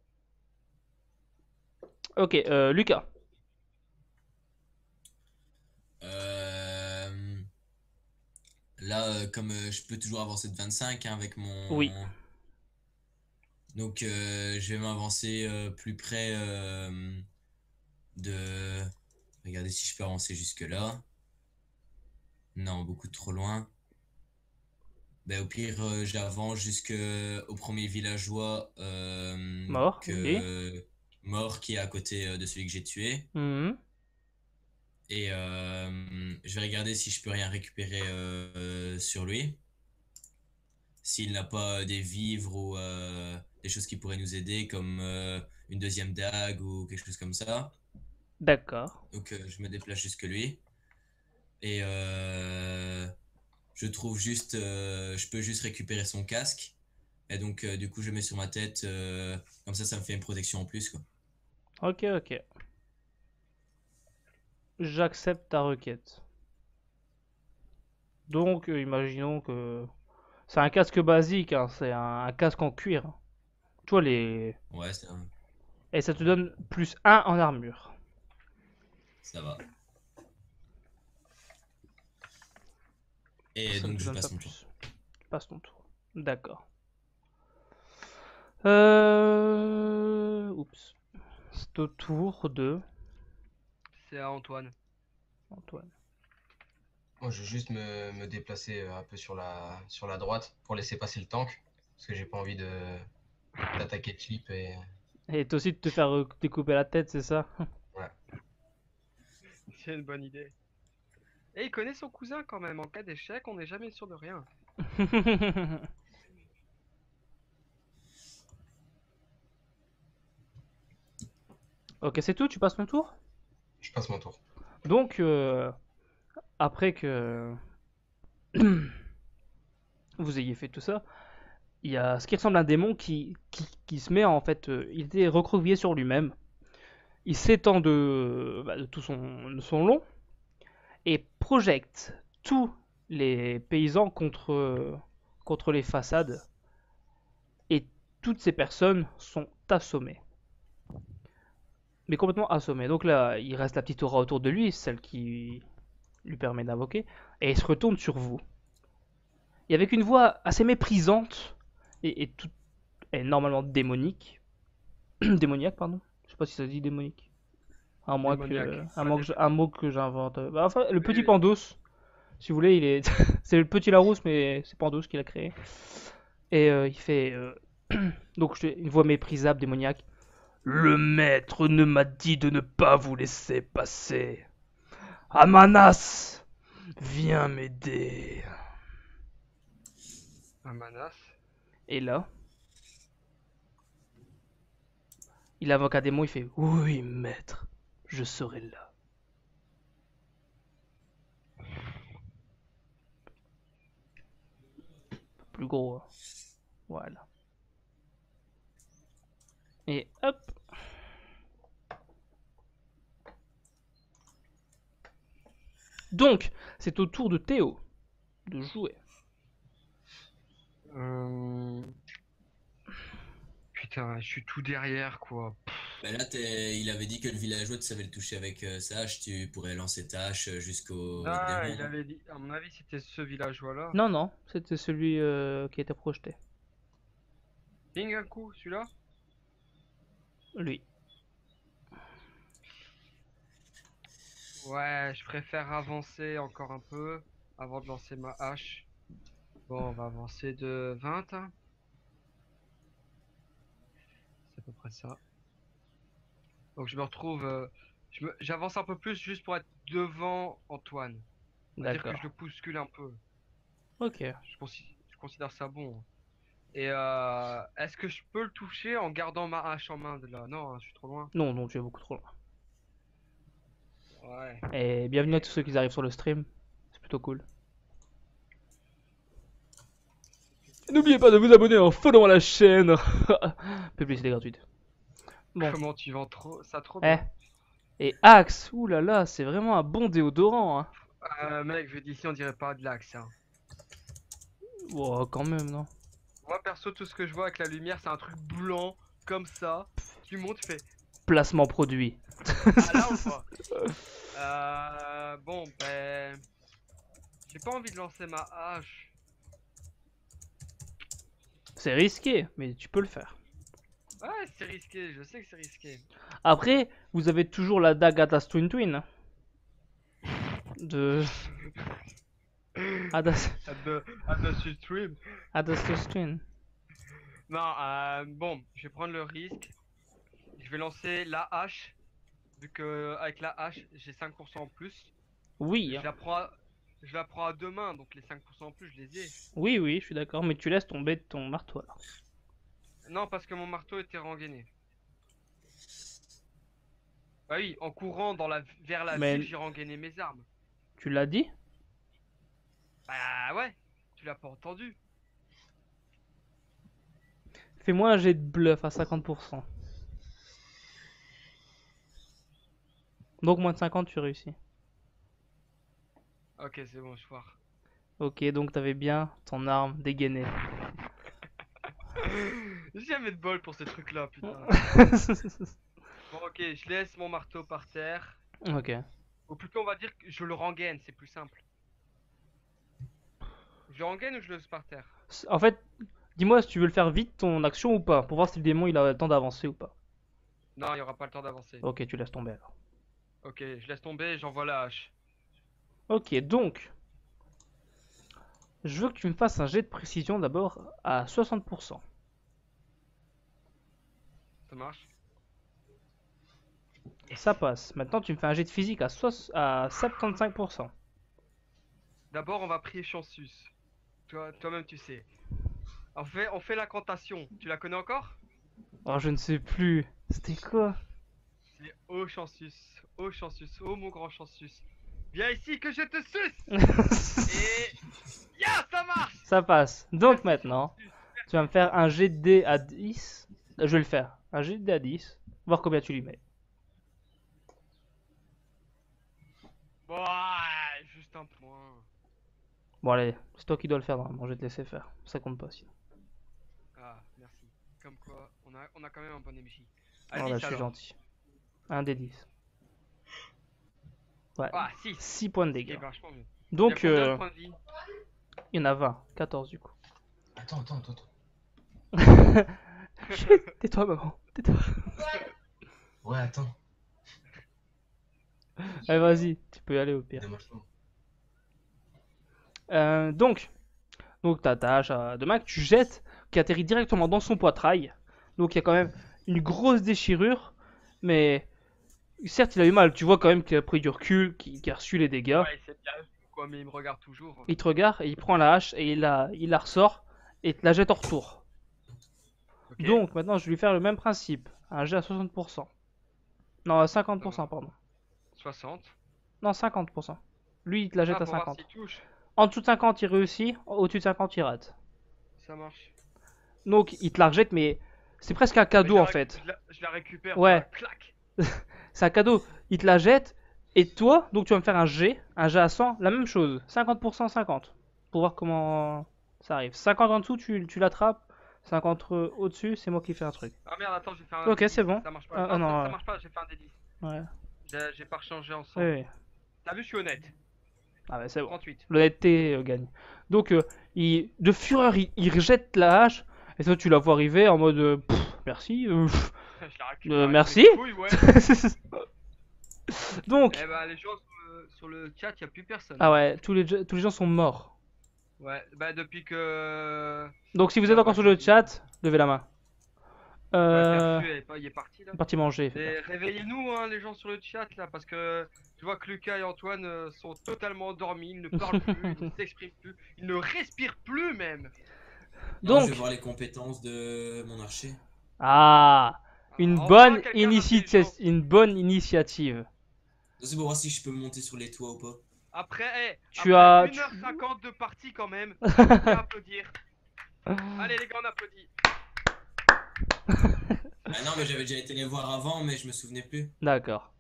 Ok, Lucas. Euh, Là, comme je peux toujours avancer de 25 hein, avec mon... Oui. Donc, je vais m'avancer plus près de... Regardez si je peux avancer jusque là. Non, beaucoup trop loin. Ben, au pire, j'avance jusqu'au premier villageois Mort, oui. mort qui est à côté de celui que j'ai tué. Mhm. Et je vais regarder si je peux rien récupérer sur lui. S'il n'a pas des vivres ou des choses qui pourraient nous aider, comme une deuxième dague ou quelque chose comme ça. D'accord. Donc je me déplace jusque lui. Et je trouve juste, je peux juste récupérer son casque. Et donc du coup je mets sur ma tête, comme ça me fait une protection en plus quoi. Ok, ok. J'accepte ta requête. Donc, imaginons que... C'est un casque basique, hein, c'est un casque en cuir. Tu vois, les... Ouais, Et ça te donne plus un en armure. ça va. Et Ça ne donc te je donne pas passe mon tour. plus. Tu passes ton tour. D'accord. Oups. C'est au tour de C'est à Antoine. Antoine. Moi, je vais juste me déplacer un peu sur la droite pour laisser passer le tank. Parce que j'ai pas envie d'attaquer Chip et. Et toi aussi de te faire découper la tête, c'est ça? Voilà. C'est une bonne idée. Et il connaît son cousin quand même. En cas d'échec, on n'est jamais sûr de rien. Ok, c'est tout, tu passes ton tour? Je passe mon tour. Donc, après que vous ayez fait tout ça, il y a ce qui ressemble à un démon qui se met en fait, il était recroquevillé sur lui-même. Il s'étend de tout son long et projette tous les paysans contre les façades. Et toutes ces personnes sont assommées. Mais complètement assommées. Donc là, il reste la petite aura autour de lui, celle qui lui permet d'invoquer. Et il se retourne sur vous. Et avec une voix assez méprisante et normalement démonique. Démoniaque, pardon. Je sais pas si ça se dit démonique. Démoniaque. Un mot que j'invente. Bah, enfin, le petit Oui. Pandos, si vous voulez, il est. C'est le petit Larousse, mais c'est Pandos qui l'a créé. Et il fait. Donc, une voix méprisable, démoniaque. Le maître ne m'a dit de ne pas vous laisser passer. Amanas, viens m'aider. Un manas. Et là, il invoque un démon, il fait oui, maître, je serai là. Plus gros, hein. Voilà. Et hop. Donc, c'est au tour de Théo de jouer. Putain, je suis tout derrière quoi. Bah là, il avait dit que le villageois, tu savais le toucher avec sa hache, tu pourrais lancer ta hache jusqu'au Ah, démon, il non? avait dit. À mon avis, c'était ce villageois là. Non, non, c'était celui qui était projeté. Ping un coup, celui-là. Lui. Ouais, je préfère avancer encore un peu avant de lancer ma hache. Bon, on va avancer de 20, hein. C'est à peu près ça. Donc je me retrouve. J'avance un peu plus juste pour être devant Antoine. On va dire que je D'accord. le bouscule un peu. Ok. Je considère ça bon. Et est-ce que je peux le toucher en gardant ma hache en main de là? Non, hein, je suis trop loin. Non, non, tu es beaucoup trop loin. Ouais. Et bienvenue à tous ceux qui arrivent sur le stream. C'est plutôt cool. N'oubliez pas de vous abonner en followant la chaîne. Publicité gratuite. Bon. Comment tu vends trop ça trop Eh. bien? Et Axe, oulala, c'est vraiment un bon déodorant. Hein. Mec, vu d'ici, on dirait pas de l'axe, hein. Oh, quand même, non? Moi, perso, tout ce que je vois avec la lumière, c'est un truc blanc, comme ça. Tu montes, tu fais. Placement produit. Ah là ou pas? Bon, ben. J'ai pas envie de lancer ma hache. C'est risqué, mais tu peux le faire. Ouais, c'est risqué, je sais que c'est risqué. Après, vous avez toujours la dague Adas Twin Twin. Hein. De. Adas At the stream. Twin. Non, bon, je vais prendre le risque. Je vais lancer la hache. Vu que avec la hache, j'ai 5% en plus. Oui, Je hein. la prends à, je la prends à deux mains, donc les 5% en plus, je les ai. Oui, oui, je suis d'accord, mais tu laisses tomber ton marteau alors. Non, parce que mon marteau était rengainé. Bah oui, en courant vers la Mais- ville, j'ai regainé mes armes. Tu l'as dit? Bah ouais, tu l'as pas entendu. Fais-moi un jet de bluff à 50%. Donc moins de 50, tu réussis. Ok, c'est bon, je vois. Ok, donc t'avais bien ton arme dégainée. J'ai jamais de bol pour ces trucs-là, putain. Bon, ok, je laisse mon marteau par terre. Ok. Ou plutôt, on va dire que je le rengaine, c'est plus simple. Je le rengaine ou je le laisse par terre? En fait, dis-moi si tu veux le faire vite ton action ou pas, pour voir si le démon il a le temps d'avancer ou pas. Non, il y aura pas le temps d'avancer. Ok, tu laisses tomber alors. Ok, je laisse tomber, j'envoie la hache. Ok, donc, je veux que tu me fasses un jet de précision d'abord à 60%. Ça marche? Ça passe. Maintenant, tu me fais un jet de physique à 75%. D'abord, on va prier Chansus. Toi-même, tu sais. On fait l'incantation. Tu la connais encore? Oh, je ne sais plus. C'était quoi? C'est ô Chansus, ô mon grand Chansus. Viens ici que je te suce! Et. Ya, ça marche! Ça passe. Donc Merci, maintenant, Chansus. tu vas me faire un jet de dé à 10. Je vais le faire. Un jet de dé à 10. Voir combien tu lui mets. Bon, ouais, juste un point. Bon allez, c'est toi qui dois le faire normalement, je vais te laisser faire. Ça compte pas sinon. Ah, merci. Comme quoi, on a quand même un bon MJ. Voilà, Allez, je suis alors. gentil. Un des 10. Ouais. Ah, 6. 6 points de C'est dégâts. vachement mieux. Donc, Il y a combien de points de vie? il y en a 20. 14 du coup. Attends. Chut, tais-toi maman. Tais-toi. Ouais, attends. Allez, vas-y, tu peux y aller au pire. Dommage-moi. Donc t'as ta hache de Mac, tu jettes, qui atterrit directement dans son poitrail. Donc il y a quand même une grosse déchirure, mais certes il a eu mal, tu vois quand même qu'il a pris du recul, qu'il a reçu les dégâts. Ouais, c'est bien. Quoi, mais il me regarde toujours. Il te regarde et il prend la hache et il la ressort et te la jette en retour. Ok. Donc maintenant je vais lui faire le même principe, un jet à 60%. Non, à 50%, pardon. 60. Non, 50%. Lui il te la jette Ah, à pour voir 50. s'il touche. En dessous de 50 il réussit, au-dessus de 50 il rate. Ça marche. Donc il te la rejette, mais c'est presque un cadeau en fait. Je la récupère. Ouais. tu vois, clac. C'est un cadeau. Il te la jette. Et toi, donc tu vas me faire un jet à 100, la même chose. 50%, 50. Pour voir comment ça arrive. 50 en dessous, tu l'attrapes. 50 au-dessus, c'est moi qui fais un truc. Ah merde, attends, j'ai fait un Ok, D10, c'est bon. Ça marche pas. Ah, non, non, ça marche pas, j'ai fait un D10. Ouais. J'ai pas rechangé Oui, ensemble. oui. T'as vu, je suis honnête. Ah, bah c'est bon. 38. L'honnêteté gagne. Donc, de fureur, il rejette la hache. Et toi, tu la vois arriver en mode merci. Je la récupère. avec Merci. mes couilles, ouais. Donc, Eh ben, les gens sur le chat, y a plus personne. ah ouais, tous les gens sont morts. Ouais, bah depuis que. Donc, si vous êtes encore sur le chat, levez la main. Ouais, Perfu, il est parti là. Parti manger. Et réveillez-nous, hein, les gens sur le chat là, parce que je vois que Lucas et Antoine sont totalement endormis, ils ne parlent plus, ils ne s'expriment plus, ils ne respirent plus même. Non, je Donc, vais voir les compétences de mon archer. ah, une Enfin, bonne quelqu'un d'intelligent. une bonne initiative. C'est pour voir si je peux monter sur les toits ou pas. Après, Tu après as- 1h50 de partie quand même, on peut applaudir. Allez les gars, on applaudit. Ah non, mais j'avais déjà été les voir avant, mais je me souvenais plus. D'accord.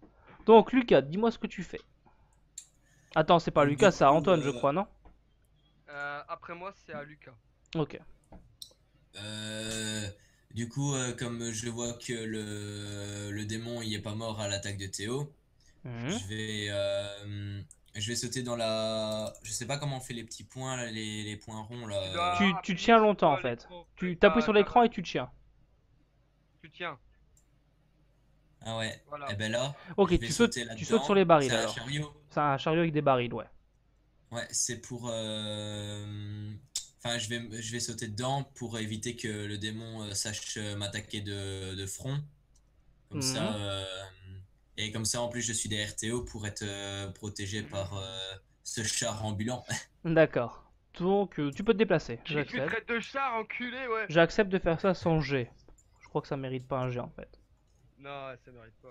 Donc, Lucas, dis-moi ce que tu fais. Attends, c'est pas Donc, Lucas, du c'est à coup, Antoine, je crois, non? Après moi, c'est à Lucas. Ok. Du coup, comme je vois que le démon il est pas mort à l'attaque de Théo, Mhm. je vais sauter dans la. Je sais pas comment on fait les petits points, là, les points ronds là. Tu dois Tu appuyer tiens sur, longtemps en fait. l'écran. Tu t'appuies sur l'écran et tu tiens. Tu tiens, Ah ouais. voilà. Et ben là. Ok, je vais tu sautes là-dedans. sur les barils C'est un alors. chariot. C'est un chariot avec des barils, ouais. Ouais, c'est pour. Enfin, je vais sauter dedans pour éviter que le démon sache m'attaquer de front. Comme ça. Mhm. Et comme ça, en plus, je suis derrière Théo pour être protégé par ce char ambulant. D'accord. Donc, tu peux te déplacer. Tu J'accepte. traites de char, enculé, ouais. J'accepte de faire ça sans G. Je crois que ça mérite pas un G en fait. Non, ça mérite pas.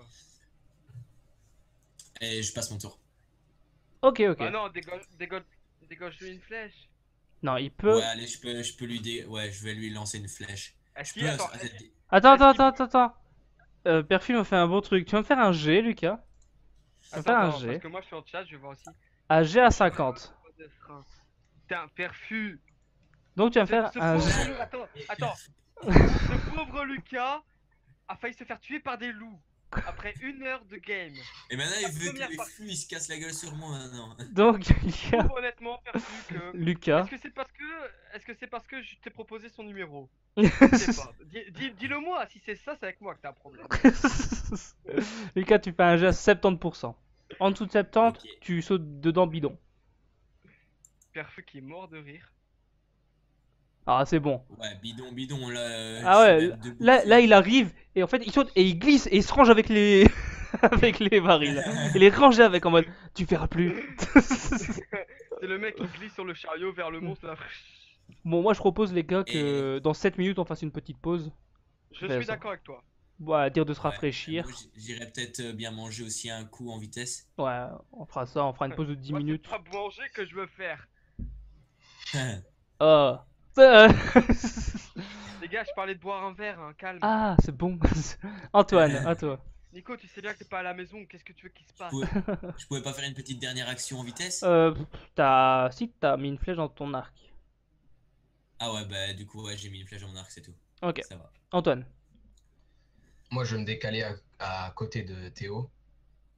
Et je passe mon tour. Ok, ok. Bah non, dégage-lui une flèche. Non, il peut. Ouais, allez, je peux Ouais, je vais lui lancer une flèche. Est-ce Je qu'il peux. attends, Attends, est-ce attends, qu'il- attends, attends, attends. Perfil me fait un bon truc. Tu vas me faire un G, Lucas. Tu vas me faire un Attends, parce G. que moi je suis en chat, je vais voir aussi. Un G à 50. Putain, Perfu. Donc tu vas me Ce, faire ce un pauvre... G. Attends. Ce pauvre Lucas a failli se faire tuer par des loups après 1 heure de game. Et maintenant, il veut première que les partie. flux, il se casse la gueule sur moi maintenant. Donc, Je Lucas. trouve honnêtement, Perfu, que... Lucas. Est-ce que c'est parce que je t'ai proposé son numéro? Je sais pas. Dis-le moi, si c'est ça, c'est avec moi que t'as un problème. Lucas, tu fais un G à 70%. En dessous de 70, Ok. tu sautes dedans bidon. Perfu qui est mort de rire. Ah, c'est bon. Ouais, bidon, bidon, là. Ah Je suis ouais, même debout là, dessus. là il arrive et en fait il saute et il glisse et il se range avec les avec les barils. Il est rangé avec en mode tu verras plus. C'est le mec qui glisse sur le chariot vers le monstre là. Bon, moi je propose les gars que dans 7 minutes on fasse une petite pause. Je Ouais, suis ça. d'accord avec toi. Bon, à dire de se Ouais, rafraîchir. moi, j'irais peut-être bien manger aussi un coup en vitesse. Ouais, on fera ça, on fera une pause de 10 Moi, minutes. c'est pas manger que je veux faire. Oh. Les gars, je parlais de boire un verre, hein, calme. Ah, c'est bon. Antoine, à toi. Nico, tu sais bien que t'es pas à la maison, qu'est-ce que tu veux qu'il se passe? Je pouvais pas faire une petite dernière action en vitesse? Si t'as mis une flèche dans ton arc. Ah ouais, bah du coup, ouais, j'ai mis une flèche dans mon arc, c'est tout. Ok, Ça va. Antoine, Moi, je vais me décaler à côté de Théo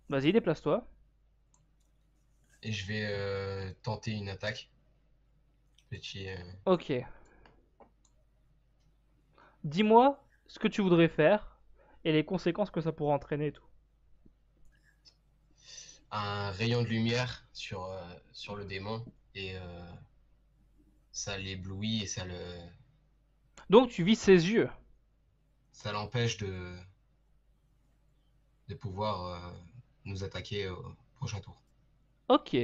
vas-y, déplace-toi. et je vais tenter une attaque. Petit. Ok. Dis-moi ce que tu voudrais faire et les conséquences que ça pourrait entraîner et tout. Un rayon de lumière sur le démon et ça l'éblouit et Donc tu vis ses yeux. ça l'empêche de pouvoir nous attaquer au prochain tour. Ok.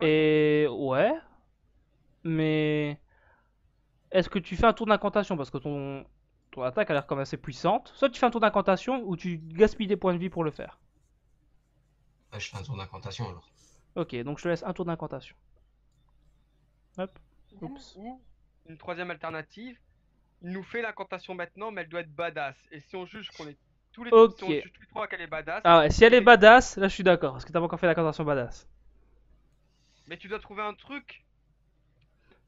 Et ouais. Mais est-ce que tu fais un tour d'incantation parce que ton attaque a l'air quand même assez puissante. Soit tu fais un tour d'incantation ou tu gaspilles des points de vie pour le faire. Ah, je fais un tour d'incantation alors. Ok, donc je te laisse un tour d'incantation. Hop. Oups. Ou une troisième alternative, il nous fait l'incantation maintenant, mais elle doit être badass. Et si on juge qu'on est tous les, Ok. si on juge tous les trois qu'elle est badass, Ah ouais, si elle est badass, là je suis d'accord. Parce que t'as pas encore fait l'incantation badass. mais tu dois trouver un truc.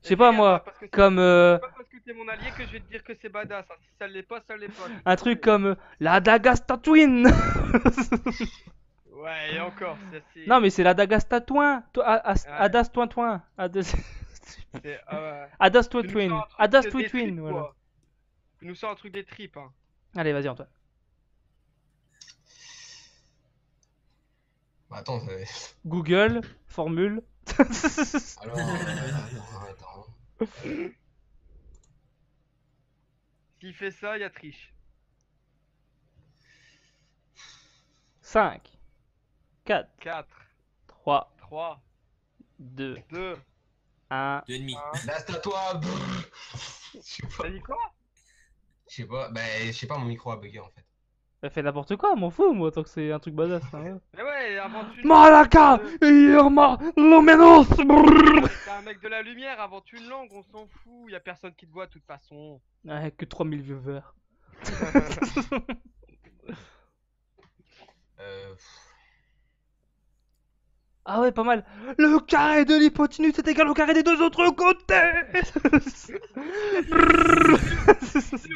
Je sais pas Et moi, parce que c'est comme pas parce que t'es mon allié que je vais te dire que c'est badass. Hein. Si ça l'est pas, ça l'est pas. un truc comme la daga Tatooine. Ouais, et encore, c'est assez. Non mais c'est la daga Tatooine. Adas Toin. Adas Tu nous sors Twin. un truc Adas des tripes, Twin, quoi. voilà. Tu nous sors un truc des tripes. Hein. Allez, vas-y Antoine. Bah, attends, Google, formule. alors attends. S'il fait ça, il y a triche. 5, 4, 4, 3, 3, 2, 2, 1. 2,5. 1. Là, c'est à toi. Je sais pas. T'as dit quoi? Je sais pas, mon micro a bugué en fait. Bah, fais n'importe quoi, m'en fous moi, tant que c'est un truc badass. Hein. Mais ouais, avant tu. Malaka Irma Luminos. T'es un mec de la lumière, avant une langue, on s'en fout. Y a personne qui te voit de toute façon. Ouais, que 3000 viewers. Euh, Ah ouais, pas mal. Le carré de l'hypoténuse est égal au carré des deux autres côtés. Sûr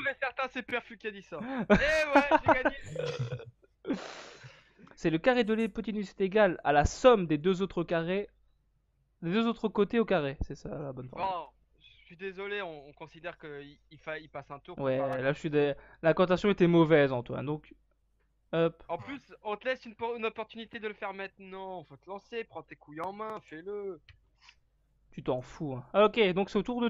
et certain, c'est Perfu qui a dit ça. Eh ouais, j'ai gagné. C'est le carré de l'hypoténuse est égal à la somme des deux autres carrés, des deux autres côtés au carré. C'est ça la bonne forme. Bon, je suis désolé, on considère qu'il passe un tour. Pour Ouais, faire la- là je suis la cotation était mauvaise Antoine, donc hop. En plus, on te laisse une opportunité de le faire maintenant. Faut te lancer, prends tes couilles en main, fais-le. Tu t'en fous. Hein. Ah, ok, donc c'est au tour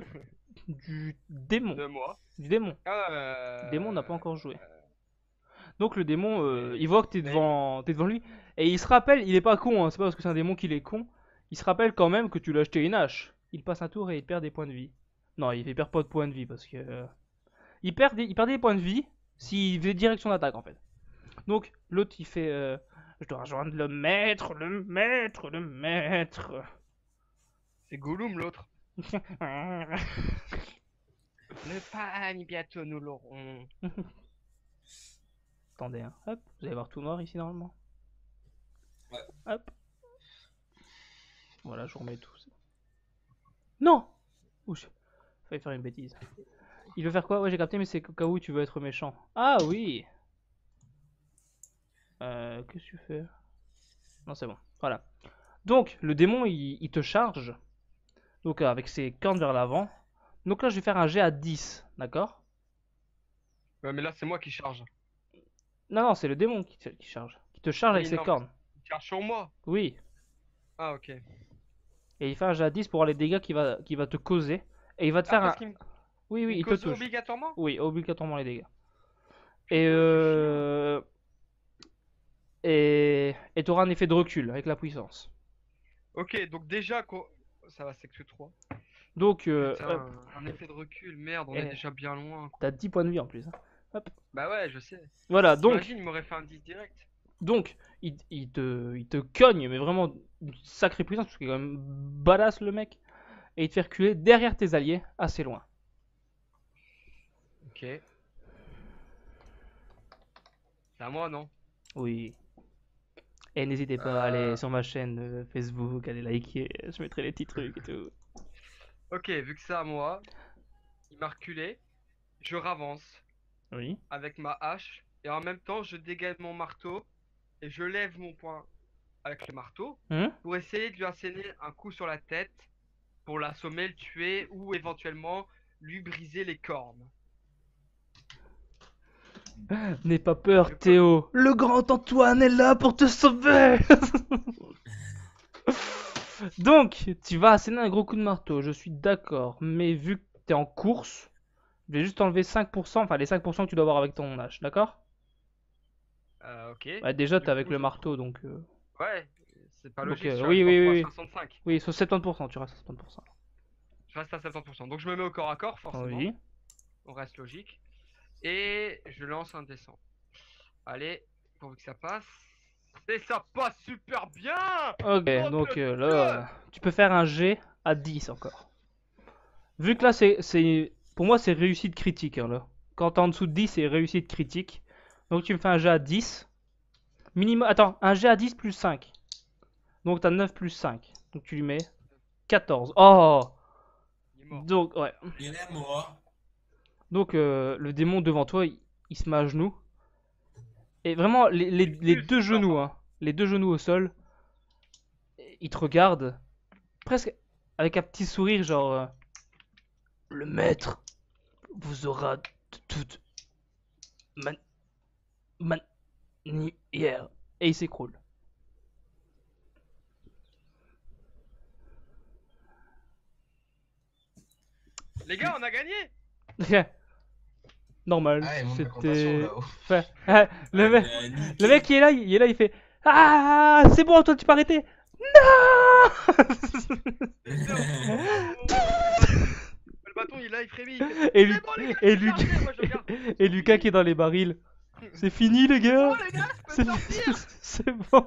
du démon. De moi. Du démon. Le démon n'a pas encore joué. Donc le démon, il voit que t'es devant lui. Et il se rappelle, il est pas con, hein, c'est pas parce que c'est un démon qu'il est con. Il se rappelle quand même que tu l'as acheté une hache. Il passe un tour et il perd des points de vie. Non, il perd pas de points de vie parce que... il perd des points de vie s'il faisait direct son attaque en fait. Donc l'autre il fait Je dois rejoindre le maître, le maître, le maître. C'est Gollum l'autre. Le pagne, bientôt nous l'aurons. Attendez, hein. Hop, vous allez voir tout noir ici normalement. Ouais. Hop. Voilà, je vous remets tout. Non. Ouh, j'ai failli faire une bêtise. Il veut faire quoi? Ouais, j'ai capté, mais c'est au cas où tu veux être méchant. Ah oui. Qu'est-ce que tu fais? Non, c'est bon. Voilà. Donc, le démon, il te charge. Donc, avec ses cornes vers l'avant. Donc là, je vais faire un jet à 10. D'accord? Ouais, mais là, c'est moi qui charge. Non, non, c'est le démon qui charge. Qui te charge avec Oui, ses non. cornes. Il charge sur moi. Oui. Ah, ok. Et il fait un jet à 10 pour voir les dégâts qu'il va te causer. Et il va te Ah, faire parce un... qu'il me Oui, oui, il me il te cause touche. obligatoirement? Oui, obligatoirement les dégâts. Putain, Et c'est et t'auras un effet de recul avec la puissance. Ok, donc déjà, ça va, c'est que 3. Donc, Putain, un effet de recul, merde, on est Eh. déjà bien loin, quoi. t'as 10 points de vie en plus, hein. Hop. Bah ouais, je sais. Voilà, donc, Imagine, il m'aurait fait un 10 direct. il te cogne, mais vraiment une sacrée puissance, parce qu'il est quand même badass le mec. Et il te fait reculer derrière tes alliés, assez loin. Ok. C'est à moi, non? Oui. Et n'hésitez pas à aller sur ma chaîne Facebook, aller liker, je mettrai les petits trucs et tout. Ok, vu que c'est à moi, il m'a reculé, je ravance Oui. avec ma hache, et en même temps, je dégaine mon marteau, et je lève mon poing avec le marteau, Hein? pour essayer de lui asséner un coup sur la tête, pour l'assommer, le tuer, ou éventuellement lui briser les cornes. N'aie pas peur, Théo. Le grand Antoine est là pour te sauver. Donc, tu vas asséner un gros coup de marteau, je suis d'accord. Mais vu que t'es en course, je vais juste enlever 5%, enfin les 5% que tu dois avoir avec ton hache, d'accord? Ok. Bah, déjà, Du t'es avec coup, le je marteau, trouve- donc... Ouais, c'est pas Donc, logique, oui, je oui, reprends à oui, oui. 65. Oui, sur 70%, tu restes à 70%. Je reste à 70%. Donc je me mets au corps à corps, forcément. Oui. On reste logique. Et je lance un dessin. Allez, pourvu que ça passe. Et ça passe super bien! Ok, Nom donc de là, Dieu! tu peux faire un G à 10 encore. Vu que là, pour moi, c'est réussite critique, hein, là. Quand t'es en dessous de 10, c'est réussite critique. Donc tu me fais un G à 10. Minimum, attends, un G à 10 plus 5. Donc t'as 9 plus 5. Donc tu lui mets 14. Oh! Il est mort. Donc, ouais. Il est mort. Donc le démon devant toi, il se met à genoux. Et vraiment, les deux genoux, hein. Les deux genoux au sol. Il te regarde. Presque avec un petit sourire, genre... le maître vous aura toute manière. Et il s'écroule. Les gars, on a gagné! Normal. Ah, il monte la compassion C'était... là-haut. Enfin, le, Ah, mec, il a niqué. le mec il est là, il fait... Ah, c'est bon, toi tu peux arrêter. Non. Le bâton, il est là, il frémit. Il fait, Et, c'est bon, les gars, et, je peux sortir. Moi, je regarde. et Lucas qui est dans les barils. C'est fini les gars. Oh, les gars, je peux sortir! C'est bon.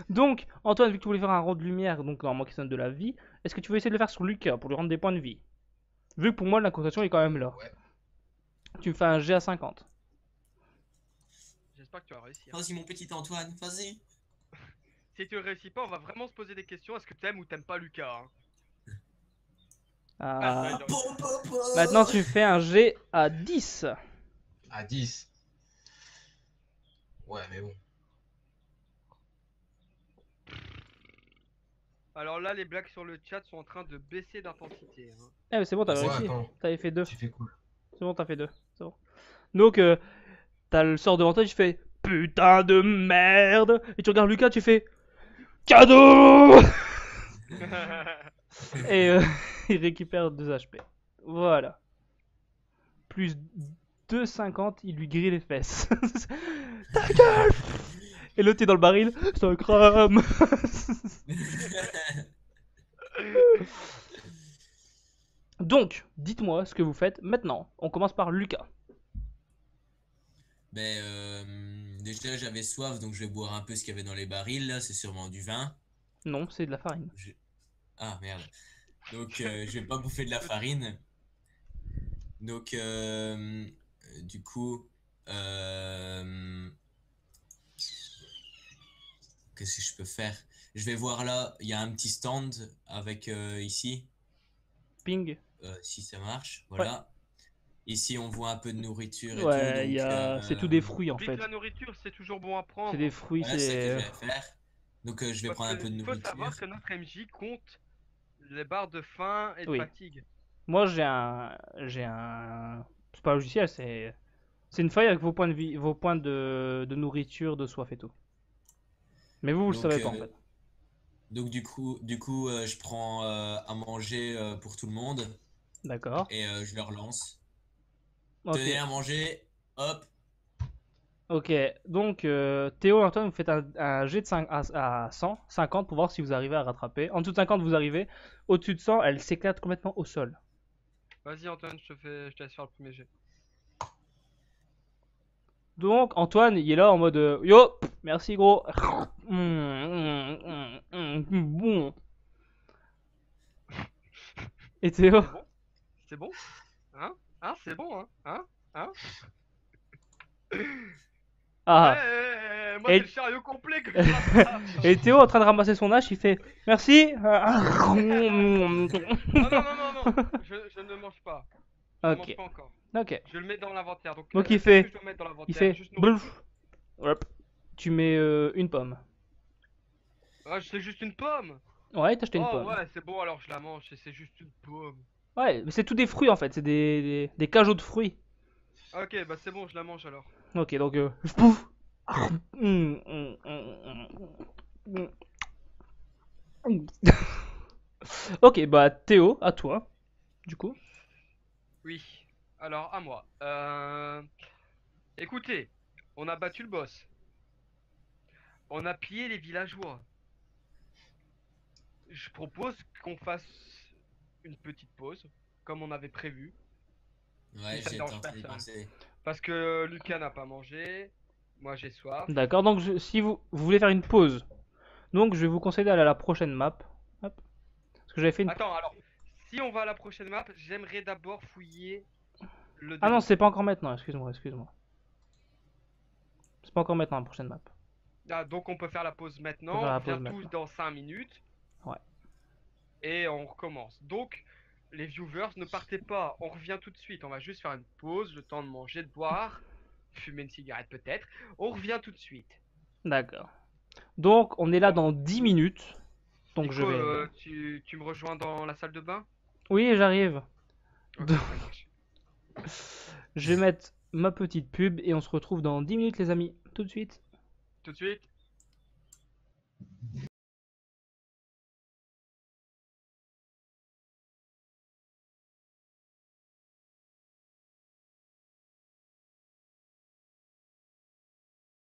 Donc, Antoine, vu que tu voulais faire un rond de lumière, donc normalement qui sonne de la vie, est-ce que tu veux essayer de le faire sur Lucas pour lui rendre des points de vie? Vu que pour moi, l'incantation est quand même là. Ouais. Tu me fais un G à 50. J'espère que tu vas réussir. Vas-y, mon petit Antoine, vas-y. Si tu réussis pas, on va vraiment se poser des questions. Est-ce que t'aimes ou t'aimes pas Lucas, hein? Ah. Po, po, po. Maintenant, tu fais un G à 10. À 10. Ouais, mais bon. Alors là, les blagues sur le chat sont en train de baisser d'intensité, hein. Eh, mais c'est bon, t'as Ouais, réussi. attends. T'avais fait 2. Tu fais cool. C'est bon, t'as fait 2. C'est bon. Donc, t'as le sort devant toi, tu fais putain de merde. Et tu regardes Lucas, tu fais cadeau. Et il récupère 2 HP. Voilà. Plus 2,50, il lui grille les fesses. Ta gueule. Et l'autre est dans le baril, ça crame. Donc, dites-moi ce que vous faites maintenant. On commence par Lucas. Ben, déjà j'avais soif, donc je vais boire un peu ce qu'il y avait dans les barils, là, c'est sûrement du vin. Non, c'est de la farine. Je- Ah merde. Donc je vais pas bouffer de la farine. Donc du coup, euh, qu'est-ce que je peux faire? Je vais voir là, il y a un petit stand avec ici, Ping. si ça marche, Ouais. voilà. Ici on voit un peu de nourriture et tout, Ouais, donc c'est tout des fruits en Oublie que fait. la nourriture, c'est toujours bon à C'est prendre. des fruits, voilà, c'est ça que je c'est. vais faire. Donc je vais Parce prendre un que peu de il faut savoir nourriture. que notre MJ compte les barres de faim et de Oui. fatigue. Moi j'ai un. C'est pas un logiciel, c'est une feuille avec vos points de vie, vos points de nourriture, de soif et tout. Mais vous le Donc, savez pas en fait. donc du coup je prends à manger pour tout le monde D'accord. et je leur lance. Ok. Tenez à manger, hop. Ok. Donc Théo et Antoine, vous faites un jet de 5 à 100, 50 pour voir si vous arrivez à rattraper. En dessous de 50, vous arrivez. Au-dessus de 100, elle s'éclate complètement au sol. Vas-y Antoine, je te laisse faire le premier jet. Donc Antoine, il est là en mode yo, merci gros. Bon. Et Théo? C'est bon? C'est bon? Hein? Hein? C'est bon, hein? Hein? Hein? Ah. Moi Et- c'est le chariot complet que je rattrape. Et Théo en train de ramasser son hache, il fait merci. Non, non, non, non, je ne mange pas. Je ne mange Ok. pas encore. Ok. Je le mets dans l'inventaire. Donc, Donc il qu'est-ce fait- que je dois mettre dans l'inventaire? Il fait Juste blouf. nourriture. Hop. Tu mets une pomme. Ah, c'est juste une pomme. Ouais, t'as acheté une Oh pomme. ouais, c'est bon alors je la mange. C'est juste une pomme. Ouais, mais c'est tout des fruits en fait, c'est des cajots de fruits. Ok, bah c'est bon, je la mange alors. Ok, donc pouf. Ok, bah Théo, à toi, du coup. Oui. Alors à moi. Écoutez, on a battu le boss. On a pillé les villageois. Je propose qu'on fasse une petite pause, comme on avait prévu. Ouais, ça j'ai dérange tenté de personne. penser. Parce que Lucas n'a pas mangé. Moi j'ai soif. D'accord, donc si vous voulez faire une pause, donc je vais vous conseiller d'aller à la prochaine map. Hop. Parce que j'avais fait une. Attends, alors, si on va à la prochaine map, j'aimerais d'abord fouiller le Ah non, demi. c'est pas encore maintenant, excuse-moi. C'est pas encore maintenant la prochaine map. Ah, donc on peut faire la pause On maintenant, peut faire on la revient pause tous maintenant. dans 5 minutes. Ouais. Et on recommence. Donc, les viewers, ne partez pas, on revient tout de suite. On va juste faire une pause, le temps de manger, de boire, fumer une cigarette peut-être. On revient tout de suite. D'accord. Donc on est là Bon. dans 10 minutes. Donc Nico, je vais. tu me rejoins dans la salle de bain? Oui, j'arrive. Ok, Donc- ça marche. Je vais mettre ma petite pub et on se retrouve dans 10 minutes les amis. Tout de suite. Tout de suite.